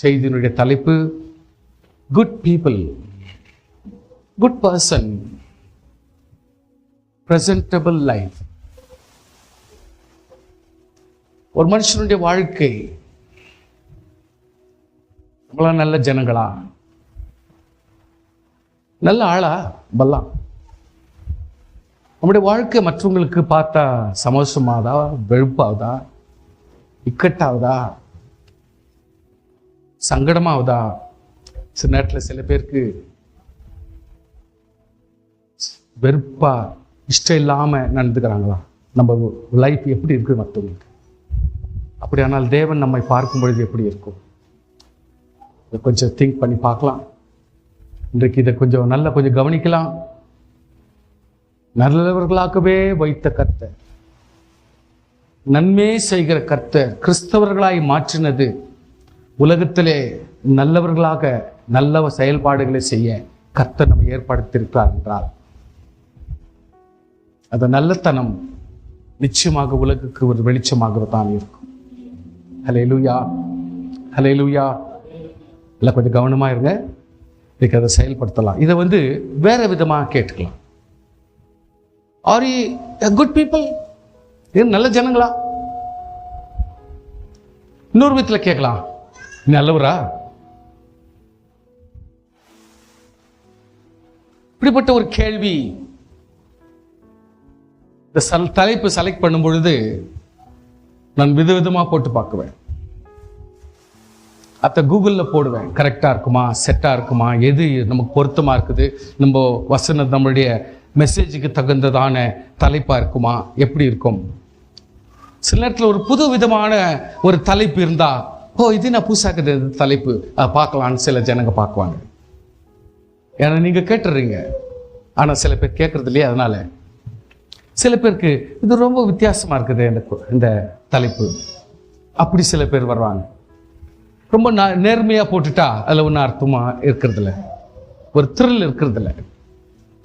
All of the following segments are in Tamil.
செய்தியினுடைய தலைப்பு good people, good person, presentable life. ஒரு மனுஷனுடைய வாழ்க்கை, நம்மளாம் நல்ல ஜனங்களா, நல்ல ஆளா, பல்லாம் நம்முடைய வாழ்க்கை மற்றவங்களுக்கு பார்த்தா சமோசமாவதா, வெறுப்பாவதா, இக்கட்டாவதா, சங்கடமாவதா? சில நேரத்தில் சில பேருக்கு வெறுப்பா, இஷ்டம் இல்லாம நடந்துக்கிறாங்களா? நம்ம லைஃப் எப்படி இருக்கு மற்றவங்களுக்கு? அப்படியானால் தேவன் நம்மை பார்க்கும் பொழுது எப்படி இருக்கும்? இதை கொஞ்சம் திங்க் பண்ணி பார்க்கலாம். இன்றைக்கு இதை கொஞ்சம் கவனிக்கலாம். நல்லவர்களாகவே வைத்த கர்த்தர், நன்மை செய்கிற கர்த்தர் கிறிஸ்தவர்களாய் மாற்றினது உலகத்திலே நல்லவர்களாக நல்ல செயல்பாடுகளை செய்ய கர்த்தர் நம்ம ஏற்படுத்தியிருக்கிறார் என்றால் அந்த நல்லத்தனம் நிச்சயமாக உலகுக்கு ஒரு வெளிச்சமாகத்தான் இருக்கும். ஹல்லேலூயா, ஹல்லேலூயா. இல்லை, கொஞ்சம் கவனமா இருங்க. இன்னைக்கு அதை செயல்படுத்தலாம். இதை வேற விதமாக கேட்டுக்கலாம். Are you a good people? நல்ல ஜனங்களா? இன்னொரு விதத்தில் கேட்கலாம், நல்லவரா? இப்படிப்பட்ட ஒரு கேள்வி இந்த தலைப்பு செலக்ட் பண்ணும் பொழுது நான் விதவிதமா போட்டு பார்க்குவேன். அதை கூகுளில் போடுவேன். கரெக்டாக இருக்குமா, செட்டாக இருக்குமா, எது நமக்கு பொருத்தமாக இருக்குது, நம்ம வசனம் நம்மளுடைய மெசேஜுக்கு தகுந்ததான தலைப்பாக இருக்குமா, எப்படி இருக்கும்? சில நேரத்தில் ஒரு புது விதமான ஒரு தலைப்பு இருந்தால், இது நான் புதுசாக்குது தலைப்பு, அதை பார்க்கலான்னு சில ஜனங்க பார்க்குவாங்க. ஏன்னா நீங்கள் கேட்டுடுறீங்க, ஆனால் சில பேர் கேட்கறது இல்லையா? அதனால சில பேருக்கு இது ரொம்ப வித்தியாசமாக இருக்குது இந்த தலைப்பு, அப்படி சில பேர் வருவாங்க. ரொம்ப நேர்மையாக போட்டுட்டா அதில் ஒன்றும் அர்த்தமாக இருக்கிறதில்ல, ஒரு த்ரில் இருக்கிறதில்ல,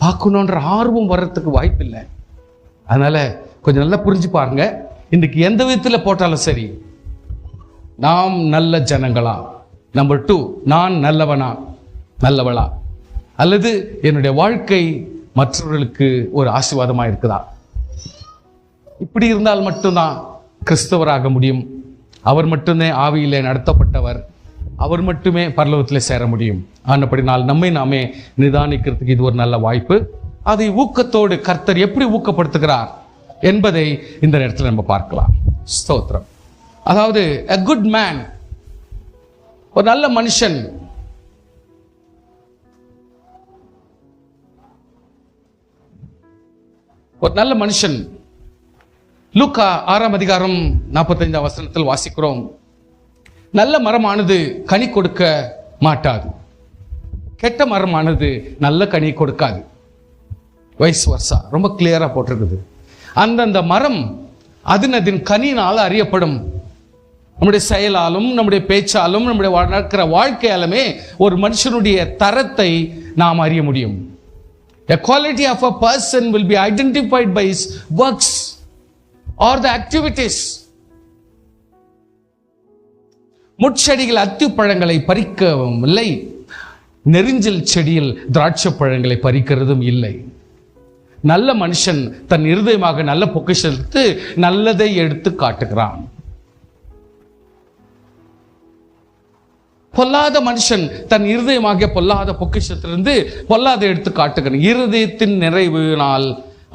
பார்க்கணுன்ற ஆர்வம் வர்றதுக்கு வாய்ப்பு இல்லை. அதனால கொஞ்சம் நல்லா புரிஞ்சு பாருங்க. இன்னைக்கு எந்த விதத்தில் போட்டாலும் சரி, நாம் நல்ல ஜனங்களா, நம்பர் 2, நான் நல்லவனா, நல்லவளா, அல்லது என்னுடைய வாழ்க்கை மற்றவர்களுக்கு ஒரு ஆசீர்வாதமாக இருக்குதா? இப்படி இருந்தால் மட்டும்தான் கிறிஸ்தவராக முடியும். அவர் மட்டுமே ஆவியிலே நடத்தப்பட்டவர், அவர் மட்டுமே பரலோகத்தில் சேர முடியும். ஆனபடினால் நம்மை நாமே நிதானிக்கிறதுக்கு இது ஒரு நல்ல வாய்ப்பு. அதை ஊக்கத்தோடு கர்த்தர் எப்படி ஊக்கப்படுத்துகிறார் என்பதை இந்த நேரத்தில் நம்ம பார்க்கலாம். ஸ்தோத்திரம். அதாவது a good man, ஒரு நல்ல மனுஷன், ஒரு நல்ல மனுஷன். லூக்கா 6ஆம் அதிகாரம் 45ஆம் வசனத்தில் வாசிக்கிறோம், நல்ல மரமானது கனி கொடுக்க மாட்டாது, கெட்ட மரமானது நல்ல கனி கொடுக்காது. வைஸ் வர்சா, ரொம்ப கிளியரா போட்டிருக்குது. அந்தந்த மரம் அதன் கனியினால் அறியப்படும். நம்முடைய செயலாலும், நம்முடைய பேச்சாலும், நம்முடைய நடக்கிற வாழ்க்கையாலுமே ஒரு மனுஷனுடைய தரத்தை நாம் அறிய முடியும். The quality of a person will be identified by his works or the activities. முட்செடிகள் அத்தி பழங்களை பறிக்கவும் இல்லை, நெரிஞ்சில் செடியில் திராட்சை பழங்களை பறிக்கிறதும் இல்லை. நல்ல மனுஷன் தன் இருதயமாக நல்ல பொக்கிஷத்து நல்லதை எடுத்து காட்டுகிறான். பொல்லாத மனுஷன் தன் இருதயமாக பொல்லாத பொக்கிஷத்திலிருந்து பொல்லாத எடுத்து காட்டுகிறான். இருதயத்தின் நிறைவினால்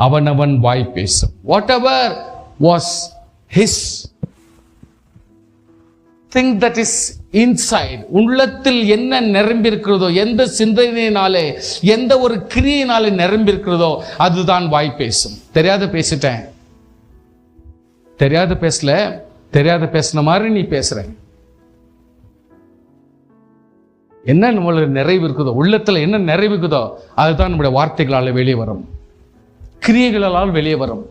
அவனவன் வாய் பேசும். What ever was his thing that is inside, உள்ளத்தில் என்ன நிரம்பியிருக்கிறதோ, எந்த சிந்தனையினாலே, எந்த ஒரு கிரியினாலே நிரம்பியிருக்கிறதோ அதுதான் வாய் பேசும். தெரியாத பேசிட்டேன், தெரியாத பேசல, தெரியாத பேசின மாதிரி நீ பேசுற. என்ன நம்மளுக்கு நிறைவு இருக்குதோ, உள்ளத்துல என்ன நிறைவு இருக்குதோ அதுதான் நம்முடைய வார்த்தைகளால் வெளியே வரும், கிரியைகளால் வெளியே வரும்.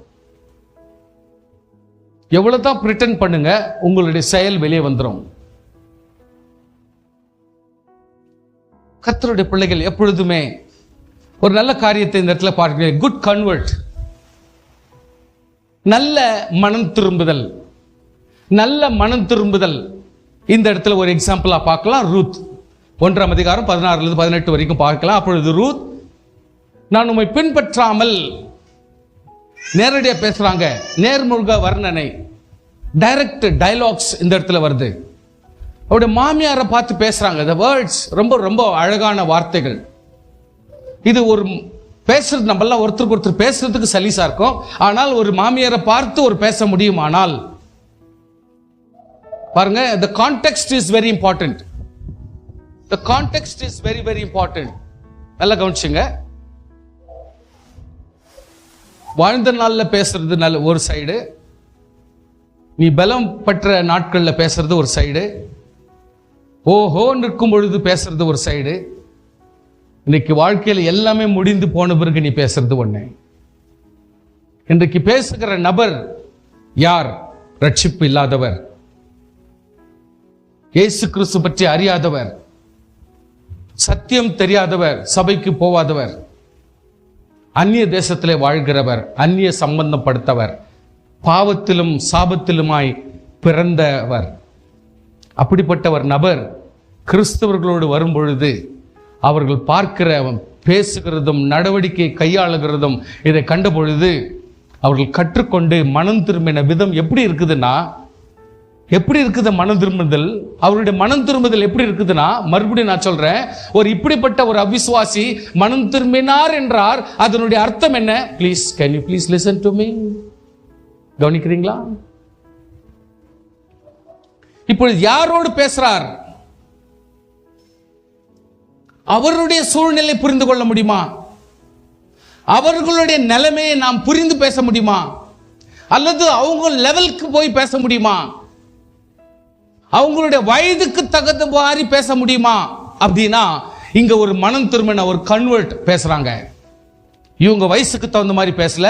எவ்வளவுதான் பிரிட்டன் பண்ணுங்க, உங்களுடைய செயல் வெளியே வந்துடும். கர்த்தருடைய பிள்ளைகள் எப்பொழுதுமே ஒரு நல்ல காரியத்தை இந்த இடத்துல பார்க்கிறேன். குட் கன்வெர்ட், நல்ல மனம் திரும்புதல், நல்ல மனம் திரும்புதல். இந்த இடத்துல ஒரு எக்ஸாம்பிளா பார்க்கலாம். ரூத் 1ஆம் அதிகாரம் 16 18 வரைக்கும் பார்க்கலாம். அப்பொழுது ரூத், நான் உம்மை பின்பற்றாமல், நேரடியாக பேசுறாங்க, நேர்முக வர்ணனை, டைரக்ட் டயலாக்ஸ் இந்த இடத்துல வருது. அவருடைய மாமியாரை பார்த்து பேசுறாங்க. the words ரொம்ப ரொம்ப அழகான வார்த்தைகள். இது ஒரு பேசுறது, நம்மளாம் ஒருத்தருக்கு ஒருத்தர் பேசுறதுக்கு சலீசா இருக்கும். ஆனால் ஒரு மாமியாரை பார்த்து ஒரு பேச முடியுமானால் பாருங்க, the context is very important. the context is very very important. நல்லா கவனிச்சுங்க. வாழ்ந்த நாள்ல பேசுறது நல்ல ஒரு சைடு, நீ பலம் பெற்ற நாட்கள்ல பேசுறது ஒரு சைடு, ஓஹோ நிற்கும் பொழுது பேசுறது ஒரு சைடு, இன்னைக்கு வாழ்க்கையில் எல்லாமே முடிந்து போன பிறகு நீ பேசுறது ஒண்ணு. இன்றைக்கு பேசுகிற நபர் யார்? ரட்சிப்பு இல்லாதவர், இயேசு கிறிஸ்து பற்றி அறியாதவர், சத்தியம் தெரியாதவர், சபைக்கு போவாதவர், அந்நிய தேசத்திலே வாழ்கிறவர், அந்நிய சம்பந்தப்படுத்தவர், பாவத்திலும் சாபத்திலுமாய் பிறந்தவர். அப்படிப்பட்டவர் நபர் கிறிஸ்தவர்களோடு வரும் பொழுது அவர்கள் பார்க்கிற பேசுகிறதும் நடவடிக்கை கையாளுகிறதும் இதை கண்ட பொழுது அவர்கள் கற்றுக்கொண்டு மனம் திரும்பின விதம் எப்படி இருக்குதுன்னா, எப்படி இருக்குது மனம் திரும்புதல்? அவருடைய மனம் திரும்புதல் எப்படி இருக்குதுன்னா, மறுபடியும் நான் சொல்றேன், ஒரு இப்படிப்பட்ட ஒரு அவிசுவாசி மனம் திரும்பினார் என்றார், அதனுடைய அர்த்தம் என்ன? Please, can you please listen to me? கவனிக்கிறீங்களா? இப்பொழுது யாரோடு பேசுறார்? அவருடைய சூழ்நிலை புரிந்து கொள்ள முடியுமா? அவர்களுடைய நிலைமையை நாம் புரிந்து பேச முடியுமா? அல்லது அவங்க லெவலுக்கு போய் பேச முடியுமா? அவங்களுடைய வயதுக்கு தகுந்த மாதிரி பேச முடியுமா? அப்படின்னா இங்க ஒரு மனம் திரும்பின ஒரு கன்வெர்ட் பேசுறாங்க. இவங்க வயசுக்கு தகுந்த மாதிரி பேசல,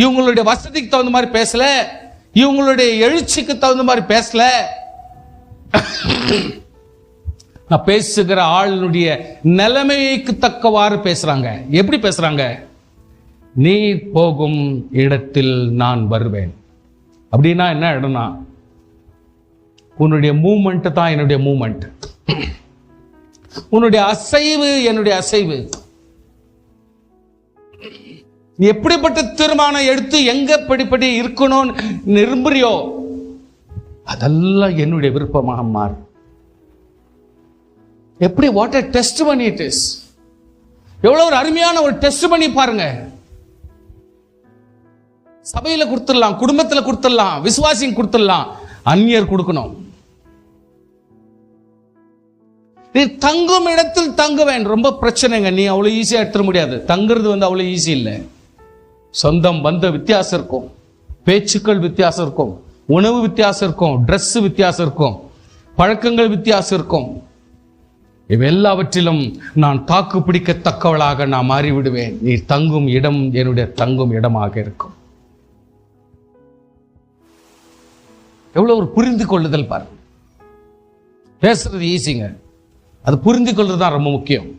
இவங்களுடைய வசதிக்கு தகுந்த மாதிரி பேசல, இவங்களுடைய எழுச்சிக்கு தகுந்த மாதிரி பேசல. நான் பேசுகிற ஆளுடைய நிலைமைக்கு தக்கவாறு பேசுறாங்க. எப்படி பேசுறாங்க? நீ போகும் இடத்தில் நான் வருவேன். அப்படின்னா என்ன இடம்னா, உன்னுடைய மூமெண்ட் தான் என்னுடைய மூமெண்ட், உன்னுடைய அசைவு என்னுடைய அசைவு. நீ எப்படிப்பட்ட தீர்மானம் எடுத்து எங்க படிப்படி இருக்கணும் விரும்புறியோ அதெல்லாம் என்னுடைய விருப்பமாக மாறும். எப்படி? What a testimony it is. எவ்வளவு ஒரு அருமையான ஒரு டெஸ்டிமனி பாருங்க. சபையில கொடுத்துடலாம், குடும்பத்துல கொடுத்துடலாம், விசுவாசிங்க கொடுத்துடலாம், அந்நியர் கொடுக்கணும். நீ தங்கும் இடத்தில் தங்குவேன். ரொம்ப பிரச்சனைங்க. நீ அவ்வளவு ஈஸியா எடுத்துட முடியாது. தங்குறது அவ்வளவு ஈஸி இல்லை. சொந்தம் பந்த வித்தியாசம் இருக்கும், பேச்சுக்கள் வித்தியாசம் இருக்கும், உணவு வித்தியாசம் இருக்கும், ட்ரெஸ் வித்தியாசம் இருக்கும், பழக்கங்கள் வித்தியாசம் இருக்கும். இவெல்லாவற்றிலும் நான் தாக்கு பிடிக்கத்தக்கவளாக நான் மாறிவிடுவேன். நீ தங்கும் இடம் என்னுடைய தங்கும் இடமாக இருக்கும். எவ்வளவு ஒரு புரிந்து கொள்ளுதல் பாருங்க. பேசுறது ஈஸிங்க, அது புரிந்து கொள்றது தான் ரொம்ப முக்கியம்.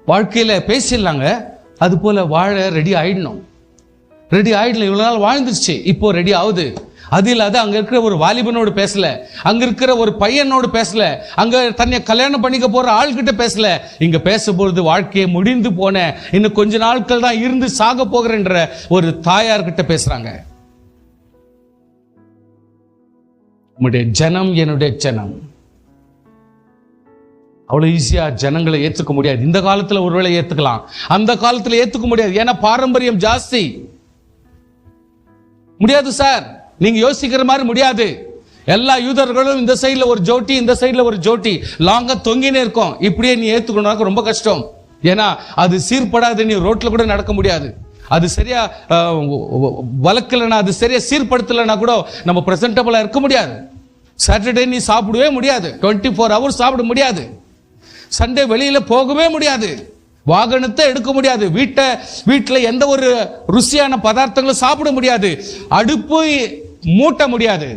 வாழ்க்கையில பேசிடலாங்க, அது போல வாழ ரெடி ஆயிடணும். ரெடி ஆயிடல, இவ்வளவு நாள் வாழ்ந்துருச்சு, இப்போ ரெடி ஆகுது. அது இல்லாத அங்க இருக்கிற ஒரு வாலிபனோடு பேசல, அங்க இருக்கிற ஒரு பையனோடு பேசல, அங்க தன்னை கல்யாணம் பண்ணிக்க போற ஆள்கிட்ட பேசல. இங்க பேசும்பொழுது வாழ்க்கையை முடிந்து போன, இன்னும் கொஞ்ச நாட்கள் தான் இருந்து சாக போகிறன்ற ஒரு தாயார்கிட்ட பேசுறாங்க. உம்முடைய ஜனம் என்னுடைய ஜனம். அவ்வளவு ஈஸியா ஜனங்களை ஏத்துக்க முடியாது. இந்த காலத்துல ஒருவேளை ஏத்துக்கலாம், அந்த காலத்துல ஏத்துக்க முடியாது. ஏன்னா பாரம்பரியம் ஜாஸ்தி. முடியாது சார், நீங்க யோசிக்கிற மாதிரி முடியாது. எல்லா யூதர்களும் இந்த சைடுல ஒரு ஜோட்டி, இந்த சைடுல ஒரு ஜோட்டி லாங்கா தொங்கினே இருக்கும். இப்படியே நீ ஏத்துக்கணும் ரொம்ப கஷ்டம். ஏன்னா அது சீர்படாது. நீ ரோட்ல கூட நடக்க முடியாது. அது சரியா வளர்க்கலனா, அது சரியா சீர்படுத்தலைன்னா கூட நம்ம பிரசன்டபிளா இருக்க முடியாது. சாட்டர்டே நீ சாப்பிடவே முடியாது, 24 hours சாப்பிட முடியாது. சண்டே வெளியில போகவே முடியாது, வாகனத்தை எடுக்க முடியாது, வீட்டில் எந்த ஒரு ருசியான பதார்த்தங்களும் சாப்பிட முடியாது, அடுப்பு மூட்ட முடியாது.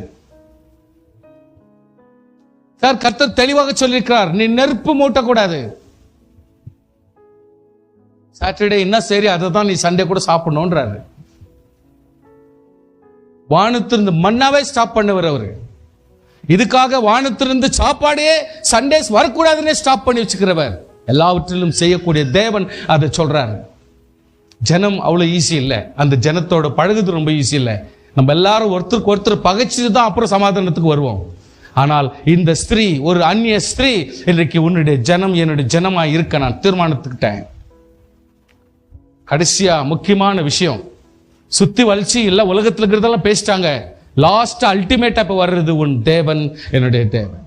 சார் கர்த்தர் தெளிவாக சொல்லியிருக்கிறார், நீ நெருப்பு மூட்டக்கூடாது. சாட்டர்டே என்ன சரி, அதை தான் நீ சண்டே கூட சாப்பிடணும்ன்றாரு. வானத்திலிருந்து மண்ணாவே ஸ்டாப் பண்ணுவார் அவரு. இதுக்காக வானத்திலிருந்து சாப்பாடே சண்டேஸ் வரக்கூடாதுன்னே ஸ்டாப் பண்ணி வச்சுக்கிறவர், எல்லாவற்றிலும் செய்யக்கூடிய தேவன் அதை சொல்றாரு. ஜனம் அவ்வளோ ஈஸி இல்லை, அந்த ஜனத்தோட பழகுது ரொம்ப ஈஸி இல்லை. நம்ம எல்லாரும் ஒருத்தருக்கு ஒருத்தர் பகைச்சிட்டு தான் அப்புறம் சமாதானத்துக்கு வருவோம். ஆனால் இந்த ஸ்திரீ, ஒரு அந்நிய ஸ்திரீ, இன்றைக்கு உன்னுடைய ஜனம் என்னுடைய ஜனமா இருக்க நான் தீர்மானித்துக்கிட்டேன். கடைசியா முக்கியமான விஷயம், சுத்தி வலிச்சு இல்லை உலகத்தில் இருக்கிறதெல்லாம் பேசிட்டாங்க. லாஸ்ட் அல்டிமேட்டா இப்ப வர்றது, உன் தேவன் என்னுடைய தேவன்,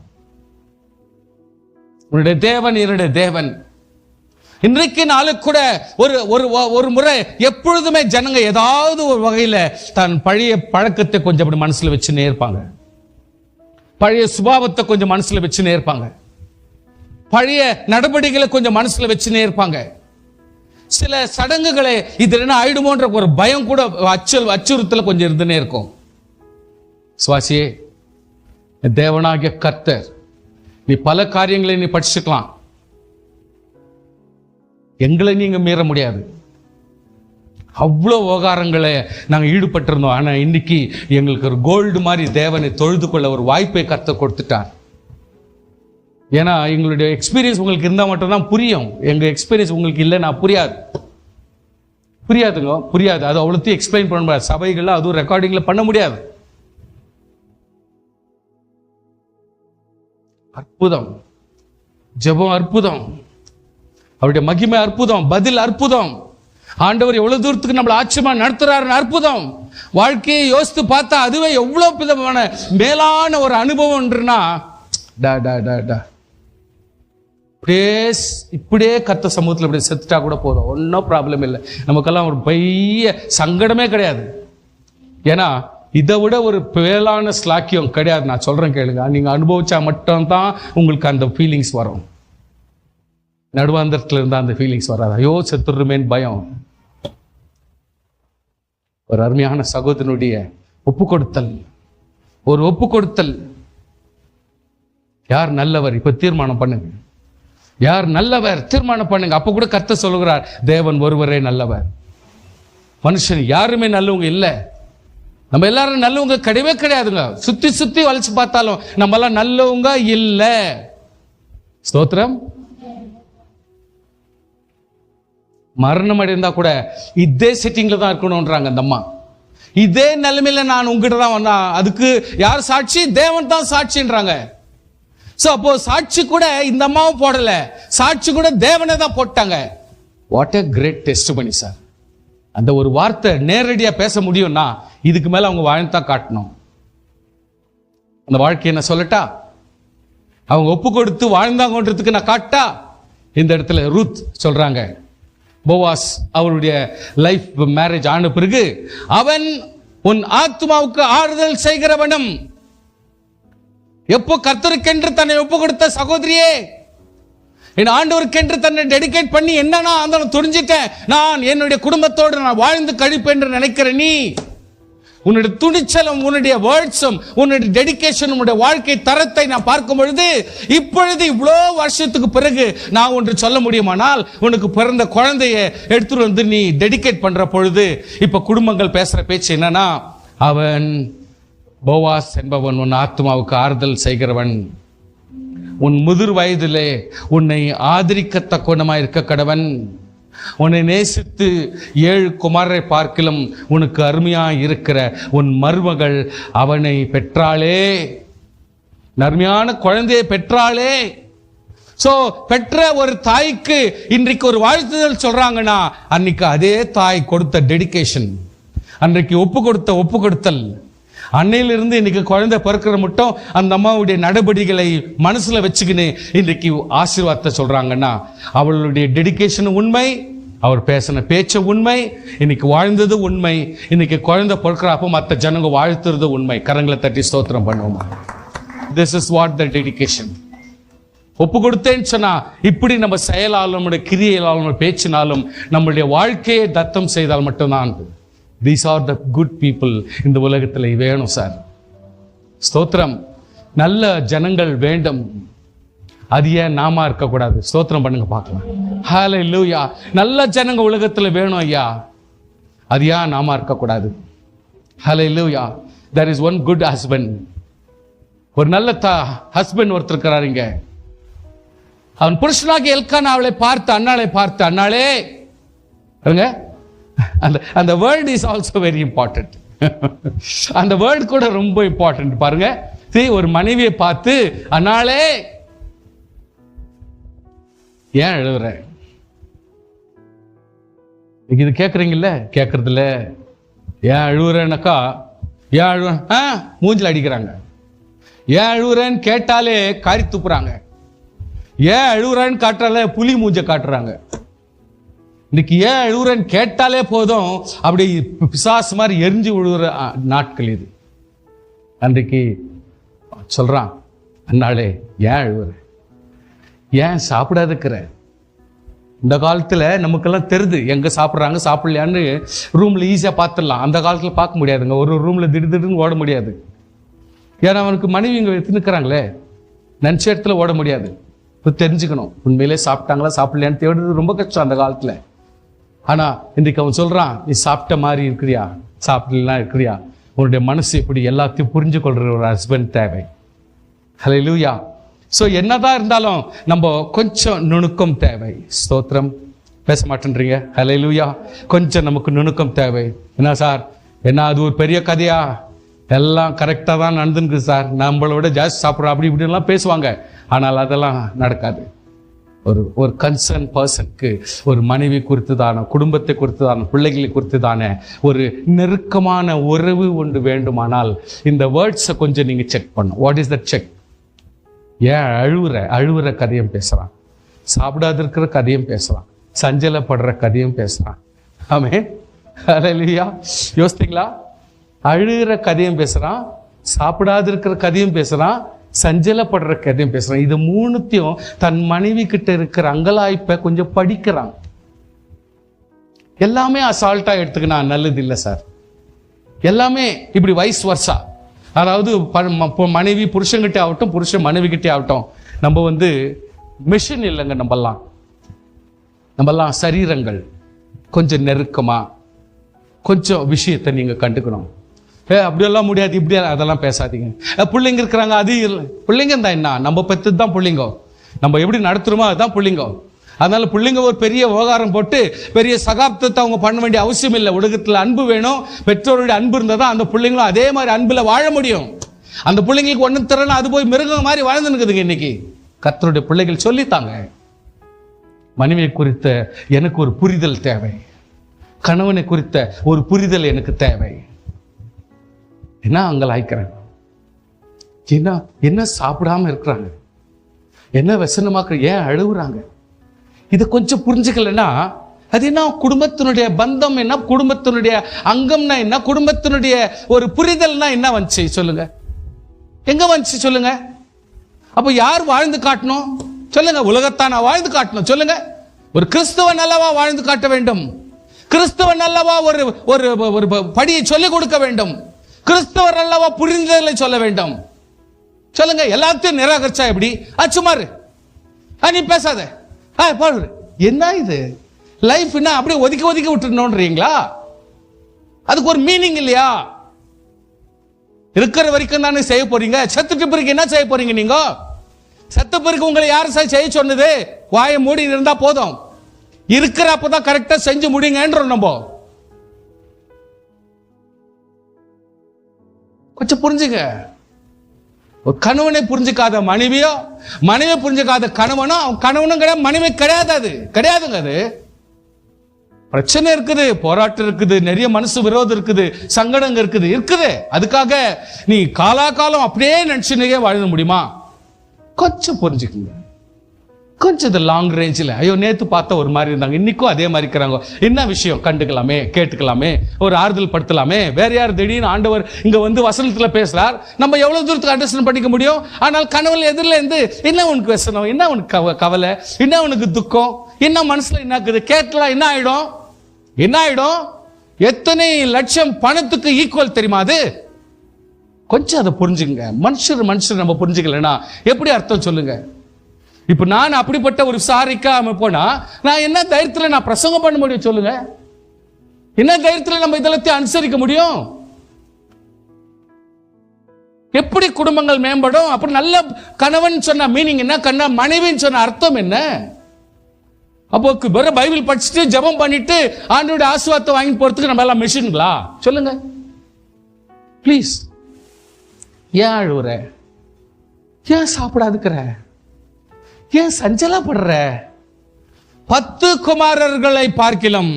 உன்னுடைய தேவன் என்னுடைய தேவன். இன்றைக்கு நாளுக்கு கூட ஒரு முறை எப்பொழுதுமே ஜனங்க ஏதாவது ஒரு வகையில தன் பழைய பழக்கத்தை கொஞ்சம் அப்படி மனசுல வச்சுன்னே இருப்பாங்க, பழைய சுபாவத்தை கொஞ்சம் மனசுல வச்சுன்னே இருப்பாங்க, பழைய நடவடிக்கைகளை கொஞ்சம் மனசுல வச்சுன்னே இருப்பாங்க. சில சடங்குகளை இது என்ன ஆயிடுமோன்ற ஒரு பயம் கூட அச்சுறுத்தல கொஞ்சம் இருந்துனே இருக்கும். சுவாசியே, தேவனாகிய கர்த்தர், நீ பல காரியங்களை நீ படிச்சுக்கலாம், எங்களை நீங்க மீற முடியாது. அவ்வளோ விவகாரங்களை நாங்கள் ஈடுபட்டிருந்தோம். ஆனால் இன்னைக்கு எங்களுக்கு ஒரு கோல்டு மாதிரி தேவனை தொழுது கொள்ள ஒரு வாய்ப்பை கர்த்தர் கொடுத்துட்டார். ஏன்னா எங்களுடைய எக்ஸ்பீரியன்ஸ் உங்களுக்கு இருந்தால் மட்டும்தான் புரியும். எங்கள் எக்ஸ்பீரியன்ஸ் உங்களுக்கு இல்லைன்னா புரியாதுங்க, புரியாது. அது அவ்வளோத்தையும் எக்ஸ்பிளைன் பண்ண முடியாது, சபைகளில் அதுவும் ரெக்கார்டிங்கில் பண்ண முடியாது. அற்புதம், ஜெபம் அற்புதம், அவருடைய மகிமை அற்புதம், பதில் அற்புதம். ஆண்டவர் எவ்வளவு தூரத்துக்கு நம்மளை ஆச்சரியமா நடத்துறாரு அற்புதம். வாழ்க்கையை யோசித்து பார்த்தா அதுவே எவ்வளவு விதமான மேலான ஒரு அனுபவம்ன்றா, இப்படியே கர்த்த சமூகத்தில் இப்படி செத்துட்டா கூட போதும், ஒன்றும் ப்ராப்ளம் இல்லை. நமக்கெல்லாம் ஒரு பெரிய சங்கடமே கிடையாது. ஏன்னா இதை விட ஒரு மேலான ஸ்லாக்கியம் கிடையாது. நான் சொல்றேன் கேளுங்க, நீங்க அனுபவிச்சா மட்டும்தான் உங்களுக்கு அந்த ஃபீலிங்ஸ் வரும். நடுவாந்தரத்தில் இருந்தால் அந்த ஃபீலிங்ஸ் வராது. ஐயோ செத்துருமேன்னு பயம். ஒரு அருமையான சகோதரனுடைய ஒப்பு கொடுத்தல், ஒரு ஒப்பு கொடுத்தல். யார் நல்லவர் இப்ப தீர்மானம் பண்ணுங்க, யார் நல்லவர் தீர்மானம் பண்ணுங்க. அப்ப கூட கர்த்தர் சொல்லுகிறார், தேவன் ஒருவரே நல்லவர், மனுஷன் யாருமே நல்லவங்க இல்லை. நம்ம எல்லாரும் நல்லவங்க கிடையவே கிடையாதுங்க. சுத்தி சுத்தி வளைச்சு பார்த்தாலும் நம்ம எல்லாம் நல்லவங்க இல்லை. ஸ்தோத்திரம். மரணம் அடைந்தா கூட இதே செட்டிங்ல தான் இருக்கணும்ன்றாங்க அந்த அம்மா. இதே நிலைமையில நான் உங்ககிட்ட தான் வந்தா, அதுக்கு யார் சாட்சி? தேவன் தான் சாட்சின்றாங்க. சோ அப்போ சாட்சி கூட இந்த அம்மாவும் போடல, சாட்சி கூட தேவனை தான் போட்டாங்க. What a great testimony sir. அந்த ஒரு வார்த்தை நேரடியா பேச முடியும்னா இதுக்கு மேல அவங்க வாழ்ந்தான் காட்டணும். அந்த வாழ்க்கையை என்ன சொல்லட்டா, அவங்க ஒப்பு கொடுத்து வாழ்ந்தாங்கன்றதுக்கு நான் காட்டா. இந்த இடத்துல ரூத் சொல்றாங்க, போவாஸ் அவருடைய லைஃப் மேரேஜ் ஆன பிறகு, அவன் உன் ஆத்மாவுக்கு ஆறுதல் செய்கிறவனும். எப்போ கர்த்தருக்கென்று தன்னை ஒப்பு கொடுத்த சகோதரியே, என் ஆண்டவருக்கென்று தன்னை டெடிகேட் பண்ணி என்னன்னா அந்த துணிஞ்சிட்டேன், நான் என்னுடைய குடும்பத்தோடு நான் வாழ்ந்து கழிப்பேன் என்று நினைக்கிற நீ, உன்னுடைய துணிச்சலும் உன்னுடைய வேர்ட்ஸும் உன்னுடைய டெடிகேஷன் உன்னுடைய வாழ்க்கை தரத்தை நான் பார்க்கும் பொழுது, இப்பொழுது இவ்வளோ வருஷத்துக்கு பிறகு நான் ஒன்று சொல்ல முடியுமானால், உனக்கு பிறந்த குழந்தைய எடுத்துட்டு வந்து நீ டெடிகேட் பண்ற பொழுது இப்ப குடும்பங்கள் பேசுற பேச்சு என்னன்னா, அவன் போவாஸ் என்பவன் உன் ஆத்மாவுக்கு ஆறுதல் செய்கிறவன், உன் முதிர் வயதிலே உன்னை ஆதரிக்கத்தக்கவனமாய் இருக்க கடவன், உன்னை நேசித்து 7 குமாரரை பார்க்கிலும் உனக்கு அருமையாய் இருக்கிற உன் மருமகள் அவனை பெற்றாளே, அருமையான குழந்தையை பெற்றாளே. சோ பெற்ற ஒரு தாய்க்கு இன்றைக்கு ஒரு வாழ்த்துதல் சொல்றாங்கன்னா, அன்னைக்கு அதே தாய் கொடுத்த டெடிகேஷன், அன்றைக்கு ஒப்பு கொடுத்தல், அன்னையிலிருந்து இன்னைக்கு குழந்தை பிறக்கிற மட்டும் அந்த அம்மாவுடைய நடவடிக்கைகளை மனசுல வச்சுக்கின்னு இன்றைக்கு ஆசீர்வாதத்தை சொல்றாங்கன்னா, அவளுடைய டெடிகேஷன் உண்மை, அவர் பேசின பேச்ச உண்மை, இன்னைக்கு வாழ்ந்தது உண்மை, இன்னைக்கு குழந்தை பிறக்கிறப்போ மற்ற ஜனங்க வாழ்த்துறது உண்மை. கரங்களை தட்டி ஸ்தோத்திரம் பண்ணுவோமா? This is what the dedication. ஒப்பு கொடுத்தேன்னு சொன்னா இப்படி நம்ம செயலாலும் நம்முடைய கிரியையாலும் நம்முடைய பேச்சினாலும் நம்முடைய வாழ்க்கையை தத்தம் செய்தால் மட்டும்தான். These are the good people இந்த உலகத்தில் வேணும் சார். ஸ்தோத்திரம். நல்ல ஜனங்கள் வேண்டும், அது ஏன் நாம இருக்கக்கூடாது? ஸ்தோத்திரம் பண்ணுங்க பார்க்கலாம். ஹல்லேலூயா. நல்ல ஜனங்க உலகத்தில் வேணும் ஐயா, அது ஏன் நாம இருக்கக்கூடாது? ஹல்லேலூயா. There is one good husband. ஒரு நல்ல ஹஸ்பண்ட் ஒருத்தர் இருக்கிறாருங்க. அவன் புருஷனாகி எல்கானா அவளை பார்த்து அன்னாளே அந்த word is also very important. அந்த வேர்ட் கூட ரொம்ப இம்பார்ட்டன்ட் பாருங்க. ஒரு மனைவியை பார்த்து அன்னாளே ஏன் எழுதுற? இது கேட்குறீங்கல்ல? கேட்கறது இல்ல. ஏன் அழுவுறேன்னாக்கா ஏன் அழுவ மூஞ்சில் அடிக்கிறாங்க. ஏன் அழுவுறேன்னு கேட்டாலே காரி துப்புறாங்க. ஏன் அழுவுறேன்னு காட்டுறாலே புலி மூஞ்ச காட்டுறாங்க. இன்னைக்கு ஏன் அழுவுறேன்னு கேட்டாலே போதும் அப்படி பிசாசு மாதிரி எரிஞ்சு விழுவுற நாட்கள் இது. அன்றைக்கு சொல்றான், அன்னாளே ஏன் அழுவுற? ஏன் சாப்பிடாதுக்கிற? இந்த காலத்துல நமக்கெல்லாம் தெரியுது எங்க சாப்பிட்றாங்க சாப்பிடலையான்னு ரூம்ல ஈஸியா பார்த்துடலாம். அந்த காலத்துல பார்க்க முடியாதுங்க. ஒரு ரூம்ல திடீர்னு ஓட முடியாது. ஏன்னா அவனுக்கு மனைவி இங்க தின்னுக்கிறாங்களே, நினைச்ச இடத்துல ஓட முடியாது. இப்போ தெரிஞ்சுக்கணும் உண்மையிலே சாப்பிட்டாங்களா சாப்பிடலையான்னு தேடுறது ரொம்ப கஷ்டம் அந்த காலத்துல. ஆனா இன்றைக்கு அவன் சொல்றான், நீ சாப்பிட்ட மாதிரி இருக்கிறியா சாப்பிடலாம் இருக்கிறியா? உன்னுடைய மனசு எப்படி எல்லாத்தையும் புரிஞ்சு கொள்ற ஒரு ஹஸ்பண்ட் தேவை. ஹல்லேலூயா. ஸோ என்னதான் இருந்தாலும் நம்ம கொஞ்சம் நுணுக்கம் தேவை. ஸ்தோத்திரம். பேச மாட்டேன்றீங்க? ஹல்லேலூயா. கொஞ்சம் நமக்கு நுணுக்கம் தேவை. என்ன சார், என்ன அது ஒரு பெரிய கதையா? எல்லாம் கரெக்டாக தான் நடந்துருக்கு சார், நம்மளோட ஜாஸ்தி சாப்பிட்றோம் அப்படி இப்படிலாம் பேசுவாங்க. ஆனால் அதெல்லாம் நடக்காது. ஒரு கன்சர்ன் பர்சனுக்கு ஒரு மனைவி குறித்துதான, குடும்பத்தை குறித்துதான, பிள்ளைகளை குறித்துதான ஒரு நெருக்கமான உறவு ஒன்று வேண்டுமானால் இந்த வேர்ட்ஸை கொஞ்சம் நீங்கள் செக் பண்ணும். What is that check? ஏன் அழுவுற கதையும் பேசுகிறான், சாப்பிடாது இருக்கிற கதையும் பேசுகிறான், சஞ்சலப்படுற கதையும் பேசுகிறான். ஆமென். ஹல்லேலூயா. யோசித்தீங்களா? அழுகிற கதையும் பேசுகிறான், சாப்பிடாது இருக்கிற கதையும் பேசுகிறான், சஞ்சலப்படுற கதையும் பேசுகிறான். இது மூணுத்தையும் தன் மனைவி கிட்ட இருக்கிற அங்கலாய்ப்பை கொஞ்சம் படிக்கிறான். எல்லாமே அசால்ட்டாக எடுத்துக்கினா நல்லது இல்லை சார். எல்லாமே இப்படி வைஸ் வர்சா, அதாவது மனைவி புருஷன்கிட்டே ஆகட்டும், புருஷன் மனைவி கிட்டே ஆகட்டும். நம்ம மிஷின் இல்லைங்க. நம்மெல்லாம் சரீரங்கள். கொஞ்சம் நெருக்கமா கொஞ்சம் விஷயத்தை நீங்க கண்டுக்கணும். அப்படியெல்லாம் முடியாது, இப்படி அதெல்லாம் பேசாதீங்க. பிள்ளைங்க இருக்கிறாங்க, அது இல்லை. பிள்ளைங்க தான் என்ன, நம்ம பெற்றது தான் பிள்ளைங்க. நம்ம எப்படி நடத்துறோமோ அதுதான் பிள்ளைங்க. அதனால பிள்ளைங்க ஒரு பெரிய விவகாரம் போட்டு பெரிய சகாப்தத்தை அவங்க பண்ண வேண்டிய அவசியம் இல்லை. உலகத்தில் அன்பு வேணும். பெற்றோருடைய அன்பு இருந்தால் தான் அந்த பிள்ளைங்களும் அதே மாதிரி அன்பில் வாழ முடியும். அந்த பிள்ளைங்களுக்கு ஒன்றும் திறனா அது போய் மிருகம் மாதிரி வாழ்ந்துருக்குதுங்க. இன்னைக்கு கர்த்தருடைய பிள்ளைகள் சொல்லித்தாங்க, மனைவியை குறித்த எனக்கு ஒரு புரிதல் தேவை, கணவனை குறித்த ஒரு புரிதல் எனக்கு தேவை. என்ன அங்கலாய்க்கிறேன், என்ன சாப்பிடாம இருக்கிறாங்க, என்ன வசனமாக்குற, ஏன் அழுகுறாங்க, இதை கொஞ்சம் புரிஞ்சுக்கலன்னா அது என்ன குடும்பத்தினுடைய பந்தம் என்ன, குடும்பத்தினுடைய அங்கம்னா என்ன, குடும்பத்தினுடைய ஒரு புரிதல்னா என்ன வந்துச்சு சொல்லுங்க? எங்க வந்துச்சு சொல்லுங்க? அப்ப யார் வாழ்ந்து காட்டணும் சொல்லுங்க? உலகத்தானா வாழ்ந்து காட்டணும் சொல்லுங்க? ஒரு கிறிஸ்துவன் அல்லவா வாழ்ந்து காட்ட வேண்டும். கிறிஸ்துவன் அல்லவா ஒரு படியை சொல்லிக் கொடுக்க வேண்டும். கிறிஸ்தவர் அல்லவா புரிந்ததை சொல்ல வேண்டும். சொல்லுங்க? எல்லாத்தையும் நிராகரிச்சா எப்படி? சுமாரு நீ பேசாத பாடு. என்ன இது லைஃப்? என்ன அப்படியே ஒதுக்கி ஒதுக்கி விட்டுறீங்களா? அதுக்கு ஒரு மீனிங் இல்லையா? இருக்கிற வரைக்கும் தானே செய்ய போறீங்க. செத்துட்டு பிறகு என்ன செய்ய போறீங்க? நீங்க செத்த பிறகு உங்களை யாரும் செய்ய சொன்னது? வாயை மூடி இருந்தா போதும். இருக்கிற அப்பதான் கரெக்டா செஞ்சு முடிங்கன்றோம். நம்ம கொஞ்சம் புரிஞ்சுங்க. ஒரு கணவனை புரிஞ்சுக்காத மனைவியோ, மனைவி புரிஞ்சுக்காத கணவனோ, கணவனும் கிடையாது, மனைவி கிடையாது. அது கிடையாதுங்க. அது பிரச்சனை இருக்குது, போராட்டம் இருக்குது, நிறைய மனசு விரோதம் இருக்குது, சங்கடங்க இருக்குது. அதுக்காக நீ காலாகாலம் அப்படியே நினைச்சுனே வாழ முடியுமா? கொஞ்சம் புரிஞ்சுக்குங்க. கொஞ்சம் இந்த லாங் ரேஞ்சில் ஐயோ நேற்று பார்த்தா ஒரு மாதிரி இருந்தாங்க, இன்னைக்கும் அதே மாதிரி இருக்கிறாங்க, என்ன விஷயம் கண்டுக்கலாமே, கேட்டுக்கலாமே, ஒரு ஆறுதல் படுத்தலாமே. வேற யார் திடீர்னு ஆண்டவர் இங்க வசனத்துல பேசுறார், நம்ம எவ்வளவு தூரத்துக்கு அண்டர்ஸ்டாண்ட் பண்ணிக்க முடியும்? ஆனால் கனவுல எதிரில் இருந்து என்ன உனக்கு வசனம், என்ன உனக்கு கவலை, என்ன உனக்கு துக்கம், என்ன மனசுல என்ன இருக்குது கேட்கலாம். என்ன ஆயிடும்? எத்தனை லட்சம் பணத்துக்கு ஈக்குவல் தெரியுமா அது? கொஞ்சம் அதை புரிஞ்சுங்க. மனுஷர் நம்ம புரிஞ்சுக்கலன்னா எப்படி அர்த்தம் சொல்லுங்க? இப்ப நான் அப்படிப்பட்ட ஒரு விசாரிக்காம போனா நான் என்ன தைரியத்துல நான் பிரசங்கம் பண்ண முடியும் சொல்லுங்க? என்ன தைரியத்துல நம்ம இதெல்லாத்தையும் அனுசரிக்க முடியும்? எப்படி குடும்பங்கள் மேம்படும்? அப்புறம் நல்ல கணவன் சொன்ன மீனிங் என்ன, மனைவின்னு சொன்ன அர்த்தம் என்ன? அப்போ வெறும் பைபிள் படிச்சுட்டு ஜெபம் பண்ணிட்டு ஆண்டவருடைய ஆசீர்வாதத்தை வாங்கி போறதுக்கு நம்ம எல்லாம் மிஷின்களா? சொல்லுங்க ப்ளீஸ். ஏன் அழுவுற? ஏன் சாப்பிடாதுக்கிற? ஏன் சஞ்சலப்படுற? 10 குமாரர்களை பார்க்கிலும்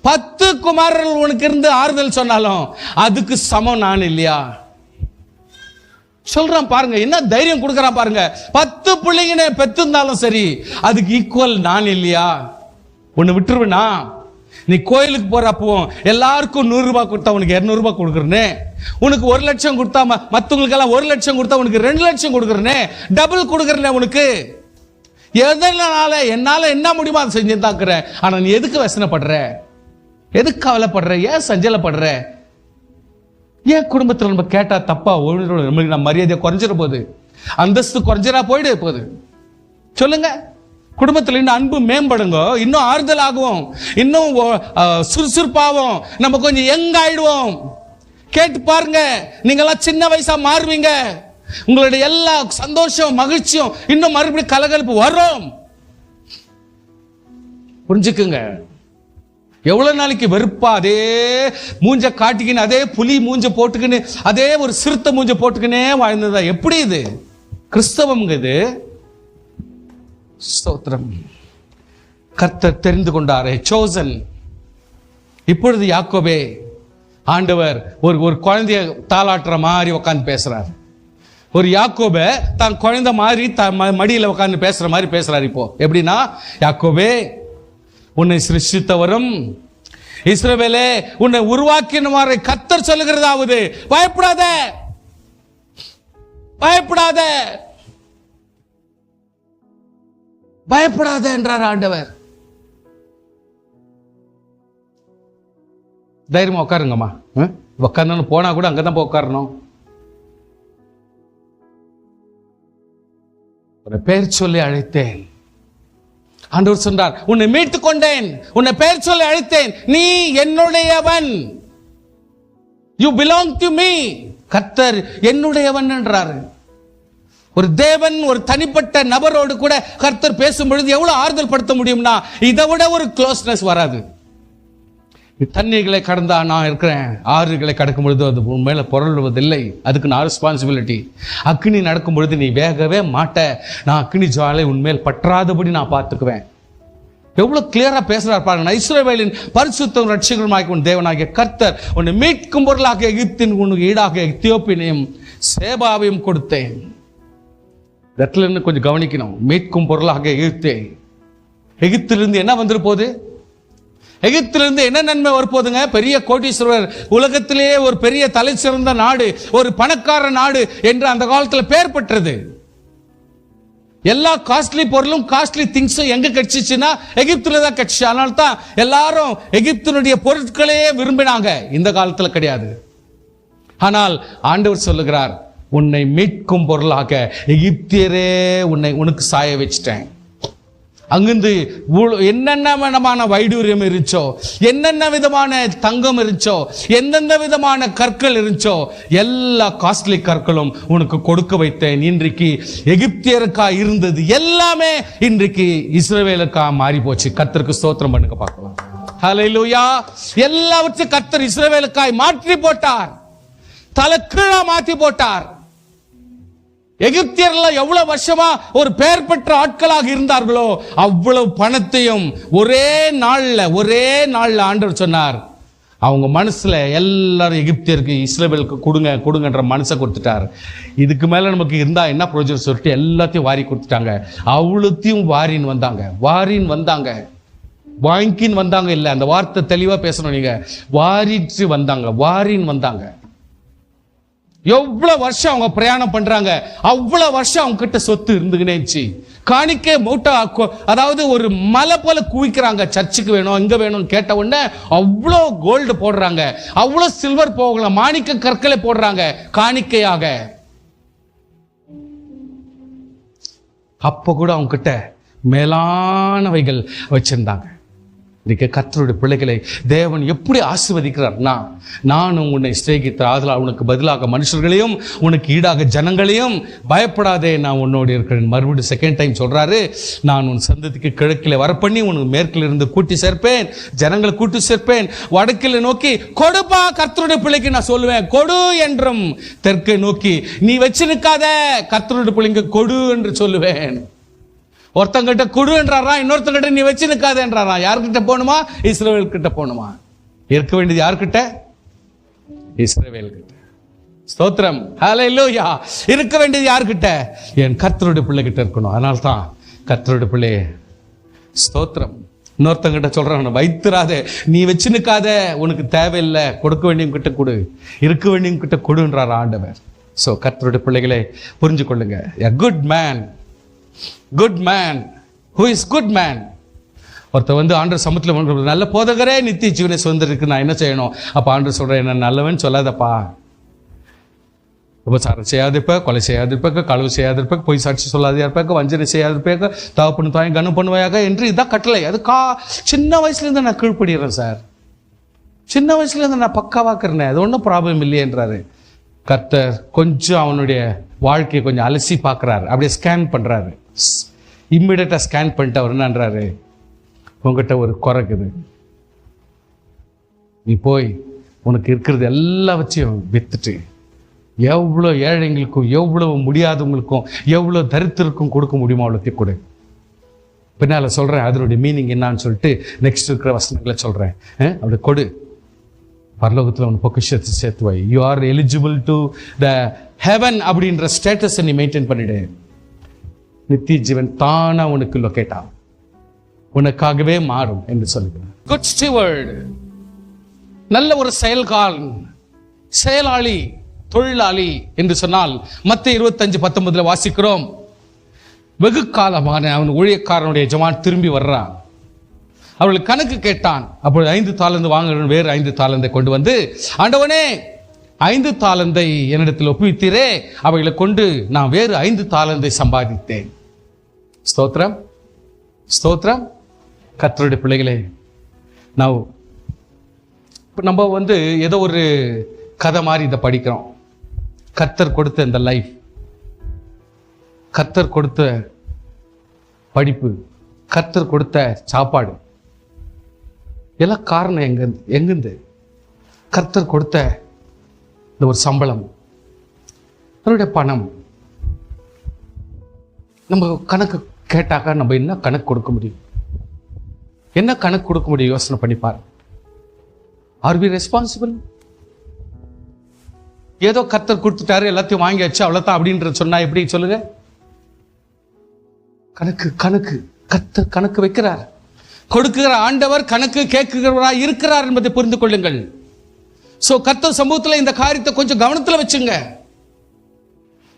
10 குமாரர்கள் உனக்கு இருந்து ஆறுதல் சொன்னாலும் அதுக்கு சமம் நான் இல்லையா? சொல்றான் பாருங்க, என்ன தைரியம் கொடுக்கறான் பாருங்க. 10 பிள்ளைங்க பெற்றிருந்தாலும் சரி அதுக்கு ஈக்குவல் நான் இல்லையா? ஒன்னு விட்டுருவேனா? நீ கோயிலுக்கு போறப்போ எல்லாருக்கும் 100 ரூபாய் கொடுத்தா உனக்கு 200 ரூபாய் கொடுக்குறேன்னு, உனக்கு 1 லட்சம் கொடுத்தா மற்றவங்களுக்கு எல்லாம் 1 லட்சம் கொடுத்தா உனக்கு 2 லட்சம் கொடுக்குறேன்னு, டபுள் கொடுக்குறேன் உனக்கு. என்னால என்ன முடியுமோ அதை செஞ்சு தாக்குறேன். ஆனா நீ எதுக்கு வசனப்படுற? எதுக்கு கவலைப்படுற? ஏன் சஞ்சலப்படுற? ஏன் குடும்பத்தில் நம்ம கேட்டா தப்பா நம்ம மரியாதை குறைஞ்சிட போகுது, அந்தஸ்து குறைஞ்சிடா போயிட போகுது? சொல்லுங்க. குடும்பத்தில் இன்னும் அன்பு மேம்படுங்க, இன்னும் ஆறுதல் ஆகும், இன்னும் சுறுசுறுப்பாகும், நம்ம கொஞ்சம் யங் ஆயிடுவோம். கேட்டு பாருங்க, நீங்கெல்லாம் சின்ன வயசா மாறுவீங்க. உங்களுடைய எல்லா சந்தோஷம் மகிழ்ச்சியும் இன்னும் மறுபடியும் கலகலப்பு வரும். புரிஞ்சுக்குங்க. எவ்வளவு நாளைக்கு வெறுப்பா அதே மூஞ்ச காட்டிக்கின்னு, அதே புலி மூஞ்ச போட்டுக்கின்னு, அதே ஒரு சிறுத்தை மூஞ்ச போட்டுக்கினே வாழ்ந்ததா? எப்படி இது கிறிஸ்தவம்? இது ஸ்தோத்திரம். கர்த்தர் தெரிந்து கொண்டாரே, chosen. இப்பொழுது யாக்கோபே ஆண்டவர் ஒரு குழந்தைய தாளாட்டுற மாதிரி உட்கார்ந்து பேசுறார். ஒரு யாக்கோப தான் குழந்தை மாதிரி மடியில உட்கார்ந்து பேசுற மாதிரி பேசுறாரு. இப்போ எப்படின்னா, யாக்கோபே உன்னை சிருஷ்டித்தவரும் இஸ்ரவேலே உன்னை உருவாக்கினவரை கர்த்தர் சொல்லுகிறதாவது, பயப்படாத, பயப்படாத, பயப்படாத என்றார் ஆண்டவர். தைரியமா உட்காருங்கம்மா. உட்காரணும் போனா கூட அங்கதான் போய் உட்காரணும். ஒரு பெயர் சொல்லி அழைத்தேன். ஆண்டவர் சொன்னார், உன்னை மீட்டுக் கொண்டேன், உன்னை பெயர் சொல்லி அழைத்தேன், நீ என்னுடையவன். You belong to me. கர்த்தர் என்னுடையவன் என்றார். ஒரு தேவன் ஒரு தனிப்பட்ட நபரோடு கூட கர்த்தர் பேசும் பொழுது எவ்வளவு ஆறுதல் படுத்த முடியும்னா, இதை விட ஒரு க்ளோஸ்னஸ் வராது. தண்ணீர்களை கடந்தா நான் இருக்கிறேன், ஆறுகளை கடக்கும் பொழுது அது உன் மேல புரளுவதில்லை, அதுக்கு நான் ரெஸ்பான்சிபிலிட்டி. அக்னி நடக்கும் பொழுது நீ வேகவே மாட்ட, நான் அக்னி ஜுவாலை உன்மேல் பற்றாதபடி நான் பார்த்துக்குவேன். எவ்வளவு கிளியரா பேசுறார் பாருங்க. இஸ்ரவேலின் பரிசுத்தம் ரட்சகருமாகிய உன் தேவனாகிய கர்த்தர் உன்னை மீட்கும் பொருளாக எகிப்தின் உனக்கு ஈடாக எத்தியோப்பியனையும் சேபாவையும் கொடுத்தேன். இடத்துல இருந்து கொஞ்சம் கவனிக்கணும். மீட்கும் பொருளாக எகிப்தே. எகிப்திலிருந்து என்ன வந்துரு போகுது? எகிப்திலிருந்து என்ன நன்மை வரப்போதுங்க? பெரிய கோட்டீஸ்வரர், உலகத்திலேயே ஒரு பெரிய தலை சிறந்த நாடு, ஒரு பணக்கார நாடு என்று அந்த காலத்தில் பெயர் பெற்றது. எல்லா காஸ்ட்லி பொருளும் காஸ்ட்லி திங்ஸும் எங்க கிடைச்சிச்சுன்னா எகிப்துல தான் கிடைச்சு. அதனால தான் எல்லாரும் எகிப்தினுடைய பொருட்களே விரும்பினாங்க. இந்த காலத்தில் கிடையாது. ஆனால் ஆண்டவர் சொல்லுகிறார், உன்னை மீட்கும் பொருளாக எகிப்தியரே உனக்கு சாய வச்சிட்டேன். அங்கிருந்து என்னென்ன விதமான வைடூரியம் இருந்துச்சோ, என்னென்ன விதமான தங்கம் இருந்துச்சோ, எந்தெந்த விதமான கற்கள் இருந்துச்சோ, எல்லா காஸ்ட்லி கற்களும் உனக்கு கொடுக்க வைத்தேன். இன்றைக்கு எகிப்தியருக்கா இருந்தது எல்லாமே இன்றைக்கு இஸ்ரவேலுக்கா மாறி போச்சு. கர்த்தருக்கு ஸ்தோத்திரம் பண்ணுங்க பார்க்கலாம். ஹல்லேலூயா. எல்லாவற்றையும் கர்த்தர் இஸ்ரவேலுக்காய் மாற்றி போட்டார், தலைக்கீழா மாற்றி போட்டார். எகிப்தியர்கள் எவ்வளவு வருஷமா ஒரு பெயர் பெற்ற ஆட்களாக இருந்தார்களோ அவ்வளவு பணத்தையும் ஒரே நாள்ல ஆண்டவர் சொன்னார், அவங்க மனசுல எல்லாரும் எகிப்தியருக்கு இஸ்ரவேலுக்கு கொடுங்கன்ற மனசை கொடுத்துட்டார். இதுக்கு மேல நமக்கு இருந்தா என்ன ப்ரோஜனம் சொல்லிட்டு எல்லாத்தையும் வாரி கொடுத்துட்டாங்க. அவ்வளோத்தையும் வாரின்னு வந்தாங்க, வாங்கின்னு வந்தாங்க. இல்ல, அந்த வார்த்தை தெளிவா பேசணும். நீங்க வாரிட்டு வந்தாங்க. எவ்வளவு வருஷம் அவங்க பிரயாணம் பண்றாங்க, அவ்வளவு வருஷம் அவங்க கிட்ட சொத்து இருந்துகினேச்சு. காணிக்கை மூட்டை, அதாவது ஒரு மலை போல குவிக்கிறாங்க. சர்ச்சுக்கு வேணும், இங்க வேணும் கேட்ட உடனே அவ்வளோ கோல்டு போடுறாங்க, அவ்வளோ சில்வர் போகலாம், மாணிக்க கற்களை போடுறாங்க காணிக்கையாக. அப்ப கூட அவங்க கிட்ட மேலானவைகள் வச்சிருந்தாங்க. இன்னைக்கு கர்த்தருடைய பிள்ளைகளை தேவன் எப்படி ஆசீர்வதிக்கிறார்னா, நானும் உன்னை சிநேகித்த ஆதலால் உனக்கு பதிலாக மனுஷர்களையும் உனக்கு ஈடாக ஜனங்களையும் பயப்படாதே, நான் உன்னோடு இருக்கிறேன். மறுபடியும் செகண்ட் டைம் சொல்றாரு, நான் உன் சந்ததிக்கு கிழக்கில் வரப்பண்ணி உனக்கு மேற்கில் இருந்து கூட்டி சேர்ப்பேன், ஜனங்களை கூட்டி சேர்ப்பேன். வடக்கில் நோக்கி கொடுப்பா, கர்த்தருடைய பிள்ளைக்கு நான் சொல்லுவேன் கொடு என்றும். தெற்கை நோக்கி நீ வச்சு நிற்காத, கர்த்தருடைய பிள்ளைங்க கொடு என்று சொல்லுவேன். ஒருத்தங்கிட்ட குடு என்றாரா, இன்னொருத்தங்கிட்ட நீ வச்சு நிற்காத என்றாரா. யார்கிட்ட போகணுமா? இஸ்ரவேல் கிட்ட போகணுமா? இருக்க வேண்டியது யார்கிட்ட? இஸ்ரவேல் கிட்ட. ஸ்தோத்திரம், ஹல்லேலூயா. இருக்க வேண்டியது யார்கிட்ட? என் கர்த்தருடைய பிள்ளை கிட்ட இருக்கணும். அதனால தான் கர்த்தருடைய பிள்ளை. ஸ்தோத்திரம். இன்னொருத்தங்கிட்ட சொல்றான், வைத்திராதே, நீ வச்சு நிற்காத, உனக்கு தேவையில்லை, கொடுக்க வேண்டியவங்க கிட்ட கொடு, இருக்க வேண்டியவங்க கிட்ட கொடுன்றார் ஆண்டவர். ஸோ கர்த்தருடைய பிள்ளைகளை புரிஞ்சு கொள்ளுங்க. A good man, good man, who is good man. ஒருத்தர் வந்து ஆண்டவர் சமூகத்தில் நல்ல போதகரே நித்திய ஜீவனை சுதந்திருக்கு, நான் என்ன செய்யணும்? அப்போ ஆண்டவர் சொல்கிறேன், என்ன நல்லவன் சொல்லாதப்பா, உபசாரம் செய்யாதிருப்ப, கொலை செய்யாதிருப்ப, களவு செய்யாதிருப்ப, பொய் சாட்சி சொல்லாதே இருப்ப, வஞ்சனை செய்யாதிருப்ப, தகப்பன் தாய் கனம் பண்ணுவாயாக என்று இதான் கட்டளை. அது சின்ன வயசுலேருந்து நான் கீழ்ப்படுகிறேன் சார், சின்ன வயசுலேருந்து நான் பக்காவாக்குறேன், அது ஒன்றும் ப்ராப்ளம் இல்லையன்றாரு. கர்த்தர் கொஞ்சம் அவனுடைய வாழ்க்கையை கொஞ்சம் அலசி பார்க்குறாரு, அப்படியே ஸ்கேன் பண்ணுறாரு. இம்மிடியட்டாக ஸ்கேன் பண்ணிட்டு அவர் என்னன்றாரு, உங்ககிட்ட ஒரு குறைக்குது, நீ போய் உனக்கு இருக்கிறது எல்லாவற்றையும் வித்துட்டு எவ்வளோ ஏழைங்களுக்கும் எவ்வளோ முடியாதவங்களுக்கும் எவ்வளோ தரித்திற்கும் கொடுக்க முடியுமோ அவ்வளோத்தையும் கொடு. பின்னால் சொல்கிறேன் அதனுடைய மீனிங் என்னான்னு சொல்லிட்டு நெக்ஸ்ட் இருக்கிற வசனங்களை சொல்கிறேன். அப்படி கொடு, பரலோகத்தில் உன் பொக்கிஷத்தை சேர்த்து வை. You are eligible to the heaven அப்படின்ற ஸ்டேட்டஸை நீ மெயின்டைன் பண்ணிடு. நித்திய ஜீவன் தானா உனக்கு லொக்கேட் ஆகும், உனக்காகவே மாறும் என்று சொல்லுகிறார். குட் ஸ்டீவர்ட், நல்ல ஒரு செயலாளி, தொழிலாளி என்று சொன்னால் மத்தேயு 25:19 வாசிக்கிறோம், வெகு காலமான அவன் ஊழியக்காரனுடைய எஜமான் திரும்பி வர்றான். அவர்கள் கணக்கு கேட்டான். அப்பொழுது 5 தாலந்து வாங்க வேறு 5 தாலந்தை கொண்டு வந்து, ஆண்டவனே 5 தாலந்தை என்னிடத்தில் ஒப்புவித்தீரே, அவைகளை கொண்டு நான் வேறு 5 தாலந்தை சம்பாதித்தேன். ஸ்தோத்திரம், ஸ்தோத்திரம். கர்த்தருடைய பிள்ளைகளே, நம்ம வந்து ஏதோ ஒரு கதை மாதிரி இதை படிக்கிறோம். கர்த்தர் கொடுத்த இந்த லைஃப், கர்த்தர் கொடுத்த படிப்பு, கர்த்தர் கொடுத்த சாப்பாடு எல்லாம் காரணம் எங்கிருந்து? கர்த்தர் கொடுத்த இந்த ஒரு சம்பளம், அதனுடைய பணம். நம்ம கணக்கு கேட்டாக்கா நம்ம என்ன கணக்கு கொடுக்க முடியும்? என்ன கணக்கு கொடுக்க முடியும்? யோசனை பண்ணிப்பார். R we responsible? ஏதோ கர்த்தர் கொடுத்துட்டாரு, எல்லாத்தையும் வாங்கியாச்சு, அவ்வளோதான் அப்படின்ற சொன்னா எப்படி சொல்லுங்க? கணக்கு கணக்கு கர்த்தர் கணக்கு வைக்கிறார். கொடுக்குகிற ஆண்டவர் கணக்கு கேட்கிறவராய் இருக்கிறார் என்பதை புரிந்து கொள்ளுங்கள். சோ கர்த்தர் சமூகத்தில் இந்த காரியத்தை கொஞ்சம் கவனத்தில் வச்சுங்க.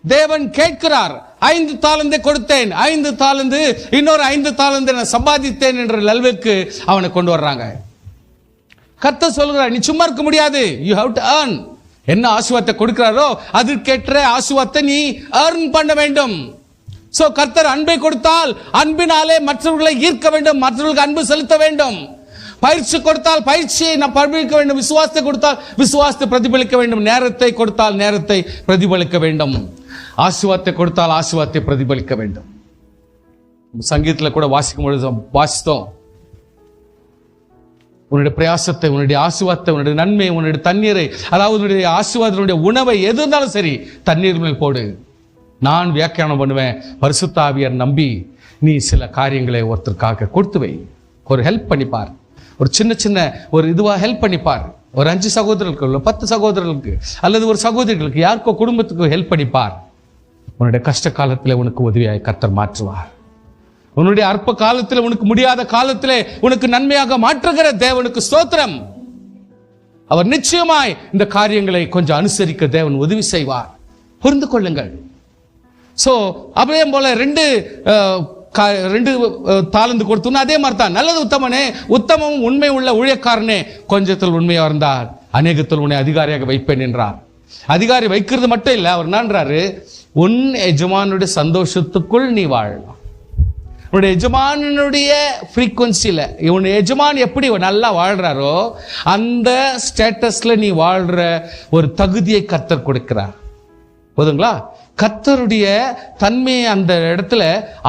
தேவன் கேட்கிறார், 5 தாலந்தை கொடுத்தேன், 5 தாலந்து, இன்னொரு 5 தாலந்தை நான் சம்பாதித்தேன் என்ற லெவலுக்கு அவனை கொண்டு வர்றாங்க. கர்த்தர் சொல்கிறார், நீ சும்மா இருக்க முடியாது, யூ ஹேவ் டு earn. என்ன ஆசீர்வாதத்தை கொடுக்கிறாரோ அதற்கேற்ற ஆசீர்வாதத்தை நீ earn பண்ண வேண்டும். சோ கர்த்தர் அன்பை கொடுத்தால் அன்பினாலே மற்றவர்களை ஈர்க்க வேண்டும், மற்றவர்களுக்கு அன்பு செலுத்த வேண்டும். பயிற்சி கொடுத்தால் பயிற்சியை நாம் பிரதிபலிக்க வேண்டும், விசுவாசத்தை கொடுத்தால் விசுவாசத்தை பிரதிபலிக்க வேண்டும், நேரத்தை கொடுத்தால் நேரத்தை பிரதிபலிக்க வேண்டும், ஆசீர்வாதத்தை கொடுத்தால் ஆசீர்வாதத்தை பிரதிபலிக்க வேண்டும். சங்கீதத்தில் கூட வாசிக்கும் பொழுது வாசித்தோம், உன்னுடைய பிரயாசத்தை, உன்னுடைய ஆசீர்வாதத்தை, உன்னுடைய நன்மை, உன்னுடைய தண்ணீரை, அதாவது உன்னுடைய ஆசீர்வாதத்தினுடைய உணவை எது இருந்தாலும் சரி தண்ணீர் மேல் போடு. நான் வியாக்கியானம் பண்ணுவேன், பரிசுத்த ஆவியார் நம்பி நீ சில காரியங்களை ஒருத்தருக்காக கொடுத்து வை. ஒரு ஹெல்ப் பண்ணிப்பார், ஒரு சின்ன சின்ன ஒரு இதுவாக ஹெல்ப் பண்ணிப்பார். ஒரு 5 சகோதரர்களுக்கு, 10 சகோதரர்களுக்கு, அல்லது ஒரு சகோதரிகளுக்கு, யாருக்கோ குடும்பத்துக்கு ஹெல்ப் பண்ணிப்பார். உன்னுடைய கஷ்ட காலத்தில் உனக்கு உதவியாய் கர்த்தர் மாற்றுவார். உன்னுடைய அற்ப காலத்தில், உனக்கு முடியாத காலத்திலே உனக்கு நன்மையாக மாற்றுகிற தேவனுக்கு ஸ்தோத்திரம். அவர் நிச்சயமாய் இந்த காரியங்களை கொஞ்சம் அனுசரிக்க தேவன் உதவி செய்வார். புரிந்து கொள்ளுங்கள். சோ அப்படியே போல 2 தாலந்து கொடுத்தோம்னா அதே மாதிரி தான். நல்லது உத்தமனே, உத்தமமும் உண்மை உள்ள ஊழியக்காரனே, கொஞ்சத்தில் உண்மையா இருந்தார், அநேகத்தில் உன்னை அதிகாரியாக வைப்பேன் என்றார். அதிகாரி வைக்கிறது மட்டும் இல்லை, அவர் என்னன்றாரு, உன் எஜமானுடைய சந்தோஷத்துக்குள் நீ வாழலாம். உன்னுடைய எஜமானுடைய ஃப்ரீக்குவன்சியில் இவனுடைய எஜமான் எப்படி நல்லா வாழ்றாரோ அந்த ஸ்டேட்டஸ்ல நீ வாழ்ற ஒரு தகுதியை கர்த்தர் கொடுக்கிறார். போதுங்களா? கர்த்தருடைய தன்மையை அந்த இடத்துல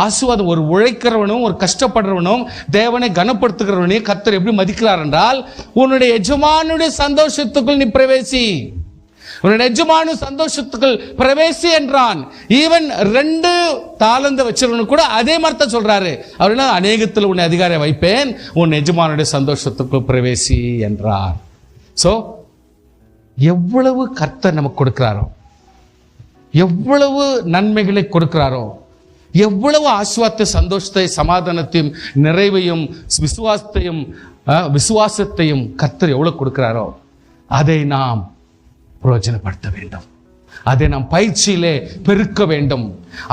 ஆசீர்வாதம். ஒரு உழைக்கிறவனும் ஒரு கஷ்டப்படுறவனும் தேவனை கனப்படுத்துகிறவனையும் கர்த்தர் எப்படி மதிக்கிறார் என்றால், உன்னுடைய எஜமானுடைய சந்தோஷத்துக்குள் நீ பிரவேசி, உன்னுடைய எஜமானு சந்தோஷத்துக்குள் பிரவேசி என்றான். ஈவன் 2 தாலந்து வச்சிருவனு கூட அதே மாதிரி தான் சொல்றாரு. அவர் என்ன, அநேகத்தில் உன்னை அதிகாரியை வைப்பேன், உன் எஜமானுடைய சந்தோஷத்துக்குள் பிரவேசி என்றார். சோ எவ்வளவு கர்த்தர் நமக்கு கொடுக்கிறாரோ, எவ்வளவு நன்மைகளை கொடுக்கிறாரோ, எவ்வளவு ஆசீர்வாதத்தை, சந்தோஷத்தை, சமாதானத்தையும், நிறைவையும், விசுவாசத்தையும் கர்த்தர் எவ்வளவு கொடுக்கிறாரோ அதை நாம் பிரயோஜனப்படுத்த வேண்டும். அதை நாம் பயிற்சியிலே பெருக்க வேண்டும்.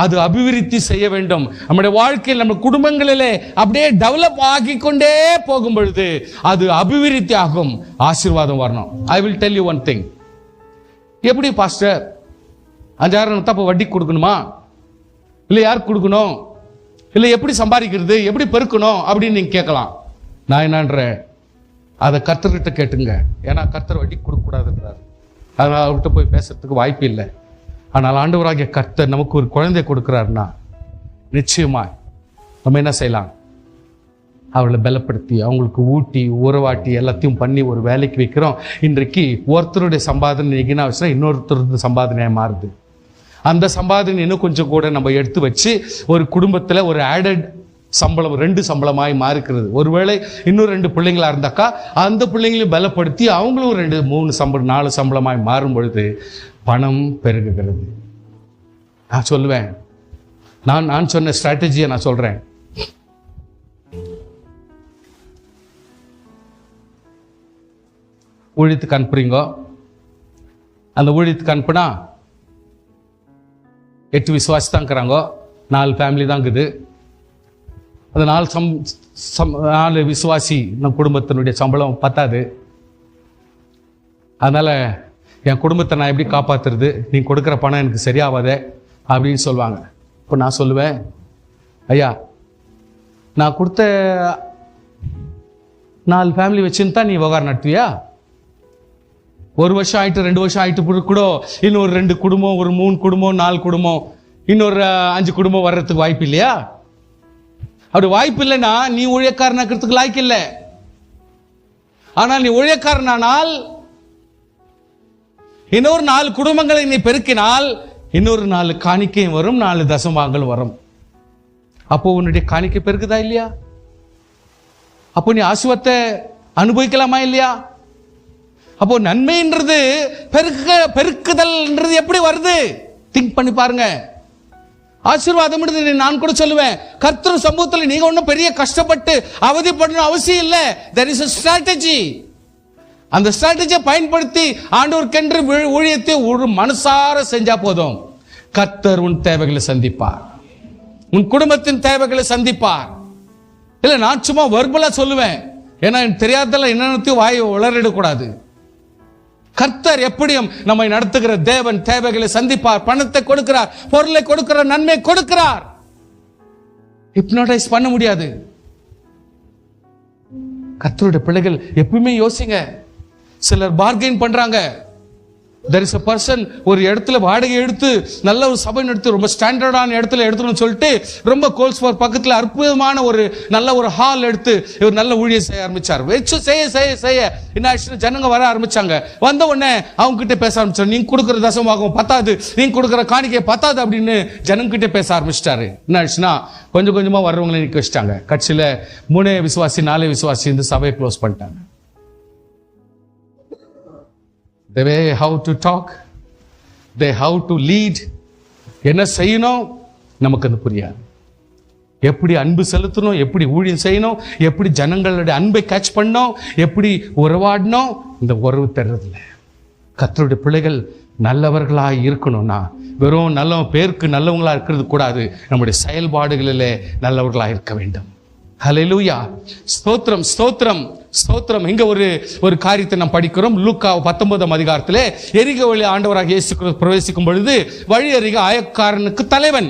அது அபிவிருத்தி செய்ய வேண்டும். நம்முடைய வாழ்க்கையில், நம்ம குடும்பங்களிலே அப்படியே டெவலப் ஆகிக்கொண்டே போகும் பொழுது அது அபிவிருத்தி ஆகும், ஆசீர்வாதம் வரணும். I will tell you one thing. எப்படி பாஸ்டர் 5,000 தப்ப வட்டி கொடுக்கணுமா, இல்லை யாருக்கு கொடுக்கணும், இல்லை எப்படி சம்பாதிக்கிறது, எப்படி பெருக்கணும் அப்படின்னு நீங்க கேட்கலாம். நான் என்னன்றேன், அதை கர்த்தர்கிட்ட கேட்டுங்க. ஏன்னா கர்த்தர் வட்டி கொடுக்கக்கூடாதுன்றார். அதனால் அவர்கிட்ட போய் பேசுறதுக்கு வாய்ப்பு இல்லை. ஆனால் ஆண்டவராகிய கர்த்தர் நமக்கு ஒரு குழந்தை கொடுக்கிறாருன்னா நிச்சயமா நம்ம என்ன செய்யலாம், அவளை பலப்படுத்தி அவங்களுக்கு ஊட்டி உறவாட்டி எல்லாத்தையும் பண்ணி ஒரு வேலைக்கு வைக்கிறோம். இன்றைக்கு ஒருத்தருடைய சம்பாதனை எகினாச்சுன்னா இன்னொருத்தருடைய சம்பாதனையாக மாறுது. அந்த சம்பாதனை இன்னும் கொஞ்சம் கூட நம்ம எடுத்து வச்சு ஒரு குடும்பத்தில் ஒரு ஆடட் சம்பளம் 2 சம்பளமாய் மாறுக்கிறது. ஒருவேளை இன்னும் 2 பிள்ளைங்களா இருந்தாக்கா அந்த பிள்ளைங்களையும் பலப்படுத்தி அவங்களும் 2, 3 சம்பளம் 4 சம்பளமாய் மாறும் பொழுது பணம் பெருகுகிறது. நான் சொல்லுவேன், நான் சொன்ன ஸ்ட்ராட்டஜியை நான் சொல்றேன். ஊழியத்துக்கு அனுப்புறீங்க, அந்த ஊழியத்துக்கு அனுப்புனா 8 விசுவாசி தான் இருக்கிறாங்க, 4 ஃபேமிலி தான் இருக்குது. அந்த 4 விசுவாசி நம் குடும்பத்தினுடைய சம்பளம் பத்தாது. அதனால என் குடும்பத்தை நான் எப்படி காப்பாத்துறது, நீ கொடுக்குற பணம் எனக்கு சரியாவாதே அப்படின்னு சொல்லுவாங்க. இப்போ நான் சொல்லுவேன், ஐயா நான் கொடுத்த 4 ஃபேமிலி வச்சுன்னு தான் நீ விவகாரம் நடத்துவியா? 1 வருஷம் ஆயிட்டு 2 வருஷம் ஆயிட்டு கூட இன்னொரு 2 குடும்பம், ஒரு 3 குடும்பம், 4 குடும்பம், இன்னொரு 5 குடும்பம் வர்றதுக்கு வாய்ப்பு இல்லையா? அப்படி வாய்ப்பு இல்லைன்னா நீ ஊழியக்காரனாக்கிறதுக்கு லாய்க்கு இல்லை. ஆனால் நீ ஊழியக்காரனானால் இன்னொரு 4 குடும்பங்களை நீ பெருக்கினால் இன்னொரு 4 காணிக்கையும் வரும், 4 தசமாங்கள் வரும். அப்போ உன்னுடைய காணிக்கை பெருக்குதா இல்லையா? அப்போ நீ ஆசீர்வாதத்தை அனுபவிக்கலாமா இல்லையா? அப்போ நன்மைன்றது பெருக்குதல்ன்றது எப்படி வருது? திங்க் பண்ணி பாருங்க. ஆசீர்வாதம் நான் கூட சொல்லுவேன், கர்த்தர் சமூகத்தில் நீங்க ஒன்றும் பெரிய கஷ்டப்பட்டு அவதிப்படணும் அவசியம் இல்லை. there is a strategy. அந்த ஸ்ட்ராட்டஜியை பயன்படுத்தி ஆண்டவருக்கென்று ஊழியத்தை ஒரு மனசார செஞ்சா போதும். கர்த்தர் உன் தேவைகளை சந்திப்பார், உன் குடும்பத்தின் தேவைகளை சந்திப்பார். இல்லை நான் சும்மா வெர்பலா சொல்லுவேன், ஏன்னா எனக்கு தெரியாதெல்லாம் என்னென்னத்தையும் வாய் உளறிடக்கூடாது. கர்த்தர் எப்படியும் நம்மை நடத்துகிற தேவன் தேவைகளை சந்திப்பார். பணத்தை கொடுக்கிறார், பொருளை கொடுக்கிறார், நன்மை கொடுக்கிறார். ஹிப்னோடைஸ் பண்ண முடியாது. கர்த்தருடைய பிள்ளைகள் எப்பவுமே யோசிங்க. சிலர் பார்கெயின் பண்றாங்க. there is a person ஒரு இடத்துல வாடகை எடுத்து நல்ல ஒரு சபை எடுத்து ரொம்ப ஸ்டாண்டர்டான இடத்துல எடுத்துன்னு சொல்லிட்டு ரொம்ப கோல்ஸ்போர் பக்கத்தில் அற்புதமான ஒரு நல்ல ஒரு ஹால் எடுத்து இவர் நல்ல ஊழியம் செய்ய ஆரம்பிச்சார். வச்சு செய்ய என்ன ஆச்சுன்னா ஜனங்க வர ஆரம்பிச்சாங்க. வந்த உடனே அவங்க கிட்ட பேச ஆரம்பிச்சார். நீங்க கொடுக்குற தசமாகும் பத்தாது, நீங்க கொடுக்குற காணிக்கை பத்தாது அப்படின்னு ஜனங்க கிட்ட பேச ஆரம்பிச்சிட்டாரு. என்ன ஆச்சுன்னா கொஞ்சம் கொஞ்சமா வர்றவங்களை நிற்க வச்சிட்டாங்க. கட்சியில 3 விசுவாசி 4 விசுவாசி இந்த சபையை க்ளோஸ் பண்ணிட்டாங்க. the way how to talk, they how to lead, என்ன செய்யணும் நமக்கு அது புரியாது. எப்படி அன்பு செலுத்தணும், எப்படி ஊழியம் செய்யணும், எப்படி ஜனங்களுடைய அன்பை கேட்ச் பண்ணணும், எப்படி உறவாடணும், இந்த உறவு தர்றதில்லை. கர்த்தருடைய பிள்ளைகள் நல்லவர்களாக இருக்கணும்னா வெறும் நல்ல பேருக்கு நல்லவங்களா இருக்கிறது கூடாது, நம்முடைய செயல்பாடுகளிலே நல்லவர்களாக இருக்க வேண்டும். ஹல்லேலூயா, ஸ்தோத்திரம் ஸ்தோத்திரம் ஸ்தோத்திரம். இங்க ஒரு காரியத்தை நாம் படிக்கிறோம். லூக்கா 19ஆம் அதிகாரத்திலே எரிகோ வழி ஆண்டவராக இயேசு பிரவேசிக்கும் பொழுது வழி அருகே ஆயக்காரனுக்கு தலைவன்,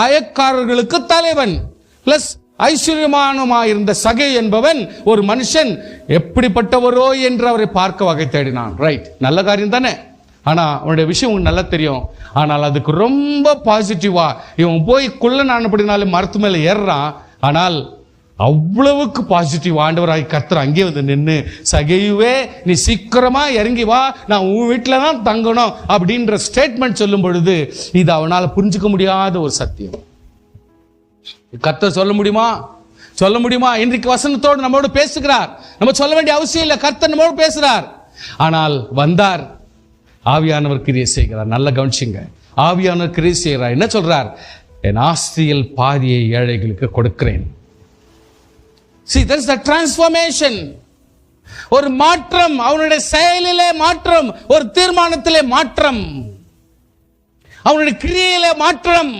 ஆயக்காரர்களுக்கு தலைவன், பிளஸ் ஐஸ்வர்யமானமாயிருந்த சகை என்பவன் ஒரு மனுஷன் எப்படிப்பட்டவரோ என்று அவரை பார்க்க வகை தேடினான். ரைட், நல்ல காரியம் தானே. ஆனா அவனுடைய விஷயம் உங்களுக்கு நல்லா தெரியும். ஆனால் அதுக்கு ரொம்ப பாசிட்டிவா இவன் போய் குள்ளனானபடினாலே மரத்து மேல ஏறுறான். ஆனால் அவ்வளவுக்கு பாசிட்டிவ் ஆண்டவராய் கர்த்தர் அங்கே வந்து நின்று, சகையுவே நீ சீக்கிரமா இறங்கி வா, நான் உன் வீட்டில தான் தங்கணும் அப்படின்ற ஸ்டேட்மெண்ட் சொல்லும் பொழுது இது அவனால் புரிஞ்சுக்க முடியாத ஒரு சத்தியம். கர்த்தர் சொல்ல முடியுமா? சொல்ல முடியுமா? இன்றைக்கு வசனத்தோடு நம்மோடு பேசுகிறார். நம்ம சொல்ல வேண்டிய அவசியம் இல்லை, கர்த்தர் நம்மோடு பேசுகிறார். ஆனால் வந்தார், ஆவியானவர் கிரியை செய்கிறார். நல்ல கவனிச்சிங்க, ஆவியானவர் கிரியை செய்கிறார். என்ன சொல்றார்? என் ஆஸ்தியில் பாதியை ஏழைகளுக்கு கொடுக்கிறேன். See, that's the transformation. ஒரு மாற்றம், அவனுடைய செயலிலே மாற்றம், ஒரு தீர்மானத்திலே மாற்றம், அவனுடைய கிரியையிலே மாற்றம்.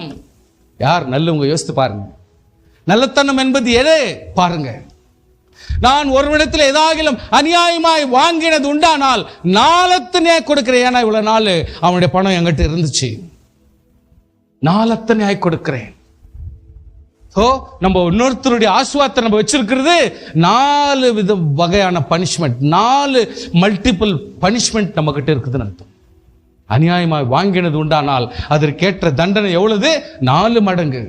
யார் நல்லவங்க? யோசித்து பாருங்க. நல்லத்தனம் என்பது எது பாருங்க. நான் ஒருவனிடத்தில் ஏதாகிலும் அநியாயமாய் வாங்கினது உண்டானால் நாலத்தனையா கொடுக்கிறேன். ஏன்னா இவ்வளவு நாள் அவனுடைய பணம் என்கிட்ட இருந்துச்சு, நாலத்தனையாய் கொடுக்கிறேன். நம்ம இன்னொருத்தருடைய ஆசுவாத்தை நம்ம வச்சிருக்கிறது 4 வித வகையான பனிஷ்மெண்ட், 4 மல்டிபிள் பனிஷ்மெண்ட் நம்ம கிட்ட இருக்குதுன்னு அர்த்தம். அநியாயமாய் வாங்கினது உண்டானால் அதற்கேற்ற தண்டனை எவ்வளவு? 4 மடங்கு.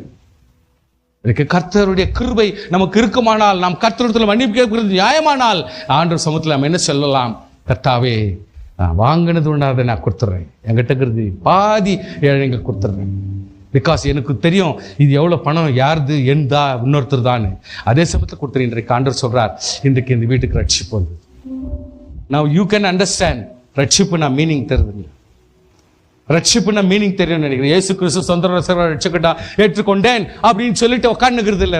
கர்த்தருடைய கிருபை நமக்கு இருக்குமானால், நாம் கர்த்தரிடத்தில் மன்னிப்பு கேட்கிறது நியாயமானால், ஆண்டவர் சமூகத்தில் நம்ம என்ன சொல்லலாம்? கர்த்தாவே, நான் வாங்கினது உண்டானதை நான் கொடுத்துட்றேன், என்கிட்ட இருக்கிறது பாதி ஏழைங்க கொடுத்துட்றேன். பிகாஸ் எனக்கு தெரியும் இது எவ்வளோ பணம், யாருது, எந்தா, இன்னொருத்தர் தான். அதே சமயத்தில் கொடுத்துறேன். இன்றைக்கு ஆண்டவர் சொல்றார், இன்றைக்கு இந்த வீட்டுக்கு ரட்சிப்பு வந்து. நவ் யூ கேன் அண்டர்ஸ்டாண்ட் ரட்சிப்புனா மீனிங் தெரியுது. ரட்சிப்புனா மீனிங் தெரியும் நினைக்கிறேன். இயேசு கிறிஸ்து சொந்த ரட்சகட்டா ஏற்றுக்கொண்டேன் அப்படின்னு சொல்லிட்டு உட்காந்துக்கிறது இல்லை.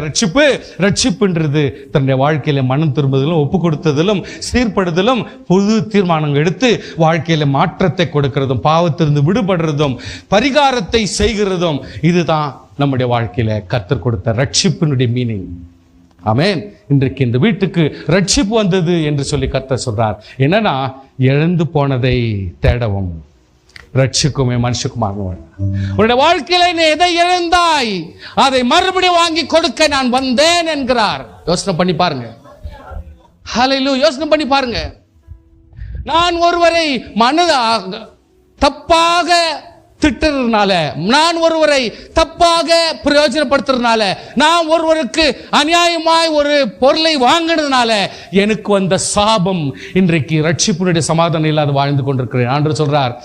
ரட்சிப்புன்றது தன்னுடைய வாழ்க்கையில மனம் திரும்புதலும், ஒப்பு கொடுத்ததிலும், சீர்படுதலும், புது தீர்மானங்கள் எடுத்து வாழ்க்கையில மாற்றத்தை கொடுக்கிறதும், பாவத்திலிருந்து விடுபடுறதும், பரிகாரத்தை செய்கிறதும், இதுதான் நம்முடைய வாழ்க்கையில கர்த்தர் கொடுத்த ரட்சிப்பினுடைய மீனிங். ஆமென். இன்றைக்கு இந்த வீட்டுக்கு ரட்சிப்பு வந்தது என்று சொல்லி கர்த்தர் சொல்றார். என்னன்னா, இழந்து போனதை தேடவும் ரட்சிக்குமே மனுஷகுமாரன். உன்னுடைய வாழ்க்கையில நீ எதை இழந்தாய் அதை மறுபடியும் வாங்கி கொடுக்க நான் வந்தேன் என்கிறார். யோசனை பண்ணி பாருங்க. ஹல்லேலூயா. யோசனை பண்ணி பாருங்க. நான் ஒருவரை தப்பாக திட்டுறதுனால, நான் ஒருவரை தப்பாக பிரயோஜனப்படுத்துறதுனால, நான் ஒருவருக்கு அநியாயமாய் ஒரு பொருளை வாங்கினதுனால எனக்கு வந்த சாபம், இன்றைக்கு ரட்சிப்பினுடைய சமாதானம் இல்லாத வாழ்ந்து கொண்டிருக்கிறேன். ஆண்டவர் சொல்றார்,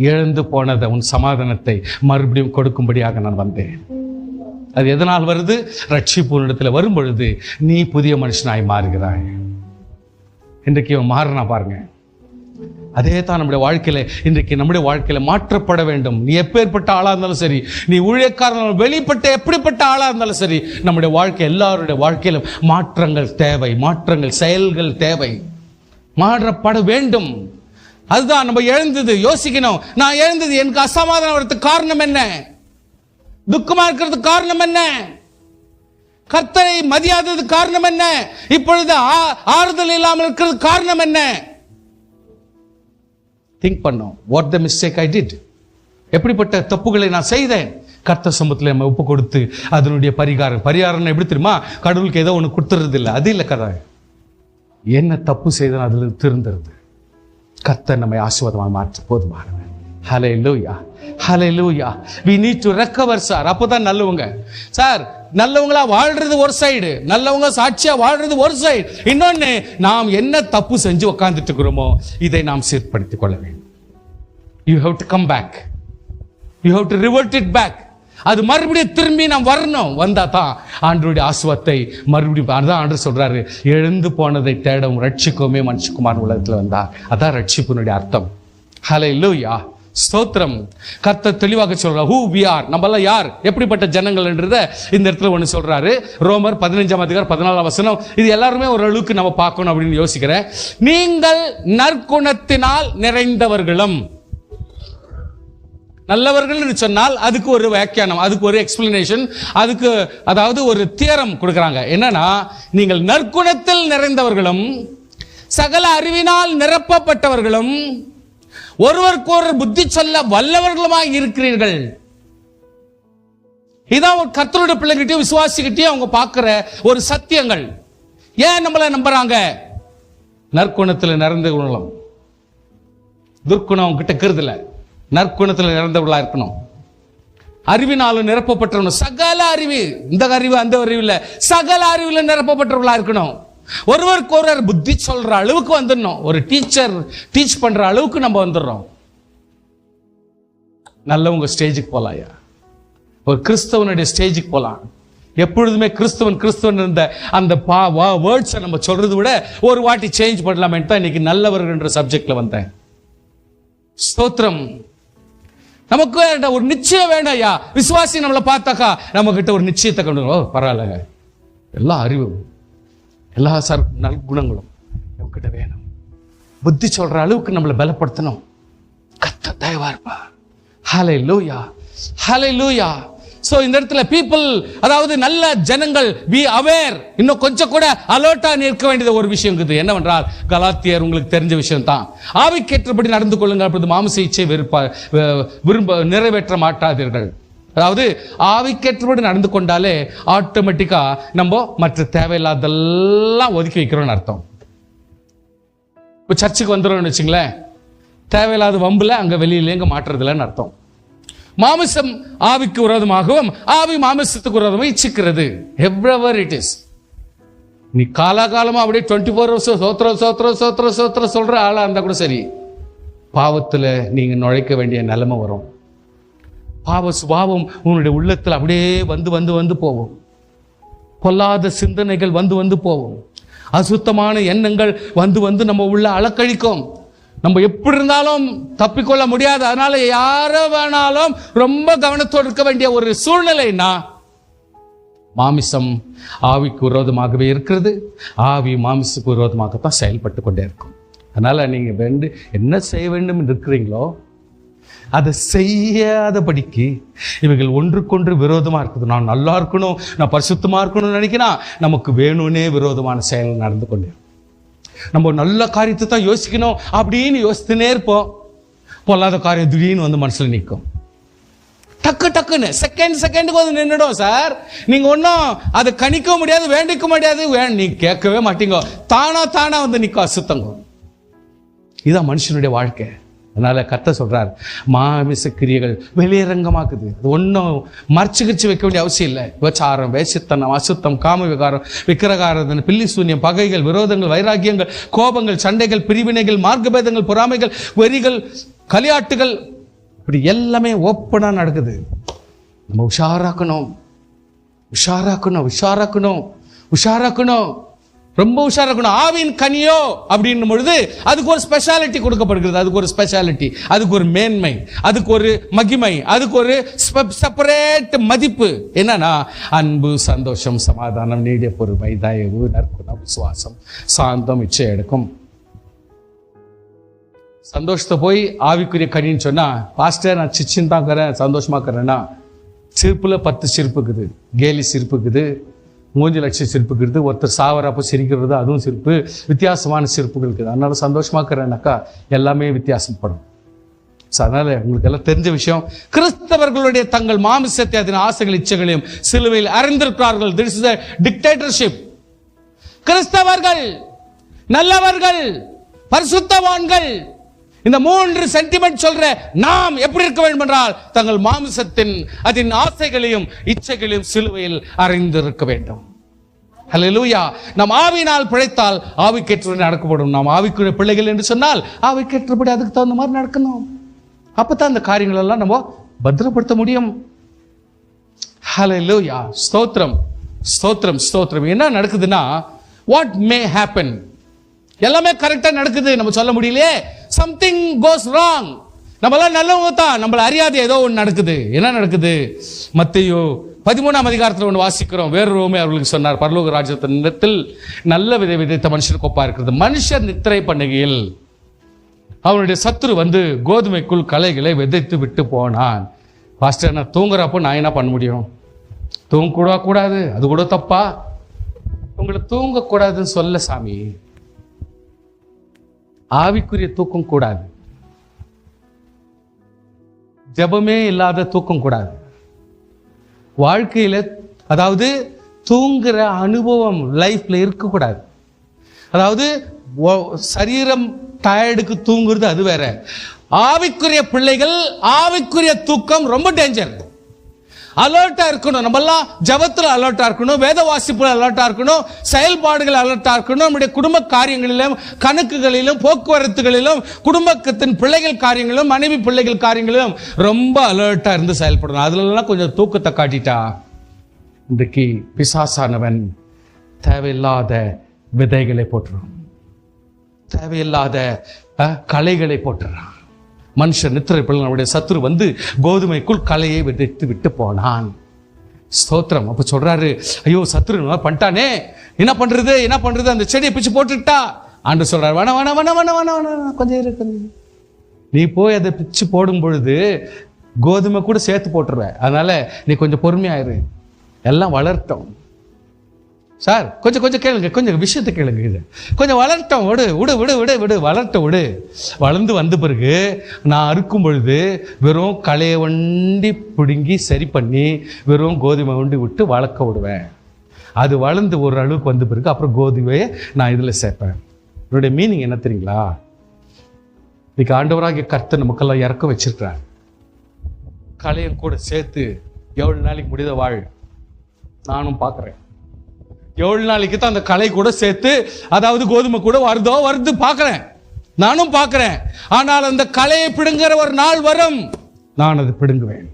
இழந்து போனதை, உன் சமாதானத்தை மறுபடியும் கொடுக்கும்படியாக நான் வந்தேன். அது எதனால் வருது? ரட்சிப்பு இடத்துல வரும் பொழுது நீ புதிய மனுஷனாய் மாறுகிறாய். இன்றைக்கு இவன் மாறினா பாருங்க. அதே தான் நம்முடைய வாழ்க்கையில, இன்றைக்கு நம்முடைய வாழ்க்கையில மாற்றப்பட வேண்டும். நீ எப்பேற்பட்ட ஆளா இருந்தாலும் சரி, நீ ஊழியக்காரன் வெளிப்பட்ட எப்படிப்பட்ட ஆளா இருந்தாலும் சரி, நம்முடைய வாழ்க்கை, எல்லாருடைய வாழ்க்கையிலும் மாற்றங்கள் தேவை, மாற்றங்கள், செயல்கள் தேவை, மாற்றப்பட வேண்டும். அதுதான் நம்ம எழுந்தது. யோசிக்கணும், நான் எழுந்தது எனக்கு அசமாதானம் வரதுக்கு காரணம் என்ன? துக்கமா இருக்கிறதுக்கு காரணம் என்ன? கர்த்தரை மதியாததுக்கு காரணம் என்ன? இப்பொழுது ஆறுதல் இல்லாமல் இருக்கிறது காரணம் என்ன? திங்க் பண்ணோம். What the mistake I did, எப்படிப்பட்ட தப்புகளை நான் செய்தேன். கர்த்தர் சமூகத்தில் நம்ம ஒப்பு கொடுத்து அதனுடைய பரிகாரம் எப்படி தெரியுமா? கடவுளுக்கு ஏதோ ஒன்று கொடுத்துறது இல்லை, அது இல்லை கதை. என்ன தப்பு செய்தோம் அதுல திருந்துறது. கர்த்தர் நம்மை ஆசீர்வாதமாக மாற்ற போதுமானவர். ஹல்லேலூயா, ஹல்லேலூயா. we need to recover sir. அப்போதான் நல்லவங்க சார். நல்லவங்களா வாழ்றது ஒரு சைடு, நல்லவங்க சாட்சியா வாழ்றது ஒரு சைடு. இன்னொன்னு, நாம் என்ன தப்பு செஞ்சு உட்கார்ந்துட்டு இருக்கிறோமோ இதை நாம் சீர்படுத்திக் கொள்ள வேண்டும். you have to come back, you have to revert it back. அது மறுபடியும் திரும்பி நாம் வரணும். வந்தா தான் ஆண்டவருடைய ஆசீர்வாதத்தை மறுபடியும். அதான் ஆண்டவர் சொல்றாரு, எழுந்து போனதை தேடவும் ரட்சிக்குமே மனுஷகுமாரன் உலகத்தில் வந்தார். அதான் ரட்சிப்பினுடைய அர்த்தம். ஹல்லேலூயா, ஸ்தோத்திரம். கர்த்தர் தெளிவாக சொல்றார் who we are, நம்மெல்லாம் யார், எப்படிப்பட்ட ஜனங்கள் என்றதை இந்த இடத்துல ஒன்று சொல்றாரு. ரோமர் 15:14 இது எல்லாருமே ஒரு அளவுக்கு நம்ம பார்க்கணும் அப்படின்னு யோசிக்கிறேன். நீங்கள் நற்குணத்தினால் நிறைந்தவர்களும். நல்லவர்கள் சொன்னால் அதுக்கு ஒரு வியாக்கியானம், அதுக்கு ஒரு எக்ஸ்பிளனேஷன், அதுக்கு அதாவது ஒரு தியரம் கொடுக்குறாங்க. என்னன்னா, நீங்கள் நற்குணத்தில் நிறைந்தவர்களும் சகல அறிவினால் நிரப்பப்பட்டவர்களும் ஒருவருக்கு ஒரு புத்தி சொல்ல வல்லவர்களுமாய் இருக்கிறீர்கள். இதான் ஒரு கர்த்தருடைய பிள்ளைகிட்டையும் விசுவாசிகிட்டையும் அவங்க பார்க்கிற ஒரு சத்தியங்கள். ஏன் நம்மள நம்புறாங்க? நற்குணத்தில் நிறைந்த குணம், துர்க்குணம் கிட்ட கருதுல, நற்குணத்தில் நிறைந்தவர்களா இருக்கணும். அறிவினாலும் நிரப்பப்பட்டவனும், சகல அறிவு, இந்த அறிவு அந்த அறிவு இல்ல, சகல அறிவுல நிரப்பப்பட்டவர்களா இருக்கணும். ஒருவருக்கு ஒருவர் புத்தி சொல்ற அளவுக்கு வந்துடணும். ஒரு டீச்சர் டீச் பண்ற அளவுக்கு நம்ம வந்துடுறோம். நல்லவங்க ஸ்டேஜுக்கு போலாயா, ஒரு கிறிஸ்தவனுடைய ஸ்டேஜுக்கு போலாம். எப்பொழுதுமே கிறிஸ்தவன் இருந்த அந்த வேர்ட்ஸை நம்ம சொல்றதை விட ஒரு வாட்டி சேஞ்ச் பண்ணலாமேன்னு தான் இன்னைக்கு நல்லவர்கள்ன்ற சப்ஜெக்ட்ல வந்தேன். ஸ்தோத்திரம். நமக்கு ஒரு நிச்சயம் வேணும் ஐயா. விசுவாசி நம்மளை பார்த்தாக்கா நம்ம கிட்ட ஒரு நிச்சயத்தை கொண்டு வரும். பரவாயில்ல, எல்லா அறிவும் எல்லா நற்குணங்களும் நம்மகிட்ட வேணும். புத்தி சொல்ற அளவுக்கு நம்மளை பலப்படுத்தணும். கர்த்தர் தயவா இருப்பா. ஹல்லேலூயா, ஹல்லேலூயா. சோ இந்த இடத்துல பீப்புள், அதாவது நல்ல ஜனங்கள், பி அவேர், இன்னும் கொஞ்சம் கூட அலர்ட்டா நிற்க வேண்டியது ஒரு விஷயம் இருக்குது. என்னவென்றால் கலாத்தியர் உங்களுக்கு தெரிஞ்ச விஷயம் தான். ஆவிக்கேற்றபடி நடந்து கொள்ளுங்கள், அப்படி மாம்ச இச்சை விரும்ப நிறைவேற்ற மாட்டாதீர்கள். அதாவது ஆவிக்கேற்றபடி நடந்து கொண்டாலே ஆட்டோமேட்டிக்கா நம்ம மற்ற தேவையில்லாதெல்லாம் ஒதுக்கி வைக்கிறோம்னு அர்த்தம். இப்போ சர்ச்சுக்கு வந்துடும்னு வச்சுங்களேன், தேவையில்லாத வம்புல அங்க வெளியில எங்க மாற்றுறதுலன்னு அர்த்தம். மாமிசம் ஆவிக்கு விரோதமாகவும் ஆவி மாமிசத்துக்கு விரோதமாக இச்சிக்கிறது. எவ்ரிவர் இட் இஸ். நீ காலாகாலமா அப்படியே 24 hours சோத்திரம் சோத்திரம் சோத்திரம் சோத்திரம் சொல்ற ஆளா இருந்தா கூட சரி, பாவத்துல நீங்க நுழைக்க வேண்டிய நிலைமை வரும். பாவ சுபாவம் உன்னுடைய உள்ளத்துல அப்படியே வந்து வந்து வந்து போகும். பொல்லாத சிந்தனைகள் வந்து வந்து போகும். அசுத்தமான எண்ணங்கள் வந்து வந்து நம்ம உள்ள அலக்கழிக்கும். நம்ம எப்படி இருந்தாலும் தப்பிக்கொள்ள முடியாது. அதனால யார வேணாலும் ரொம்ப கவனத்தோடு இருக்க வேண்டிய ஒரு சூழ்நிலைன்னா, மாமிசம் ஆவிக்கு விரோதமாகவே இருக்கிறது, ஆவி மாமிசத்துக்கு விரோதமாகத்தான் செயல்பட்டு கொண்டே இருக்கும். அதனால நீங்க என்ன செய்ய வேண்டும் என்று இருக்கிறீங்களோ அதை செய்யாதபடிக்கு இவைகள் ஒன்றுக்கொன்று விரோதமா இருக்குது. நான் நல்லா இருக்கணும், நான் பரிசுத்தமா இருக்கணும்னு நினைக்கிறா, நமக்கு வேணும்னே விரோதமான செயல் நடந்து கொண்டே. நம்ம நல்ல காரியத்தை தான் யோசிக்கணும் அப்படின்னு யோசித்துனே இருப்போம். பொல்லாத காரியம் திடீர்னு வந்து மனசுல நிற்கும். டக்கு டக்குன்னு செகண்டுக்கு வந்து நின்றுடும் சார். நீங்க ஒன்றும் அதை கணிக்க முடியாது, வேண்டிக்க முடியாது, நீங்க கேட்கவே மாட்டீங்க. தானா வந்து நிற்கும் அசுத்தங்க. இதுதான் மனுஷனுடைய வாழ்க்கை. அதனால கர்த்தர் சொல்றார், மாமிச கிரியைகள் வெளியரங்கமாக்குது. அது ஒன்றும் மறைச்சு வைக்க வேண்டிய அவசியம் இல்லை. விபச்சாரம், வேசித்தனம், அசுத்தம், காம விகாரம், விக்கிரகாராதனை, பில்லி சூன்யம், பகைகள், விரோதங்கள், வைராக்கியங்கள், கோபங்கள், சண்டைகள், பிரிவினைகள், மார்க்கபேதங்கள், பொறாமைகள், வெறிகள், களியாட்டுகள், இப்படி எல்லாமே ஓப்பனா நடக்குது. நம்ம உஷாராக்கணும், உஷாராக்கணும், உஷாராக்கணும், உஷாராக்கணும், ரொம்ப உஷாரா இருக்கணும். ஆவின் கனியோ அப்படின்னும் பொழுது அதுக்கு ஒரு ஸ்பெஷாலிட்டி கொடுக்கப்படுகிறது. அதுக்கு ஒரு ஸ்பெஷாலிட்டி, அதுக்கு ஒரு மேன்மை, அதுக்கு ஒரு மகிமை, அதுக்கு ஒரு செப்பரேட் மதிப்பு. என்னன்னா அன்பு, சந்தோஷம், சமாதானம், நீடிய பொறுமை, தயவு, நற்குணம், விசுவாசம், சாந்தம், இச்சை அடக்கம். சந்தோஷத்தை போய் ஆவிக்குரிய கனின்னு சொன்னா, பாஸ்டர் நான் சிச்சின் தான் இருக்கிறேன், சந்தோஷமா இருக்கிறேன்னா, சிரிப்புல 10 சிரிப்பு இருக்குது. கேலி சிரிப்பு இருக்குது, மூஞ்சி லட்சம் சிரிப்பு இருக்குது, ஒருத்தர் சாவரப்போ சிரிக்கிறது அதுவும் சிரிப்பு, வித்தியாசமான சிரிப்புகள் இருக்குது. அதனால சந்தோஷமாக்குறேன்னாக்கா எல்லாமே வித்தியாசப்படும். அதனால உங்களுக்கு எல்லாம் தெரிஞ்ச விஷயம், கிறிஸ்தவர்களுடைய தங்கள் மாமிசத்தை அதன் ஆசைகள் இச்சைகளையும் சிலுவையில் அறிந்திருக்கிறார்கள். This is a dictatorship. கிறிஸ்தவர்கள் நல்லவர்கள், பரிசுத்தவான்கள், இந்த 3 சென்டிமெண்ட் சொல்ற நாம் எப்படி இருக்க வேண்டும் என்றால், தங்கள் மாமிசத்தின் அதன் ஆசைகளையும் இச்சைகளையும் சிலுவையில் அறிந்திருக்க வேண்டும். ஹல்லேலூயா. நாம் ஆவியினால் பிழைத்தால் ஆவிக்கேற்றபடி நடக்கப்படும். நாம் ஆவிக்குரிய பிள்ளைகள் என்று சொன்னால் ஆவிக்கேற்றபடி அதுக்கு தகுந்த மாதிரி நடக்கணும். அப்பதான் அந்த காரியங்கள் எல்லாம் நம்ம பத்திரப்படுத்த முடியும். ஹல்லேலூயா. ஸ்தோத்திரம், ஸ்தோத்திரம், ஸ்தோத்திரம். என்ன நடக்குதுன்னா, வாட் மே ஹேப்பன், எல்லாமே கரெக்டா நடக்குது நம்ம சொல்ல முடியலையே. சம்திங் கோஸ் ராங். நம்மளாம் நல்லவங்க தான், நம்மள அறியாத ஏதோ ஒன்று நடக்குது. என்ன நடக்குது? மத்தேயு 13ஆம் அதிகாரத்தில் ஒன்று வாசிக்கிறோம். வேறொருவமே அவர்களுக்கு சொன்னார், பரலோக ராஜ்யத்தின் நிலத்தில் நல்ல விதை விதைத்த மனுஷனுக்கு ஒப்பா இருக்கிறது. மனுஷர் நித்திரை பண்ணுகையில் அவனுடைய சத்துரு வந்து கோதுமைக்குள் களைகளை விதைத்து விட்டு போனான். பாஸ்டர், நான் தூங்குறப்போ நான் என்ன பண்ண முடியும்? தூங்க கூடாது, அது கூட தப்பா? உங்களை தூங்கக்கூடாதுன்னு சொல்ல சாமி. ஆவிக்குரிய தூக்கம் கூடாது, ஜெபமே இல்லாத தூக்கம் கூடாது, வாழ்க்கையில அதாவது தூங்குற அனுபவம் லைஃப்ல இருக்கக்கூடாது. அதாவது சரீரம் டயர்டுக்கு தூங்குறது அது வேற. ஆவிக்குரிய பிள்ளைகள் ஆவிக்குரிய தூக்கம் ரொம்ப டேஞ்சர். அலர்ட்டா இருக்கணும். நம்மெல்லாம் ஜபத்துல அலர்ட்டா இருக்கணும், வேத வாசிப்புல அலர்ட்டா இருக்கணும், செயல்பாடுகள் அலர்ட்டா இருக்கணும், நம்முடைய குடும்ப காரியங்களிலும் கணக்குகளிலும் போக்குவரத்துகளிலும் குடும்பத்தின் பிள்ளைகள் காரியங்களிலும் மனைவி பிள்ளைகள் காரியங்களிலும் ரொம்ப அலர்ட்டா இருந்து செயல்படணும். அதுலலாம் கொஞ்சம் தூக்கத்தை காட்டிட்டா இன்றைக்கு பிசாசானவன் தேவையில்லாத விதைகளை போட்டுறான், தேவையில்லாத களைகளை போட்டுறான். மனுஷன் நித்திரை நம்முடைய சத்துரு வந்து கோதுமைக்குள் களையை விதைத்து விட்டு போனான். ஸ்தோத்திரம். அப்ப சொல்றாரு, ஐயோ சத்துரு பண்ணிட்டானே, என்ன பண்றது, அந்த செடியை பிச்சு போட்டுட்டா. ஆண்டு சொல்றாரு, வேணா வேணா வேணா வேணா வேணா வேணா கொஞ்சம் இருக்கு, நீ போய் அதை பிச்சு போடும் பொழுது கோதுமை கூட சேர்த்து போட்டுருவ, அதனால நீ கொஞ்சம் பொறுமையாயிரு, எல்லாம் வளர்த்தோம். சார் கொஞ்சம் கேளுங்க, கொஞ்சம் விஷயத்தை கேளுங்க, இது கொஞ்சம் வளர்த்தோம், விடு விடு விடு விடு விடு வளர்த்த விடு. வளர்ந்து வந்த பிறகு நான் அறுக்கும் பொழுது வெறும் களையை வண்டி பிடுங்கி சரி பண்ணி வெறும் கோதுமை வண்டி விட்டு வளர்க்க விடுவேன். அது வளர்ந்து ஒரு அளவுக்கு வந்த பிறகு அப்புறம் கோதுமையை நான் இதில் சேர்ப்பேன். என்னுடைய மீனிங் என்ன தெரியுங்களா? இன்னைக்கு ஆண்டவராகிய கர்த்தர் நமக்கெல்லாம் இறக்க வச்சிருக்கிறார். களையும் கூட சேர்த்து எவ்வளவு நாளைக்கு முடித வாழ் நானும் பார்க்குறேன். எவ்வளவு நாளைக்கு தான் அந்த களை கூட சேர்த்து, அதாவது கோதுமை கூட வருது பார்க்கிறேன், நானும் பார்க்கிறேன். ஆனால் அந்த களையை பிடுங்குற ஒரு நாள் வரும், நான் அது பிடுங்குவேன்.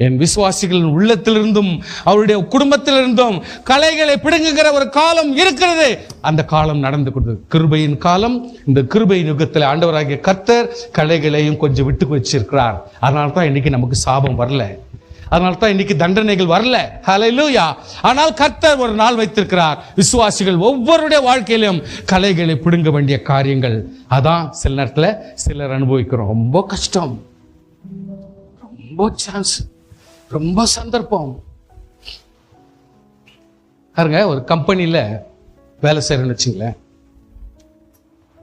என் விசுவாசிகளின் உள்ளத்திலிருந்தும் அவருடைய குடும்பத்திலிருந்தும் களைகளை பிடுங்குகிற ஒரு காலம் இருக்கிறது. அந்த காலம் நடந்து கொடுத்தது, கிருபையின் காலம். இந்த கிருபையின் யுகத்தில் ஆண்டவராகிய கர்த்தர் களைகளையும் கொஞ்சம் விட்டு வச்சிருக்கிறார். அதனால தான் இன்னைக்கு நமக்கு சாபம் வரல, அதனால தான் இன்னைக்கு தண்டனைகள் வரல. ஹல்லேலூயா. ஆனால் கர்த்தர் ஒரு நாள் வைத்திருக்கிறார். விசுவாசிகள் ஒவ்வொருடைய வாழ்க்கையிலும் களைகளை பிடுங்க வேண்டிய காரியங்கள். அதான் சில நேரத்தில் சிலர் அனுபவிக்கிறோம். ரொம்ப கஷ்டம், ரொம்ப சான்ஸ், ரொம்ப சந்தர்ப்பம். பாருங்க, ஒரு கம்பெனியில் வேலை செய்யறேன்னு வச்சுங்களேன்,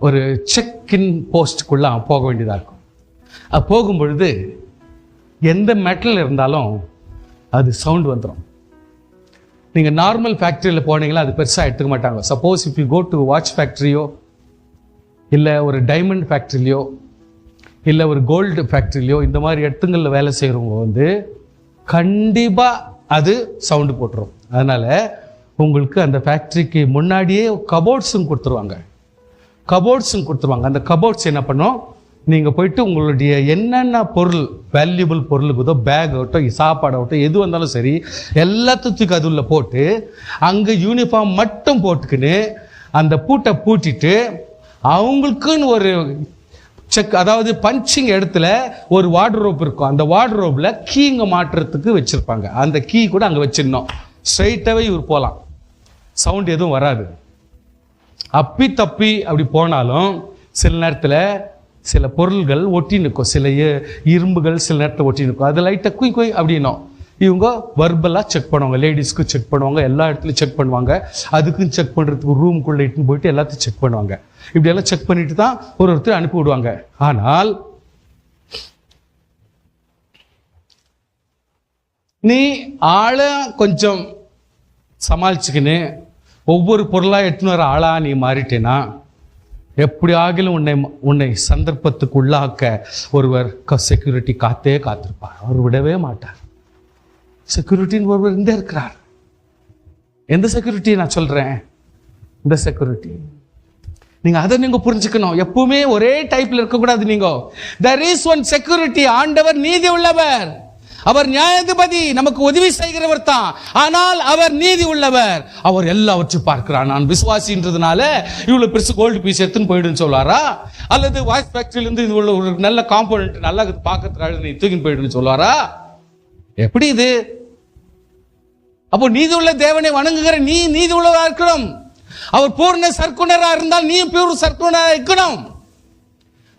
ஒரு செக் இன் போஸ்டுக்குள்ள போக வேண்டியதாக இருக்கும். அது போகும்பொழுது எந்த மெட்டல் இருந்தாலும் அது சவுண்ட் வந்துடும். நீங்கள் நார்மல் ஃபேக்ட்ரியில் போனீங்களா அது பெருசாக எடுத்துக்க மாட்டாங்க. Suppose if you go to watch ஃபேக்ட்ரியோ, இல்லை ஒரு டைமண்ட் ஃபேக்ட்ரிலையோ, இல்லை ஒரு கோல்டு ஃபேக்ட்ரிலையோ, இந்த மாதிரி இடத்துங்களில் வேலை செய்கிறவங்க வந்து கண்டிப்பாக அது சவுண்டு போட்டுரும். அதனால் உங்களுக்கு அந்த ஃபேக்ட்ரிக்கு முன்னாடியே கபோர்ட்ஸும் கொடுத்துருவாங்க. அந்த கபோர்ட்ஸ் என்ன பண்ணும், நீங்கள் போயிட்டு உங்களுடைய என்னென்ன பொருள், வேல்யூபிள் பொருள் இருக்குதோ, பேக் ஆகட்டும், சாப்பாடாகட்டும், எது வந்தாலும் சரி, எல்லாத்துக்கும் அது உள்ள போட்டு அங்கே யூனிஃபார்ம் மட்டும் போட்டுக்கின்னு அந்த பூட்டை பூட்டிட்டு அவங்களுக்குன்னு ஒரு செக், அதாவது பஞ்சிங் இடத்துல ஒரு வார்ட்ரோப் இருக்கும். அந்த வார்ட்ரோப்ல கீங்க மாட்டுறதுக்கு வச்சிருப்பாங்க. அந்த கீ கூட அங்கே வச்சிடணும். ஸ்ட்ரைட்டாகவே இவர் போகலாம், சவுண்ட் எதுவும் வராது. அப்பி தப்பி அப்படி போனாலும் சில நேரத்தில் சில பொருள்கள் ஒட்டி நிற்கும், சில இரும்புகள் சில நேரத்தில் ஒட்டி நிற்கும். அது லைட்டாக குய் அப்படின்னும். இவங்க வர்பலாக செக் பண்ணுவாங்க, லேடிஸ்க்கு செக் பண்ணுவாங்க, எல்லா இடத்துலையும் செக் பண்ணுவாங்க. அதுக்குன்னு செக் பண்ணுறதுக்கு ரூமுக்குள்ளே இட்டுன்னு போயிட்டு எல்லாத்தையும் செக் பண்ணுவாங்க. இப்படியெல்லாம் செக் பண்ணிட்டு தான் ஒருத்தர் அனுப்பி விடுவாங்க. ஆனால் நீ ஆளை கொஞ்சம் சமாளிச்சுக்கின்னு ஒவ்வொரு பொருளாக எடுத்துன்னு வர ஆளா நீ மாறிட்டேன்னா எப்படி ஆகிலும் உன்னை சந்தர்ப்பத்துக்கு உள்ளாக்க ஒருவர் செக்யூரிட்டி காத்திருப்பார். அவர் விடவே மாட்டார். செக்யூரிட்டின்னு ஒருவர் இருந்தே இருக்கிறார். எந்த செக்யூரிட்டி நான் சொல்றேன்? இந்த செக்யூரிட்டி. நீங்க புரிஞ்சுக்கணும். எப்பவுமே ஒரே டைப்ல இருக்கக்கூடாது. நீங்க there is one security. ஆண்டவர் நீதி உள்ளவர், அவர் நியாயாதிபதி, நமக்கு உதவி செய்கிறவர் தான். ஆனால் அவர் நீதி உள்ளவர், அவர் எல்லாவற்றையும் பார்க்கிறார். நான் விசுவாசின்றதுனால இவ்வளவு பெருசு கோல்டு பீஸ் எடுத்துன்னு போயிடுன்னு சொல்லுவாரா? அல்லது வாய்ஸ் ஃபேக்டரியில இருந்து இது ஒரு நல்ல காம்பனன்ட் நல்லா பார்க்கறதுக்காக நீ தூக்கின்னு போயிடுன்னு சொல்லுவாரா? எப்படி இது? அப்போ நீதி உள்ள தேவனை வணங்குகிற நீ நீதி உள்ளவா இருக்கணும். அவர் பூர்ண சர்க்குணரா இருந்தால் நீ பூர்ண சர்க்குணரா இருக்கணும்.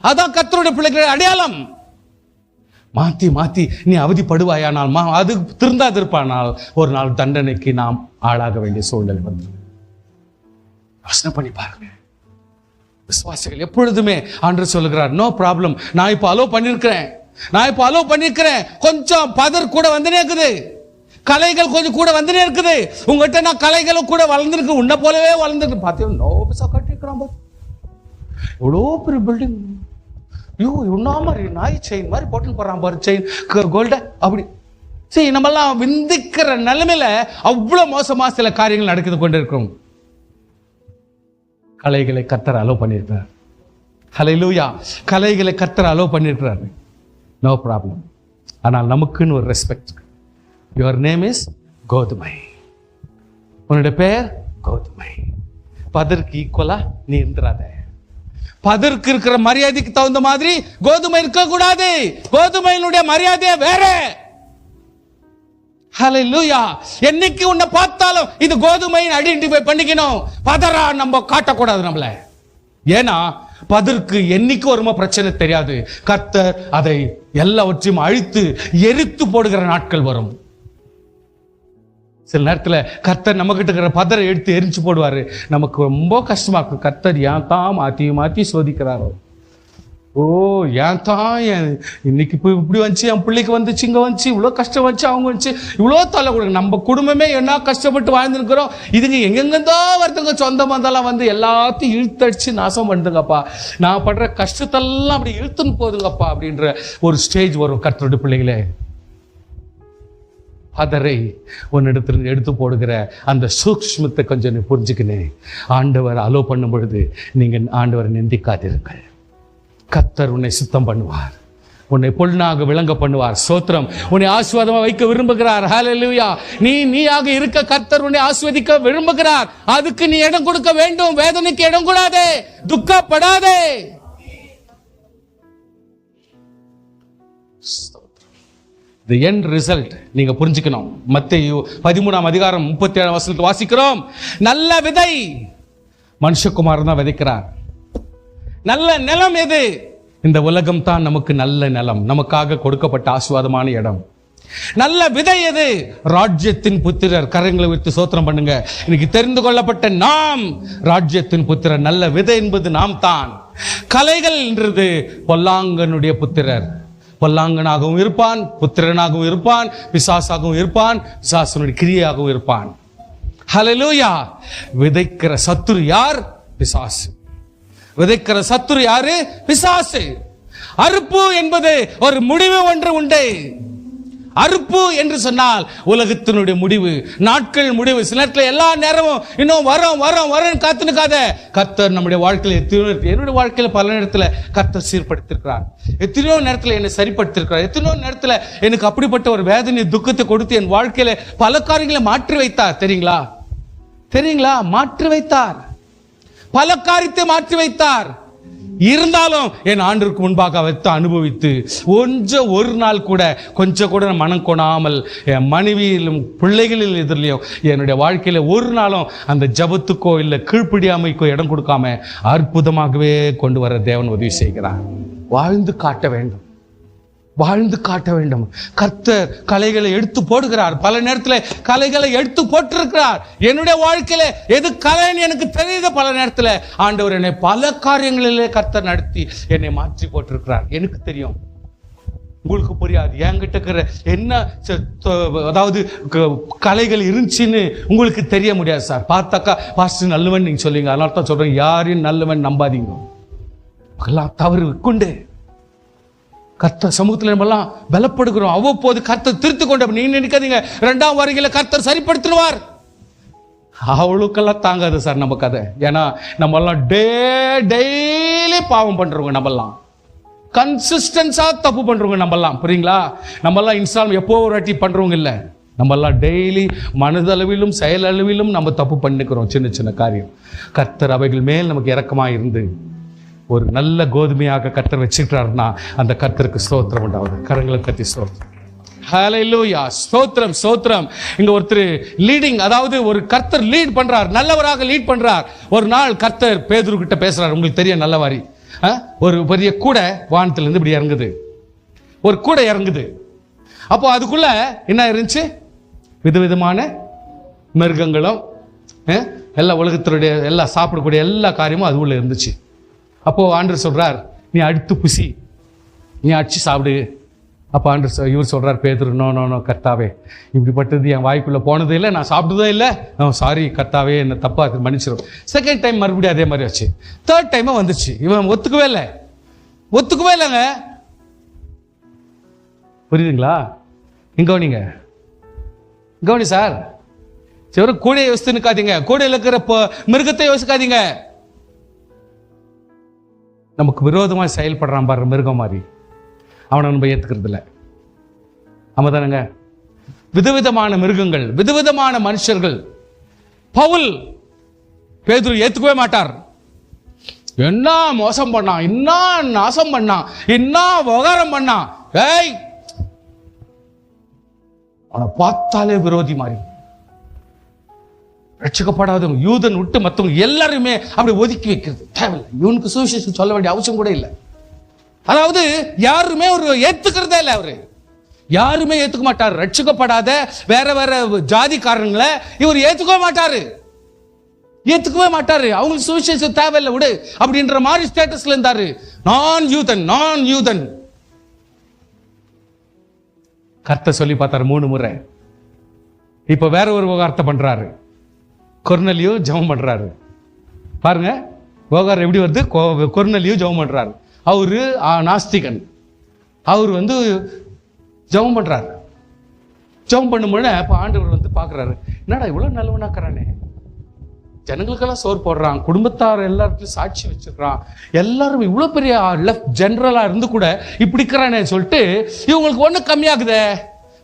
அதான் கர்த்தருடைய பிள்ளைகள் அடையாளம். மாத்தி நீ அவதிப்படுவாயானால், அது திருந்தாதிருப்பானால் ஒரு நாள் தண்டனைக்கு நாம் ஆளாக வேண்டிய சூழ்நிலை வந்து யோசனை பண்ணி பாருங்க. விசுவாசிகள் எப்பொழுதுமே ஆண்டவர் சொல்லுகிறார், நோ ப்ராப்ளம், நான் இப்போ அலோவ் பண்ணிருக்கிறேன், கொஞ்சம் பதர் கூட வந்துனே இருக்குது. கலைகள் கொஞ்சம் கூட வந்துட்டே இருக்குது. உங்ககிட்ட நான் கலைகளும் கூட வளர்ந்துருக்கு, உன்னை போலவே வளர்ந்துருக்கு. பார்த்தீங்கன்னா நோ பைசா கட்டிருக்கிறான் பாரு, எவ்வளோ பெரிய பில்டிங். ஐயோ இவ்வளோ மாதிரி நாய் செயின் மாதிரி போட்டுன்னு போறான் பாரு, செயின் கோல்ட அப்படி. சரி, நம்மெல்லாம் விந்திக்கிற நிலைமையில அவ்வளவு மோசமா சில காரியங்கள் நடக்குது கொண்டு இருக்கிறோம். கலைகளை கர்த்தர் அலோவ் பண்ணியிருக்கிறார். ஹல்லேலூயா. கலைகளை கர்த்தர் அலோவ் பண்ணியிருக்கிறார், நோ ப்ராப்ளம். ஆனால் நமக்குன்னு ஒரு ரெஸ்பெக்ட். யுவர் நேம் இஸ் கோதுமை, உன்னுடைய பெயர் கோதுமை. பதற்கு ஈக்குவலா நீ இருந்துராத. பதற்கு இருக்கிற மரியாதைக்கு தகுந்த மாதிரி கோதுமை இருக்க கூடாது. கோதுமையினுடைய மரியாதையே வேற. ஹல்லேலூயா. என்னைக்கு உன்னை பார்த்தாலும் இது கோதுமையின் ஐடென்டிஃபை பண்ணிக்கணும். பதரா நம்ம காட்டக்கூடாது நம்மள. ஏன்னா பதற்கு என்னைக்கு வருமா பிரச்சனை தெரியாது. கர்த்தர் அதை எல்லாவற்றையும் அழித்து எரித்து போடுகிற நாட்கள் வரும். சில நேரத்தில் கர்த்தர் நம்ம கிட்ட இருக்கிற பதரை எடுத்து எரிச்சு போடுவாரு. நமக்கு ரொம்ப கஷ்டமா இருக்கும். கர்த்தர் ஏன் தான் மாற்றி மாற்றி சோதிக்கிறாரோ, ஓ ஏன் தான் இன்னைக்கு இப்படி வந்துச்சு, என் பிள்ளைக்கு வந்துச்சு, இங்கே வந்துச்சு, இவ்வளோ கஷ்டம் வந்துச்சு, அவங்க வந்துச்சு, இவ்வளோ தொல்லை கொடுங்க. நம்ம குடும்பமே என்ன கஷ்டப்பட்டு வாழ்ந்துருக்கிறோம். இதுங்க எங்கெங்கேருந்தோ வருதுங்க, சொந்த பந்தெல்லாம் வந்து எல்லாத்தையும் இழுத்தடிச்சு நாசம் பண்ணுதுங்கப்பா. நான் படுற கஷ்டத்தெல்லாம் அப்படி இழுத்துன்னு போதுங்கப்பா அப்படின்ற ஒரு ஸ்டேஜ் வரும். கர்த்தருடைய பிள்ளைகளே, பதரை உன்னிடத்திலிருந்து எடுத்து போடுகிற அந்த சூக்ஷ்மத்தை கொஞ்சம் நீ புரிஞ்சுக்கினேன். ஆண்டவர் அலோ பண்ணும் பொழுது நீங்கள் ஆண்டவரை நிந்திக்காதீர்கள். கர்த்தர் உன்னை சுத்தம் பண்ணுவார், உன்னை பொன்னாக விளங்க பண்ணுவார். ஸ்தோத்திரம். உன்னை ஆசீர்வாதமா வைக்க விரும்புகிறார். ஹல்லேலூயா. நீயாக இருக்க கர்த்தர் உன்னை ஆசீர்வதிக்க விரும்புகிறார். அதுக்கு நீ இடம் கொடுக்க வேண்டும். வேதனைக்கு இடம் கூடாதே, துக்கப்படாதே. The end result நீங்க புரிஞ்சுக்கணும். மத்தேயு 13ஆம் அதிகாரம் 37ஆம் வசனத்தில் வாசிக்கிறோம், நல்ல விதை மனுஷகுமாரன் தான் விதைக்கிறார். நல்ல நிலம் எது? இந்த உலகம் தான் நமக்கு நல்ல நிலம், நமக்காக கொடுக்கப்பட்ட ஆசீர்வாதமான இடம். நல்ல விதை எது? ராஜ்யத்தின் புத்திரர். கரங்களை வைத்து சோத்திரம் பண்ணுங்க. இன்னைக்கு தெரிந்து கொள்ளப்பட்ட நாம் ராஜ்யத்தின் புத்திரர். நல்ல விதை என்பது நாம் தான். கலைகள் என்றது பொல்லாங்கனுடைய புத்திரர். பொல்லாங்கனாகவும் இருப்பான், புத்திரனாகவும் இருப்பான், பிசாசாகவும் இருப்பான், பிசாசனுடைய கிரியையாகவும் இருப்பான். ஹல்லேலூயா. விதைக்கிற சத்துரு யார்? பிசாசு. விதைக்கிற சத்துரு யாரு? பிசாசு. அறுப்பு என்பது ஒரு முடிவு ஒன்று உண்டு. அறுப்பு என்று சொன்னால் உலகத்தினுடைய முடிவு, நாட்கள் முடிவு. சில நேரத்தில் எல்லா நேரமும் இன்னும் வரோம் காத்து நிற்காத. கர்த்தர் நம்முடைய வாழ்க்கையில் என்னுடைய வாழ்க்கையில் பல நேரத்தில் கர்த்தர் சீர்படுத்திருக்கிறார். எத்தனையோ நேரத்தில் என்னை சரிப்படுத்திருக்கிறார். எத்தனையோ நேரத்தில் எனக்கு அப்படிப்பட்ட ஒரு வேதனை துக்கத்தை கொடுத்து என் வாழ்க்கையில பல காரியங்களை மாற்றி வைத்தார். தெரியுங்களா? மாற்றி வைத்தார். பல காரியத்தை மாற்றி வைத்தார். இருந்தாலும் என் ஆண்டிற்கு முன்பாக வைத்து அனுபவித்து ஒரு நாள் கூட கொஞ்சம் கூட மனம் கொணாமல் என் மனைவியிலும் பிள்ளைகளில் எதிரிலையும் என்னுடைய வாழ்க்கையில ஒரு நாளும் அந்த ஜபத்துக்கோ இல்லை கீழ்ப்படியாமைக்கோ இடம் கொடுக்காம அற்புதமாகவே கொண்டு வர தேவன் உதவி செய்கிறார். வாழ்ந்து காட்ட வேண்டும். கர்த்தர் கலைகளை எடுத்து போடுகிறார். பல நேரத்தில் கலைகளை எடுத்து போட்டிருக்கிறார். என்னுடைய வாழ்க்கையில எது கலைன்னு எனக்கு தெரியுது. பல நேரத்தில் ஆண்டவர் என்னை பல காரியங்களிலே கர்த்தர் நடத்தி என்னை மாற்றி போட்டிருக்கிறார். எனக்கு தெரியும், உங்களுக்கு புரியாது. என்கிட்ட இருக்கிற என்ன அதாவது கலைகள் இருந்துச்சுன்னு உங்களுக்கு தெரிய முடியாது சார். பார்த்தாக்கா பாஸ்டர் நல்லவன் நீங்க சொல்லுவீங்க. அதனால தான் சொல்றேன், யாரையும் நல்லவன் நம்பாதீங்க. எல்லாம் தவறு கொண்டு கர்த்தர் சமூகத்தில் நம்மெல்லாம் பலப்படுகிறோம். அவ்வப்போது கர்த்தர் திருத்து கொண்டு நீங்க நினைக்காதீங்க 2ஆம் வருகையில கர்த்தர் சரிப்படுத்திடுவார். அவளுக்கெல்லாம் தாங்காது சார் நம்ம கதை. ஏன்னா நம்மெல்லாம் டெய்லி பாவம் பண்றவங்க, நம்மெல்லாம் கன்சிஸ்டன்ஸா தப்பு பண்றவங்க, நம்மெல்லாம் புரியுங்களா? நம்மெல்லாம் இன்ஸ்டால் எப்போ ஒரு வாட்டி பண்றவங்க இல்லை. நம்மெல்லாம் டெய்லி மனதளவிலும் செயலளவிலும் நம்ம தப்பு பண்ணிக்கிறோம். சின்ன காரியம். கர்த்தர் அவைகள் மேல் நமக்கு இரக்கமாக இருந்து ஒரு நல்ல கோதுமையாக கர்த்தர் வச்சுக்கிறாருன்னா அந்த கர்த்தருக்கு ஸ்தோத்திரம் உண்டாவது. கரங்களை தட்டி ஸ்தோத்திரம். ஹல்லேலூயா. ஸ்தோத்திரம். இங்க ஒருத்தர் லீடிங், அதாவது ஒரு கர்த்தர் லீட் பண்றார், நல்லவராக லீட் பண்றார். ஒரு நாள் கர்த்தர் பேதுரு கிட்ட பேசுறார். உங்களுக்கு தெரியும், நல்லவாரி ஒரு பெரிய கூடை வானத்திலிருந்து இப்படி இறங்குது. ஒரு கூடை இறங்குது. அப்போ அதுக்குள்ள என்ன இருந்துச்சு? விதவிதமான மிருகங்களும் எல்லா உலகத்தினுடைய எல்லா சாப்பிடக்கூடிய எல்லா காரியமும் அது உள்ள இருந்துச்சு. அப்போ ஆண்டவர் சொல்றார், நீ அடுத்து புசி, நீ அடிச்சு சாப்பிடு, அப்போ இவர் சொல்கிறார், பேதுரு, நோ நோ நோ கர்த்தாவே, இப்படிப்பட்டது என் வாய்க்குள்ளே போனதே இல்லை, நான் சாப்பிட்டதே இல்லை, சாரி கர்த்தாவே, என்ன தப்பாக மன்னிச்சிடும். செகண்ட் டைம் மறுபடியும் அதே மாதிரி ஆச்சு. தேர்ட் டைமாக வந்துச்சு. இவன் ஒத்துக்கவே இல்லைங்க. புரியுதுங்களா? இங்க கவனி சார். சரி, கூடையை யோசித்து நிற்காதீங்க, கூடையில் இருக்கிற மிருகத்தை யோசிக்காதீங்க. நமக்கு விரோதமாக செயல்படுறான் பாரு மிருகம் மாதிரி, அவனை நம்ம ஏற்றுக்கிறது இல்லை. ஆமாம் தானுங்க? விதவிதமான மிருகங்கள், விதவிதமான மனுஷர்கள். பவுல் பேதுரு ஏற்றுக்கவே மாட்டார். என்ன மோசம் பண்ணான், என்ன நாசம் பண்ணான், என்ன விவகாரம் பண்ணான், ஏய் அவனை பார்த்தாலே விரோதி மாதிரி. ரட்சிக்கப்படாதவங்க, யூதன் விட்டு மற்றவங்க எல்லாருமே அப்படி ஒதுக்கி வைக்கிறது தேவையில்லை. இவனுக்கு சுவிசேஷம் சொல்ல வேண்டிய அவசியம் கூட இல்லை. அதாவது யாருமே ஒரு ஏத்துக்கிறதே இல்லை. அவரு யாருமே ஏத்துக்க மாட்டார். ரட்சிக்கப்படாத வேற வேற ஜாதிக்காரங்களை இவர் ஏத்துக்கவே மாட்டாரு. அவங்களுக்கு சுவிசேஷம் தேவையில்லை விடு அப்படின்ற மாதிரி ஸ்டேட்டஸ்ல இருந்தாரு. நான் யூதன். கர்த்தர் சொல்லி பார்த்தாரு 3 முறை. இப்ப வேற ஒரு விவகாரத்தை பண்றாரு. கொர்நேலியு ஜெபம் பண்றாரு. பாருங்க விவகாரம் எப்படி வருது. கொர்நேலியு ஜெபம் பண்றாரு. அவரு நாஸ்திகன். அவர் ஜெபம் பண்றாரு. ஜெபம் பண்ணும்போது இப்ப ஆண்டவர் பாக்குறாரு, என்னடா இவ்வளவு நல்லவனாக்குறானே, ஜனங்களுக்கெல்லாம் சோறு போடுறான், குடும்பத்தார் எல்லாருக்கும் சாட்சி வச்சிருக்கான், எல்லாரும் இவ்வளவு பெரிய லெஃப்ட் ஜெனரலா இருந்து கூட இப்படி இருக்கிறானே சொல்லிட்டு இவங்களுக்கு ஒண்ணு கம்மியாகுதே,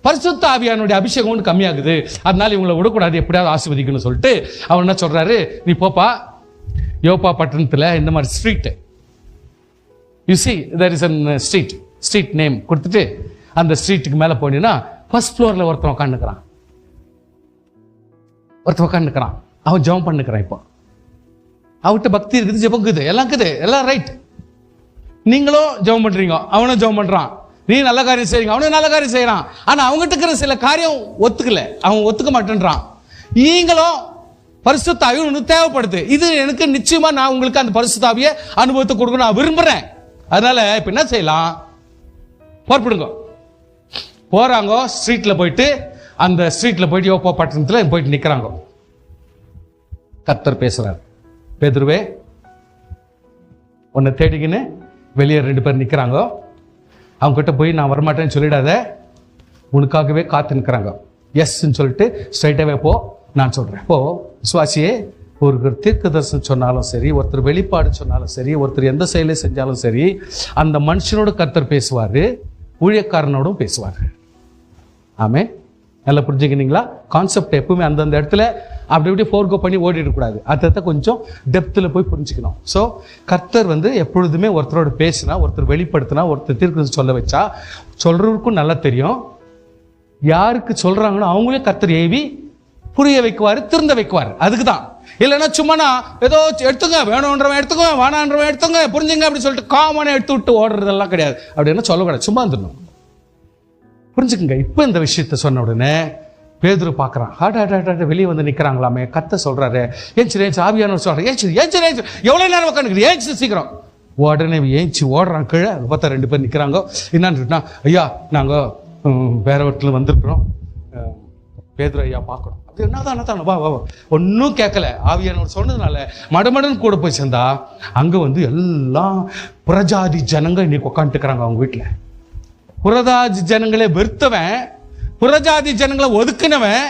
பரிசுத்த ஆவியானுடைய அபிஷேகம் ஒன்று கம்மியாகுது, அதனால இவங்களை விடக்கூடாது, எப்படியாவது ஆசீர்வதிக்கணும்னு சொல்லிட்டு அவர் என்ன சொல்றாரு, நீ போப்பா யோப்பா பட்டணத்துல இந்த மாதிரி street, you see there is an street name கொடுத்துட்டு அந்த ஸ்ட்ரீட்டுக்கு மேல போனீங்கன்னா ஃபர்ஸ்ட் ஃப்ளோர்ல ஒருத்தன் உட்காந்துக்கிறான். அவன் ஜெபம் பண்ணுக்கிறான். இப்போ அவர்கிட்ட பக்தி இருக்குது, ஜெபம் இருக்குது, எல்லாம் இருக்குது, எல்லாம் ரைட். நீங்களும் ஜெபம் பண்றீங்க, அவனும் ஜெபம் பண்றான். நீ நல்ல காரியம் செய்றீங்க, அவனும் நல்ல காரியம் செய்யறான். ஆனா அவங்ககிட்ட இருக்கிற சில காரியம் ஒத்துக்கல, அவன் ஒத்துக்க மாட்டேன்றான். நீங்களும் பரிசுத்த ஆவி உனக்கு தேவைப்படுது. இது எனக்கு நிச்சயமா நான் உங்களுக்கு அந்த பரிசுத்த ஆவியை அனுபவத்தை கொடுக்க நான் விரும்புறேன். அதனால இப்ப என்ன செய்யலாம், போறாங்க ஸ்ட்ரீட்ல போயிட்டு, அந்த ஸ்ட்ரீட்ல போயிட்டு யோப்பா பட்டணத்துல போயிட்டு நிக்கிறாங்க. கர்த்தர் பேசுறார், பேதுருவே உன்னை தேடிக்கின்னு வெளியே 2 பேர் நிக்கிறாங்க, அவங்க கிட்ட போய் நான் வரமாட்டேன்னு சொல்லிடாத, உனக்காகவே காத்து நிற்கிறாங்க. எஸ்ன்னு சொல்லிட்டு ஸ்ட்ரைட்டாகவே போ, நான் சொல்றேன். இப்போ விசுவாசியே, ஒரு தீர்க்க தரிசனம் சொன்னாலும் சரி, ஒருத்தர் வெளிப்பாடு சொன்னாலும் சரி, ஒருத்தர் எந்த செயலை செஞ்சாலும் சரி, அந்த மனுஷனோட கர்த்தர் பேசுவாரு, ஊழியக்காரனோடும் பேசுவார். ஆமே, நல்லா புரிஞ்சுக்கினீங்களா? கான்செப்ட் எப்பவுமே அந்தந்த இடத்துல அப்படி ஃபோர்கோ பண்ணி ஓடிடக்கூடாது. அதை கொஞ்சம் டெப்த்தில் போய் புரிஞ்சுக்கணும். ஸோ கர்த்தர் எப்பொழுதுமே ஒருத்தரோட பேசினா, ஒருத்தர் வெளிப்படுத்தினா, ஒருத்தர் தீர்க்க சொல்ல வச்சா, சொல்றவருக்கும் நல்லா தெரியும். யாருக்கு சொல்றாங்களோ அவங்களே கர்த்தர் ஏவி புரிய வைக்குவாரு, திருந்த வைக்குவார். அதுக்கு தான். இல்லைன்னா சும்மா ஏதோ எடுத்துங்க, வேணுன்றவன் எடுத்துக்கோங்க, வேணான்றவன் எடுத்துங்க, புரிஞ்சுங்க அப்படி சொல்லிட்டு காமனை எடுத்து விட்டு ஓடுறதெல்லாம் கிடையாது. அப்படின்னா சொல்லக்கூடாது, சும்மா இருந்துடணும். புரிஞ்சுக்குங்க. இப்போ இந்த விஷயத்த சொன்ன உடனே பேதுரு பார்க்குறான், ஹாட் வெளியே நிற்கிறாங்களாமே, கர்த்தர் சொல்றாரு, ஏஞ்சி ஆவியானவர் சொல்றாரு, ஏஞ்சி எவ்வளோ நேரம் உட்காந்துக்குது, ஏஞ்சி சீக்கிரம். உடனே ஏஞ்சி ஓடுறான் கீழே. பார்த்தா 2 பேர் நிற்கிறாங்க. என்னன்னு சொன்னா, ஐயா நாங்கள் வேற இடத்துல வந்திருக்கிறோம், பேதுரு ஐயா பார்க்கணும். அப்படி என்னதான் வா வா. ஒன்றும் கேட்கல, ஆவியானவர் சொன்னதுனால மடமடன்னு கூட போய் சேர்ந்தா அங்கே எல்லாம் புறஜாதி ஜனங்கள் இன்னைக்கு உட்காந்துட்டுக்கிறாங்க அவங்க வீட்டில். புறஜாதி ஜனங்களே வெறுத்தவன், புறஜாதி ஜனங்களை ஒதுக்கினவன்,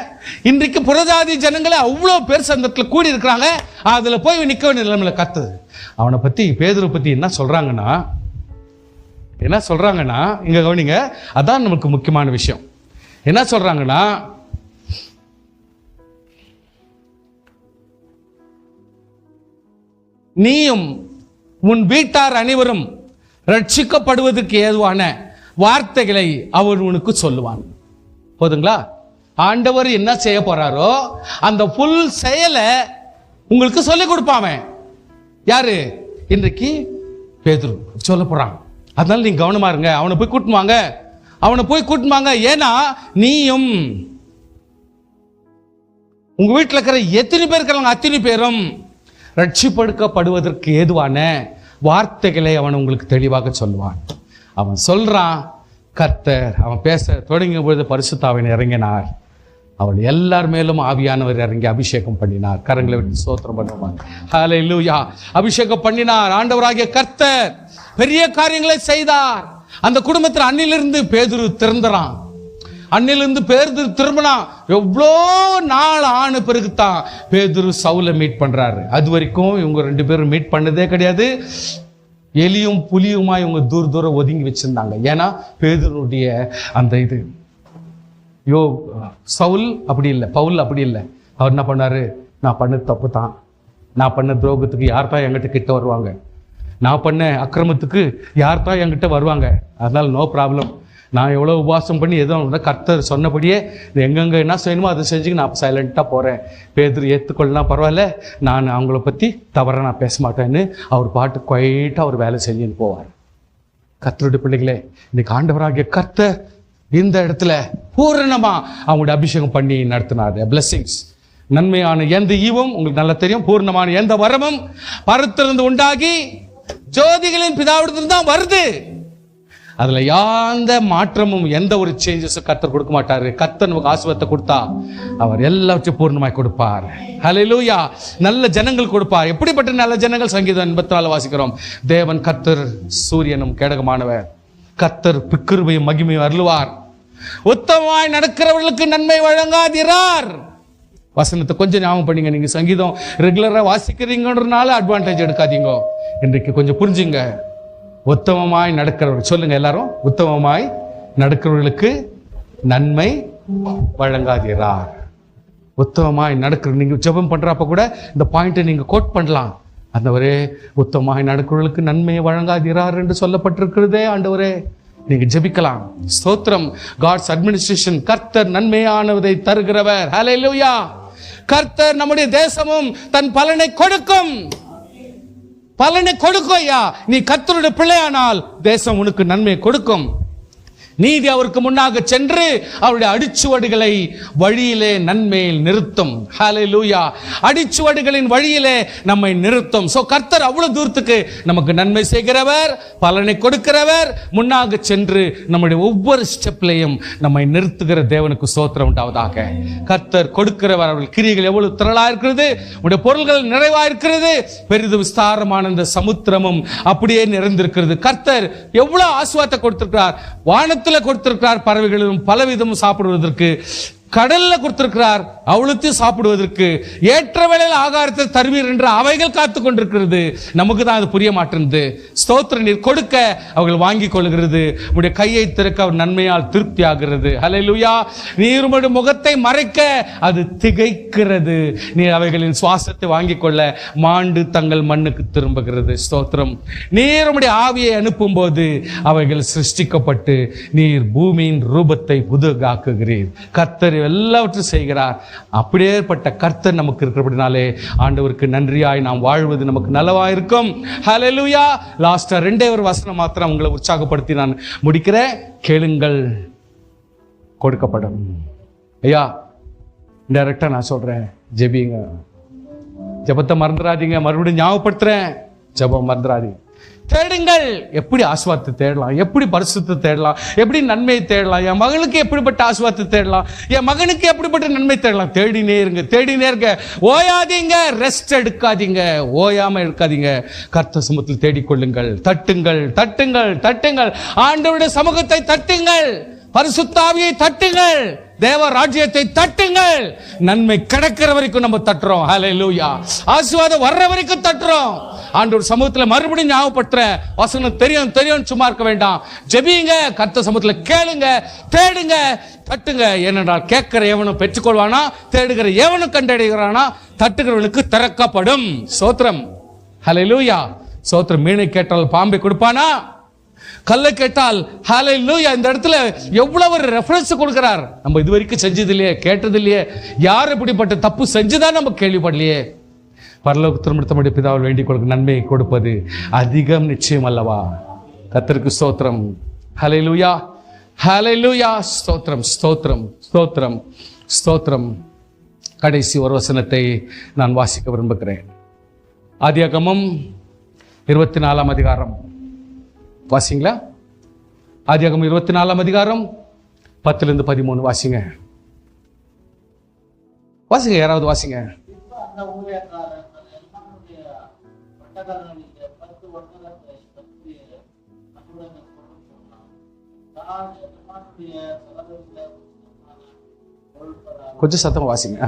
இன்றைக்கு புறஜாதி ஜனங்களை அவ்வளோ பேர் சந்தத்தில் கூடி இருக்கிறாங்க. அதுல போய் நிற்க வேண்டிய நிலைமையில கத்துது. அவனை பத்தி, பேதுரு பத்தி என்ன சொல்றாங்கன்னா இங்க கவனிங்க, அதான் நமக்கு முக்கியமான விஷயம். என்ன சொல்றாங்கன்னா, நீயும் உன் வீட்டார் அனைவரும் ரட்சிக்கப்படுவதற்கு ஏதுவான வார்த்தைகளை அவன் உனக்கு சொல்லுவான். போதுங்களா? ஆண்டவர் என்ன செய்ய போறாரோ அந்த புல் செயலை உங்களுக்கு சொல்லிக் கொடுப்பான். யாரு? இன்றைக்கு பேதுரு சொல்ல போறாங்க. அதனால நீங்க கவனமா இருங்க. அவனை போய் கூட்டிட்டு வாங்க. ஏன்னா நீயும் உங்க வீட்டில் இருக்கிற எத்தனை பேர் இருக்கிறாங்க அத்தனை பேரும் ரட்சிப்படுவதற்கு ஏதுவான வார்த்தைகளை அவன் உங்களுக்கு தெளிவாக சொல்லுவான். அவன் சொல்றான், கர்த்தர் அவன் பேச தொடங்கிய பொழுது பரிசுத்த ஆவியானவர் இறங்கினார். அவள் எல்லார் மேலும் ஆவியானவர் இறங்கி அபிஷேகம் பண்ணினார். கரங்களை விட்டு ஸ்தோத்திரம் பண்ணுவார். ஹல்லேலூயா. அபிஷேகம் பண்ணினார். ஆண்டவராகிய கர்த்தர் பெரிய காரியங்களை செய்தார். அந்த குடும்பத்தில் அன்னிலிருந்து பேதுரு திறந்துறான். அன்னிலிருந்து பேதுரு திரும்பினா எவ்வளோ நாள் ஆன பிறகுதான் பேதுரு சவுலை மீட் பண்றாரு. அது வரைக்கும் இவங்க 2 பேரும் மீட் பண்ணதே கிடையாது. எலியும் புலியுமா இவங்க தூரம் ஒதுங்கி வச்சிருந்தாங்க. ஏன்னா பேதுருடைய அந்த இது. சவுல் அப்படி இல்லை, பவுல் அப்படி இல்லை. அவர் என்ன பண்ணாரு, நான் பண்ண தப்பு தான், நான் பண்ண துரோகத்துக்கு யார் தான் என்கிட்ட கிட்ட வருவாங்க, நான் பண்ண அக்கிரமத்துக்கு யார் தான் என்கிட்ட வருவாங்க, அதனால நோ ப்ராப்ளம், நான் எவ்வளோ உபவாசம் பண்ணி ஏதோ கர்த்தர் சொன்னபடியே எங்கெங்கே என்ன செய்யணுமோ அதை செஞ்சுக்கு நான் சைலண்ட்டாக போகிறேன், பேதுரு ஏற்றுக்கொள்ளனா பரவாயில்ல, நான் அவங்கள பற்றி தவறாக நான் பேச மாட்டேன்னு அவர் பாட்டு குவைட்டாக அவர் வேலை செஞ்சுன்னு போவார். கர்த்தருடைய பிள்ளைகளே, இன்னைக்கு ஆண்டவராகிய கர்த்தர் இந்த இடத்துல பூரணமா அவங்களுடைய அபிஷேகம் பண்ணி நடத்தினார். பிளெஸிங்ஸ், நன்மையான எந்த ஈவும் உங்களுக்கு நல்லா தெரியும், பூர்ணமான எந்த வரமும் பரத்திலிருந்து உண்டாகி ஜோதிகளின் பிதாவிடத்திலிருந்து தான் வருது. அதுல எந்த மாற்றமும் எந்த ஒரு சேஞ்சஸும் கர்த்தர் கொடுக்க மாட்டாரு. கர்த்தர் நமக்கு ஆசீர்வாதத்தை கொடுத்தா அவர் எல்லாவற்றையும் பூர்ணமாய் கொடுப்பார். ஹல்லேலூயா. நல்ல ஜனங்கள் கொடுப்பார். எப்படிப்பட்ட நல்ல ஜனங்கள்? சங்கீதம் 84 வாசிக்கிறோம். தேவன் கர்த்தர் சூரியனும் கேடகமானவர், கர்த்தர் கிருபையும் மகிமையும் அருளுவார், உத்தமமாய் நடக்கிறவர்களுக்கு நன்மை வழங்காதிரார். வசனத்தை கொஞ்சம் ஞாபகம் பண்ணீங்க. நீங்க சங்கீதம் ரெகுலரா வாசிக்கிறீங்கன்றனால அட்வான்டேஜ் எடுக்காதீங்க. இன்றைக்கு கொஞ்சம் புரிஞ்சுங்க. உத்தமமாய் நடக்கிறவர்கள் சொல்லுங்க எல்லாரும், உத்தமமாய் நடக்கிறவர்களுக்கு நன்மை வழங்காதிரார். உத்தமமாய் நடக்கிற நீங்க ஜெபம் பண்றப்ப கூட இந்த பாயிண்ட்டை நீங்க கோட் பண்ணலாம். ஆண்டவரே, உத்தமமாய் நடக்கிறவர்களுக்கு நன்மையை வழங்காதிரார் என்று சொல்லப்பட்டிருக்கிறதே. ஆண்டவரே, நீங்க ஜெபிக்கலாம். ஸ்தோத்திரம். காட்ஸ் அட்மினிஸ்ட்ரேஷன், கர்த்தர் நன்மையானதை தருகிறவர். ஹல்லேலூயா. கர்த்தர் நம்முடைய தேசமும் தன் பலனை கொடுக்கும். பலனை கொடுக்கும். ஐயா, நீ கர்த்தருடைய பிள்ளையானால் தேசம் உனக்கு நன்மை கொடுக்கும். நீதி அவருக்கு முன்னாக சென்று அவருடைய அடிச்சுவடுகளை வழியிலே நன்மையில் நிறுத்தும். ஹல்லேலூயா. அடிச்சுவடுகளின் வழியிலே நம்மை நிறுத்தும். சோ கர்த்தர் அவ்வளவு தூரத்துக்கு நமக்கு நன்மை செய்கிறவர், பலனை கொடுக்கிறவர், முன்னாக சென்று நம்முடைய ஒவ்வொரு ஸ்டெப்லையும் நம்மை நிறுத்துகிற தேவனுக்கு ஸ்தோத்திரம் உண்டாவதாக. கர்த்தர் கொடுக்கிறவர். அவர்கள் கிரியைகள் எவ்வளவு திரளா இருக்கிறது, உடைய பொருள்கள் நிறைவா இருக்கிறது, பெரிது விஸ்தாரமான இந்த சமுத்திரமும் அப்படியே நிறைந்திருக்கிறது. கர்த்தர் எவ்வளவு ஆசீர்வாதத்தை கொடுத்திருக்கிறார். வானத்தில் கொடுத்திருக்கிறார், பறவைகளிலும் பலவிதமும் சாப்பிடுவதற்கு, கடல்ல கொடுத்திருக்கிறார் அவ்வளத்தையும் சாப்பிடுவதற்கு, ஏற்ற வேளையில் ஆகாரத்தை தருவீர் என்று அவைகள் காத்து கொண்டிருக்கிறது. நமக்கு தான் அது புரிய மாட்டேங்குது. ஸ்தோத்திர, நீர் கொடுக்க அவர்கள் வாங்கி கொள்கிறது, உடைய கையை திறக்க அவர் நன்மையால் திருப்தி ஆகிறது. ஹல்லேலூயா. நீர் உம்முடைய முகத்தை மறைக்க அது திகைக்கிறது. நீர் அவைகளின் சுவாசத்தை வாங்கி கொள்ள மாண்டு தங்கள் மண்ணுக்கு திரும்புகிறது. ஸ்தோத்திரம். நீர் உம்முடைய ஆவியை அனுப்பும் போது அவைகள் சிருஷ்டிக்கப்பட்டு நீர் பூமியின் ரூபத்தை புதுகாக்குகிறீர். கர்த்தர் எல்லாவற்றையும் செய்கிறார். அப்படியேப்பட்ட கர்த்தர் நமக்கு இருக்கிறபடினாலே ஆண்டவருக்கு நன்றியாய் நாம் வாழ்வது நமக்கு நல்லவாயிருக்கும். ஹல்லேலூயா. லாஸ்டா 2 வசனம் மாத்திரம் உங்களை உற்சாகப்படுத்தி நான் முடிக்கிறேன். கேளுங்கள், கொடுக்கப்படும். ஐயா, டைரக்டா நான் சொல்றேன், ஜெபிங்க. ஜெபத்தை மறந்துடாதீங்க. மறுபடியும் ஞாபகப்படுத்துறேன், ஜெபம் மறந்துடாதீங்க. தேடுங்கள். எப்படி ஆசீர்வாதத்தை தேடலாம், எப்படி பரிசுத்தத்தை தேடலாம், எப்படி நன்மையை தேடலாம், என் மகளுக்கு எப்படிப்பட்ட ஆசீர்வாதத்தை தேடலாம், என் மகனுக்கு எப்படிப்பட்ட நன்மை தேடலாம். தேடினே இருங்க, தேடினே இருங்க. ஓயாதீங்க, ரெஸ்ட் எடுக்காதீங்க, ஓயாம எடுக்காதீங்க. கர்த்தர் சமூகத்தில் தேடிக்கொள்ளுங்கள். தட்டுங்கள், தட்டுங்கள், தட்டுங்கள். ஆண்டவருடைய சமூகத்தை தட்டுங்கள், பரிசுத்த ஆவியை தட்டுங்கள், தேவ ராஜ்யத்தை தட்டுங்கள். நன்மை கிடைக்கிற வரைக்கும் நம்ம தட்டுறோம். ஹல்லேலூயா. ஆசீர்வாதம் வர்ற வரைக்கும் தட்டுறோம். ஆண்டவர் சமூகத்தில் மறுபடியும் ஞாபகப்படுத்துறேன். வசனம் தெரியும் தெரியும் சும்மா இருக்க வேண்டாம். ஜெபிங்க, கர்த்தர் சமூகத்தில் கேளுங்க, தேடுங்க, தட்டுங்க. ஏனென்றால் கேட்கிற எவனும் பெற்றுக்கொள்வானா, தேடுகிற எவனும் கண்டடைகிறானா, தட்டுகிறவனுக்கு திறக்கப்படும். சோத்திரம். ஹல்லேலூயா. சோத்திரம். மீனை கேட்டால் பாம்பை கொடுப்பானா, கல்லை கேட்டால் ஹல்லேலூயா. இந்த இடத்துல எவ்வளவு ஒரு ரெஃபரன்ஸ் கொடுக்கிறார். நம்ம இது வரைக்கும் செஞ்சது இல்லையே, கேட்டது இல்லையே, யார் இப்படிப்பட்ட தப்பு செஞ்சுதான் நம்ம கேள்விப்படலையே. பரலோகத்தில் தம்முடைய பிதாவில் வேண்டிக் கொடுக்க நன்மையை கொடுப்பது அதிகம் நிச்சயம் அல்லவா. கர்த்தருக்கு ஸ்தோத்திரம். ஹல்லேலூயா, ஹல்லேலூயா. ஸ்தோத்திரம், ஸ்தோத்திரம், ஸ்தோத்திரம், ஸ்தோத்திரம். கடைசி ஒரு வசனத்தை நான் வாசிக்க விரும்புகிறேன். ஆதியாகமம் 24 அதிகாரம் வாசிங்களா? ஆதியாகமம் 24ஆம் அதிகாரம் 10-13 வாசிங்க. வாசிங்க, யாராவது வாசிங்க. கொஞ்சம் சத்தமா வாசிங்க.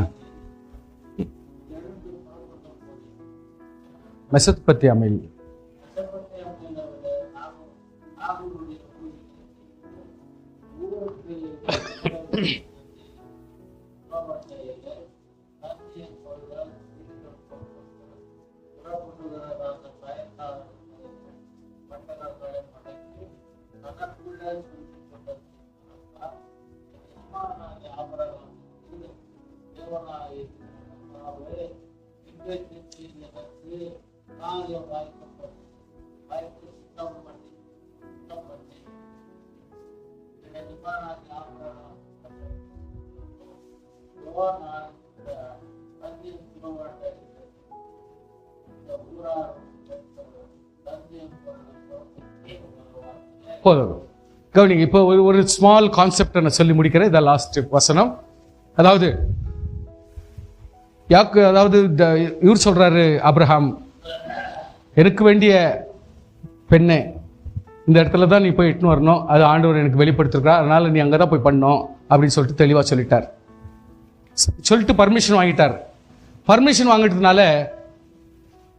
மெசொப்பொத்தாமியில் போதும். கவனிங்க, இப்போ ஒரு ஸ்மால் கான்செப்டை நான் சொல்லி முடிக்கிறேன். இதான் லாஸ்ட் வசனம். அதாவது இவர் சொல்றாரு, ஆபிரகாம், எனக்கு வேண்டிய பெண்ணை இந்த இடத்துல தான் நீ போய் இட்டுன்னு வரணும், அது ஆண்டவர் எனக்கு வெளிப்படுத்திருக்கிறார், அதனால நீ அங்கே தான் போய் பண்ணணும் அப்படின்னு சொல்லிட்டு தெளிவாக சொல்லிட்டார். சொல்லிட்டு பர்மிஷன் வாங்கிட்டார். பர்மிஷன் வாங்கிட்டதுனால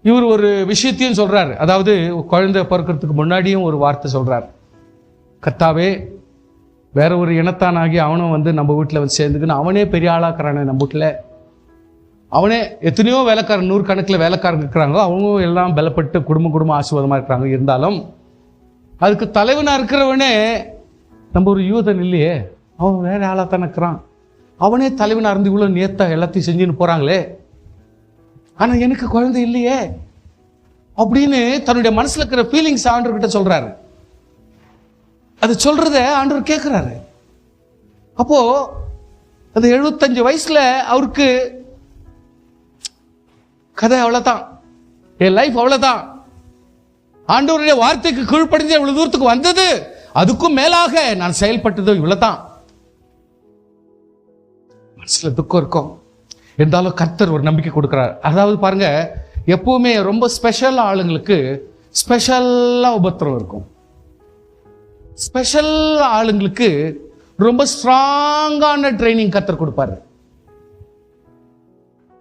இவர் ஒரு விஷயத்தையும் சொல்றார். அதாவது குழந்தை பிறக்கிறதுக்கு முன்னாடியும் ஒரு வார்த்தை சொல்றார். கர்த்தாவே, வேற ஒரு இனத்தானாகி அவனும் வந்து நம்ம வீட்டில் வந்து சேர்ந்துக்குன்னு அவனே பெரிய ஆளாக்குறானே நம்ம வீட்டில். அவனே எத்தனையோ வேலைக்காரன், 100 கணக்கில் வேலைக்காரங்க இருக்கிறாங்க, அவங்க எல்லாம் பலப்பட்டு குடும்ப ஆசீர்வாதமாக இருக்கிறாங்க. இருந்தாலும் அதுக்கு தலைவனாக இருக்கிறவனே நம்ம ஒரு யூதன் இல்லையே, அவன் வேற ஆளாக தானே இருக்கிறான், அவனே தலைவனாக இருந்து இவ்வளோ நேத்தா எல்லாத்தையும் செஞ்சுன்னு போகிறாங்களே, ஆனால் எனக்கு குழந்தை இல்லையே அப்படின்னு தன்னுடைய மனசில் இருக்கிற ஃபீலிங்ஸ் ஆண்டவர்கிட்ட சொல்கிறாரு. அது சொல்கிறத ஆண்டவர் கேட்குறாரு. அப்போ அது 75 வயசுல அவருக்கு கதை அவ்வளோதான், என் லைஃப் அவ்வளோதான். ஆண்டவருடைய வார்த்தைக்கு கீழ்ப்படிஞ்சு இவ்வளவு தூரத்துக்கு வந்தது, அதுக்கும் மேலாக நான் செயல்பட்டது இவ்வளவுதான். மனசுல துக்கம் இருக்கும், இருந்தாலும் கர்த்தர் ஒரு நம்பிக்கை கொடுக்கிறார். அதாவது பாருங்க, எப்பவுமே ரொம்ப ஸ்பெஷல் ஆளுங்களுக்கு ஸ்பெஷலா உபத்திரம் இருக்கும். ஸ்பெஷல் ஆளுங்களுக்கு ரொம்ப ஸ்ட்ராங்கான ட்ரைனிங் கர்த்தர் கொடுப்பாரு.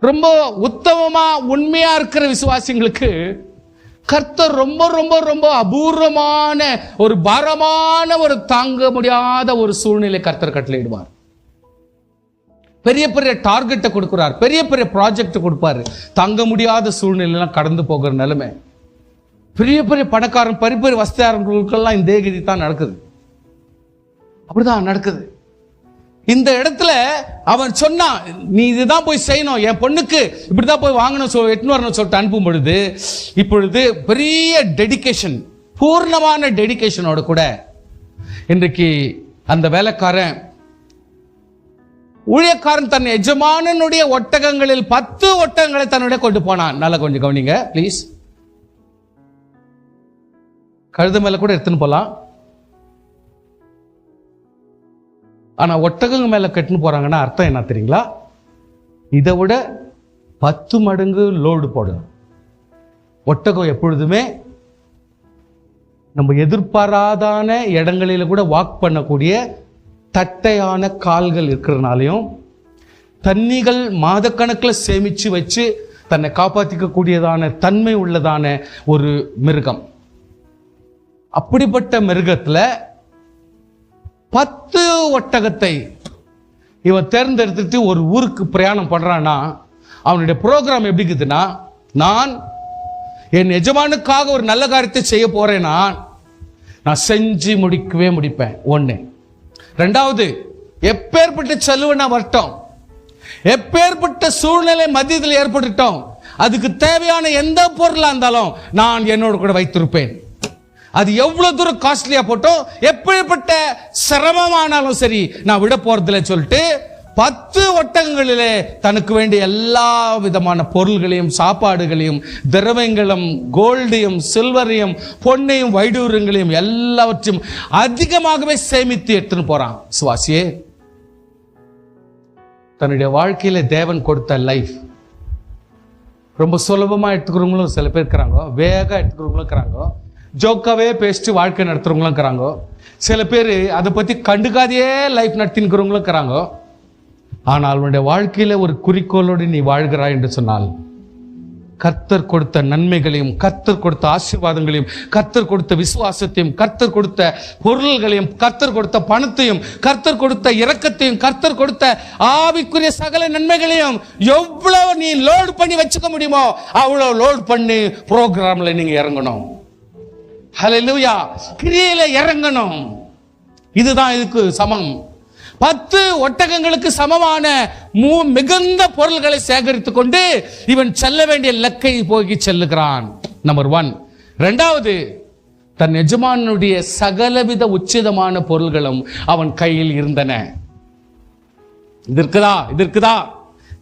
ரொம்ப உத்தமமா உண்மையா இருக்கிற விசுவாசிங்களுக்கு கர்த்தர் ரொம்ப ரொம்ப ரொம்ப அபூர்வமான ஒரு பாரமான ஒரு தாங்க முடியாத ஒரு சூழ்நிலை கர்த்தர் கட்டளையிடுவார். பெரிய பெரிய டார்கெட்டை கொடுக்கிறார், பெரிய பெரிய ப்ராஜெக்ட் கொடுப்பாரு. தாங்க முடியாத சூழ்நிலையெல்லாம் கடந்து போகிற நிலைமை. பெரிய பெரிய பணக்காரன், பெரிய பெரிய வசதியாளர்களுக்கெல்லாம் இந்த கதி தான் நடக்குது. அப்படிதான் நடக்குது. இந்த இடத்துல அவன் சொன்னான், நீ இதுதான் போய் செய்யணும், என் பொண்ணுக்கு இப்படிதான் போய் வாங்கணும், எட்டுன்னு வரணும் சொல்லிட்டு அனுப்பும் பொழுது, இப்பொழுது பெரிய டெடிகேஷன், பூர்ணமான டெடிகேஷனோட கூட இன்றைக்கு அந்த வேலைக்காரன் ஊழியக்காரன் தன் எஜமானனுடைய ஒட்டகங்களில் 10 ஒட்டகங்களை தன்னுடைய கொண்டு போனான். நல்லா கொஞ்சம் கவனிங்க ப்ளீஸ். கழுத மேல கூட எடுத்துன்னு போலாம், ஆனா ஒட்டகங்க மேல கட்டுன்னு போறாங்கன்னா அர்த்தம் என்ன தெரியுங்களா? இதை விட 10 மடங்கு லோடு போடணும். ஒட்டகம் எப்பொழுதுமே நம்ம எதிர்பாராதான இடங்களில கூட வாக் பண்ணக்கூடிய தட்டையான கால்கள் இருக்கிறதுனாலையும், தண்ணிகள் மாதக்கணக்கில் சேமிச்சு வச்சு தன்னை காப்பாற்றிக்க கூடியதான தன்மை உள்ளதான ஒரு மிருகம். அப்படிப்பட்ட மிருகத்துல 10 ஒட்டகத்தை இவன் தேர்ந்தெடுத்துட்டு ஒரு ஊருக்கு பிரயாணம் பண்றான்னா, அவனுடைய ப்ரோக்ராம் எப்படி இருக்குதுன்னா, நான் என் எஜமானுக்காக ஒரு நல்ல காரியத்தை செய்ய போறேன்னா நான் செஞ்சு முடிப்பேன். ஒண்ணு. ரெண்டாவது, எப்பேற்பட்ட செலவுனா வரட்டும், எப்பேற்பட்ட சூழ்நிலை மத்தியத்தில் ஏற்பட்டுட்டோம், அதுக்கு தேவையான எந்த பொருளா இருந்தாலும் நான் என்னோட கூட வைத்திருப்பேன். அது எவ்வளவு தூரம் காஸ்ட்லியா போட்டோம், எப்படிப்பட்ட சிரமமானாலும் சரி நான் விட போறதில்லை சொல்லிட்டு 10 ஒட்டகங்களிலே தனக்கு வேண்டிய எல்லா விதமான பொருள்களையும், சாப்பாடுகளையும், திரவியங்களும், கோல்டையும், சில்வரையும், பொன்னையும், வைடூரியங்களையும் எல்லாவற்றையும் அதிகமாகவே சேமித்து எடுத்துன்னு போறான். சுவாசியே, தன்னுடைய வாழ்க்கையில தேவன் கொடுத்த லைஃப் ரொம்ப சுலபமா எடுத்துக்கிறவங்களும் சில பேர் இருக்கிறாங்க, வேகமா எடுத்துக்கிறவங்களும் இருக்கிறாங்க, ஜோக்காவே பேசிட்டு வாழ்க்கை நடத்துறவங்களும் இருக்கிறாங்க, சில பேர் அதை பத்தி கண்டுக்காதையே லைஃப் நடத்தினுக்கிறவங்களும் இருக்கிறாங்க. ஆனால் உன்னுடைய வாழ்க்கையில ஒரு குறிக்கோளோடு நீ வாழ்கிறாய் என்று சொன்னால், கர்த்தர் கொடுத்த நன்மைகளையும், கர்த்தர் கொடுத்த ஆசீர்வாதங்களையும், கர்த்தர் கொடுத்த விசுவாசத்தையும், கர்த்தர் கொடுத்த பொருள்களையும், கர்த்தர் கொடுத்த பணத்தையும், கர்த்தர் கொடுத்த இரக்கத்தையும், கர்த்தர் கொடுத்த ஆவிக்குரிய சகல நன்மைகளையும் எவ்வளவு நீ லோட் பண்ணி வச்சுக்க முடியுமோ அவ்வளவு லோட் பண்ணி ப்ரோக்ராம்ல நீங்க இறங்கணும். ஹல்லேலூயா. கிரியையில இறங்கணும். இதுதான் இதுக்கு சமம். 10 ஒட்டகங்களுக்கு சமமான மிகுந்த பொருள்களை சேகரித்துக் கொண்டு இவன் செல்ல வேண்டிய லக்கை போகி செல்லுகிறான். நம்பர் 1. 2வது, தன் எஜமானுடைய சகலவித உச்சிதமான பொருள்களும் அவன் கையில் இருந்தன. இது இருக்குதா, இது இருக்குதா,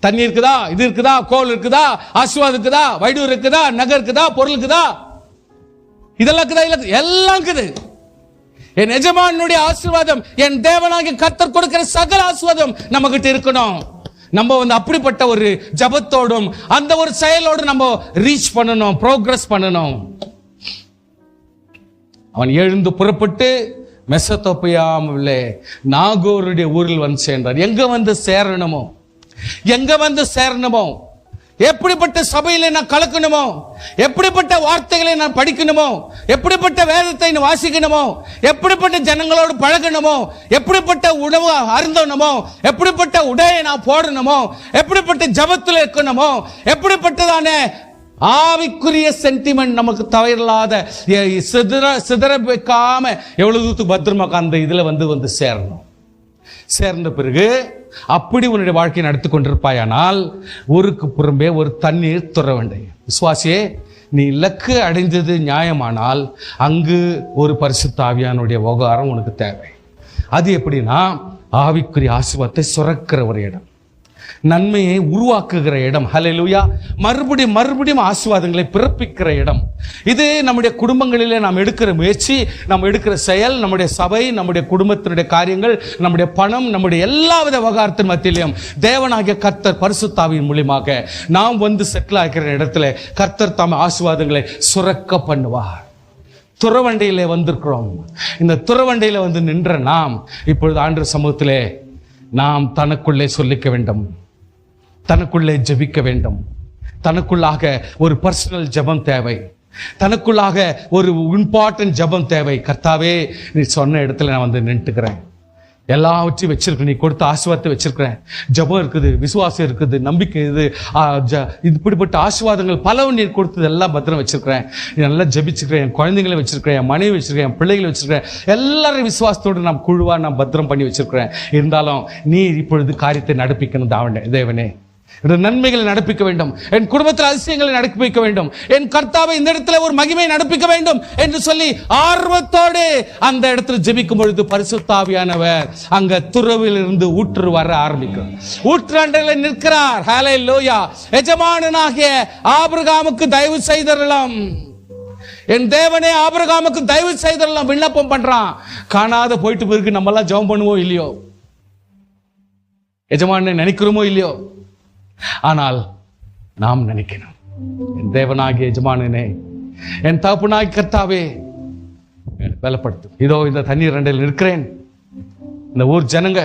தண்ணி இருக்குதா, இது இருக்குதா, கோல் இருக்குதா, ஆசீர்வாதம் இருக்குதா, வைடூர் இருக்குதா, நகர் இருக்குதா, பொருள் இருக்குதா, இதெல்லாம் இருக்குதா, எல்லாம் இருக்குது. என் எஜமானுடைய ஆசீர்வாதம், என் தேவனாகிய கர்த்தர் கொடுக்கிற சகல ஆசீர்வாதம் நம்ம கிட்ட இருக்கணும். நம்ம அப்படிப்பட்ட ஒரு ஜபத்தோடும் அந்த ஒரு செயலோடு நம்ம ரீச் பண்ணணும், ப்ரோக்ரஸ் பண்ணணும். அவன் எழுந்து புறப்பட்டு மெசொப்பொத்தாமியாவிலே நாகோருடைய ஊரில் வந்து சேர்ந்தார். எங்க வந்து சேரணுமோ, எப்படிப்பட்ட சபையில நான் கலக்கணுமோ, எப்படிப்பட்ட வார்த்தைகளை நான் படிக்கணுமோ, எப்படிப்பட்ட வேதத்தை வாசிக்கணுமோ, எப்படிப்பட்ட ஜனங்களோடு பழகணுமோ, எப்படிப்பட்ட உணவு அருந்தணுமோ, எப்படிப்பட்ட உடையை நான் போடணுமோ, எப்படிப்பட்ட ஜபத்தில் இருக்கணுமோ, எப்படிப்பட்டதான ஆவிக்குரிய சென்டிமெண்ட் நமக்கு தவறில்லாத சிதற வைக்காம எவ்வளவு தூரத்துக்கு பத்திரமா அந்த இதுல வந்து சேரணும். சேர்ந்த பிறகு அப்படி உன்னுடைய வாழ்க்கையை நடத்தி கொண்டிருப்பாயானால் ஊருக்கு புறம்பே ஒரு தண்ணீர் துற வேண்டும். விசுவாசியே, நீ இலக்கு அடைந்தது நியாயமானால் அங்கு ஒரு பரிசுத்த ஆவியானுடைய விவகாரம் உனக்கு தேவை. அது எப்படின்னா, ஆவிக்குரிய ஆசீர்வாதத்தை சுரக்கிற ஒரு இடம், நன்மையை உருவாக்குகிற இடம். ஹல்லேலூயா. மறுபடியும் ஆசீர்வாதங்களை பிறப்பிக்கிற இடம். இது நம்முடைய குடும்பங்களிலே நாம் எடுக்கிற முயற்சி, நாம் எடுக்கிற செயல், நம்முடைய சபை, நம்முடைய குடும்பத்தினுடைய காரியங்கள், நம்முடைய பணம், நம்முடைய எல்லாவித விவகாரத்தின் மத்தியிலும் தேவனாகிய கர்த்தர் பரிசுத்த ஆவியின் மூலமாக நாம் வந்து செட்டில் ஆகிற இடத்துல கர்த்தர் தாம் ஆசீர்வாதங்களை சுரக்க பண்ணுவார். துறவண்டையிலே வந்திருக்கிறோம். இந்த துறவண்டையில வந்து நின்ற நாம் இப்பொழுது ஆண்டவர் சமூகத்திலே நாம் தனக்குள்ளே சொல்லிக்க வேண்டும், தனக்குள்ளே ஜெபிக்க வேண்டும். தனக்குள்ளாக ஒரு பர்சனல் ஜெபம் தேவை, தனக்குள்ளாக ஒரு இம்பார்ட்டன்ட் ஜெபம் தேவை. கர்த்தாவே, நீ சொன்ன இடத்துல நான் வந்து நின்றுக்கிறேன், எல்லாவற்றையும் வச்சிருக்கேன், நீ கொடுத்த ஆசீர்வாதத்தை வச்சிருக்கிறேன், ஜெபம் இருக்குது, விசுவாசம் இருக்குது, நம்பிக்கை இது, இப்படிப்பட்ட ஆசீர்வாதங்கள் பலவும் நீர் கொடுத்தது எல்லாம் பத்திரம் வச்சிருக்கிறேன், நல்லா ஜெபிச்சிருக்கிறேன், என் குழந்தைங்களை வச்சிருக்கிறேன், என் மனைவி வச்சிருக்கிறேன், என் பிள்ளைகளை வச்சிருக்கிறேன், எல்லாரும் விசுவாசத்தோடு நாம் குழுவா நான் பத்திரம் பண்ணி வச்சிருக்கிறேன். இருந்தாலும் நீர் இப்பொழுது காரியத்தை நடப்பிக்கணும் தேவனே. நன்மைகளை நடப்பிக்க வேண்டும், என் குடும்பத்தில் அதிசயங்களை நடப்பி வைக்க வேண்டும், என் கர்த்தாவை இந்த இடத்துல ஒரு மகிமை நடப்பிக்க வேண்டும் என்று சொல்லி ஆர்வத்தோடு அந்த இடத்துல ஜெபிக்கும் பொழுது பரிசுத்த ஆவியானவர் அங்க துறவில் இருந்து ஊற்று வர ஆரம்பிக்கும். ஊற்றாண்டில் நிற்கிறார். ஹல்லேலூயா. எஜமானனாகிய ஆபிரகாமுக்கு தயவு செய்தரலாம், என் தேவனே ஆபிரகாமுக்கு தயவு செய்தரலாம் விண்ணப்பம் பண்றான். காணாத போயிட்டு பிறகு நம்ம எல்லாம் ஜெபம் பண்ணுவோம் இல்லையோ, எஜமான நினைக்கிறோமோ இல்லையோ, ஆனால் நாம் நினைக்கணும், என் தேவனாகிய எஜமானனே, என் தகப்பனாகிய கர்த்தாவே பலப்படுத்தும். இதோ இந்த தண்ணீர் ரெண்டில் நிற்கிறேன். இந்த ஊர் ஜனங்க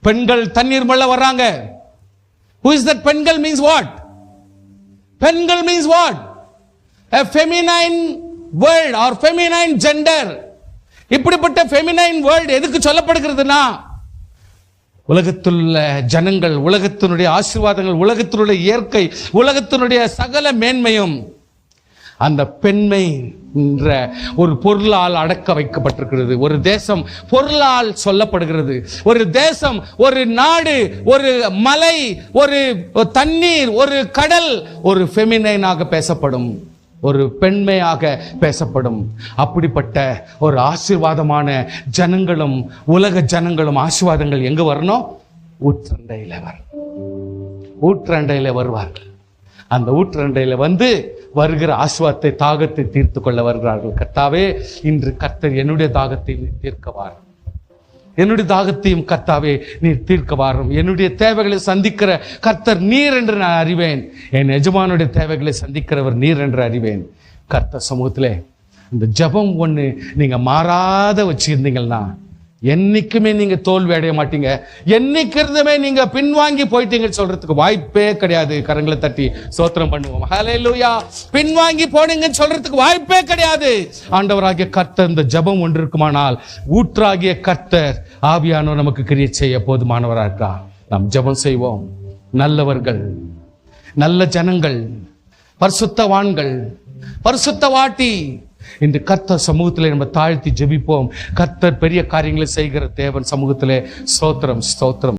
பெண்கள் தண்ணீர் மல்ல வர்றாங்க. Who is that? பெண்கள் means what? பெண்கள் means what? A feminine word or feminine gender. இப்படிப்பட்ட feminine word எதுக்கு சொல்லப்படுகிறதுனா, உலகத்திலுள்ள ஜனங்கள், உலகத்தினுடைய ஆசீர்வாதங்கள், உலகத்தினுடைய இயற்கை, உலகத்தினுடைய சகல மேன்மையும் அந்த பெண்மை என்ற ஒரு பொருளால் அடக்க வைக்கப்பட்டிருக்கிறது. ஒரு தேசம் பொருளால் சொல்லப்படுகிறது. ஒரு தேசம், ஒரு நாடு, ஒரு மலை, ஒரு தண்ணீர், ஒரு கடல் ஒரு ஃபெமினைனாக பேசப்படும், ஒரு பெண்மையாக பேசப்படும். அப்படிப்பட்ட ஒரு ஆசீர்வாதமான ஜனங்களும் உலக ஜனங்களும் ஆசீர்வாதங்கள் எங்க வரணும்? ஊற்றண்டையில ஊற்றண்டையில வருவார்கள். அந்த ஊற்றண்டையில வந்து வருகிற ஆசுவாத்தை தாகத்தை தீர்த்து கொள்ள வருகிறார்கள். கர்த்தாவே, இன்று கர்த்தர் என்னுடைய தாகத்தை தீர்க்க வாரும், என்னுடைய தாகத்தையும் கர்த்தாவே நீர் தீர்க்க வாரும். என்னுடைய தேவைகளை சந்திக்கிற கர்த்தர் நீர் என்று நான் அறிவேன். என் எஜமானுடைய தேவைகளை சந்திக்கிறவர் நீர் என்று அறிவேன். கர்த்தர் சமூகத்திலே இந்த ஜெபம் ஒண்ணு நீங்க மாறாத வச்சிருந்தீங்கன்னா என்னைக்குமே நீங்க தோல்வி அடைய மாட்டீங்க. என்னைக்கு இருந்துமே நீங்க பின்வாங்கி போயிட்டீங்கன்னு சொல்றதுக்கு வாய்ப்பே கிடையாது. கரங்களை தட்டி ஸ்தோத்திரம் பண்ணுவோம். ஹல்லேலூயா. பின்வாங்கி போனீங்கன்னு சொல்றதுக்கு வாய்ப்பே கிடையாது. ஆண்டவராகிய கர்த்தர் இந்த ஜெபம் ஒன்று இருக்குமானால் ஊற்றாகிய கர்த்தர் ஆவியானவர் நமக்கு கிரியை செய்ய போதுமானவராக இருக்கா. நாம் ஜெபம் செய்வோம். நல்லவர்கள், நல்ல ஜனங்கள், பரிசுத்தவான்கள், பரிசுத்தவாட்டி, இன்று கர்த்தர் சமூகத்திலே நம்ம தாழ்த்தி ஜெபிப்போம். கர்த்தர் பெரிய காரியங்களை செய்கிற தேவன் சமூகத்திலே ஸ்தோத்திரம், ஸ்தோத்திரம்.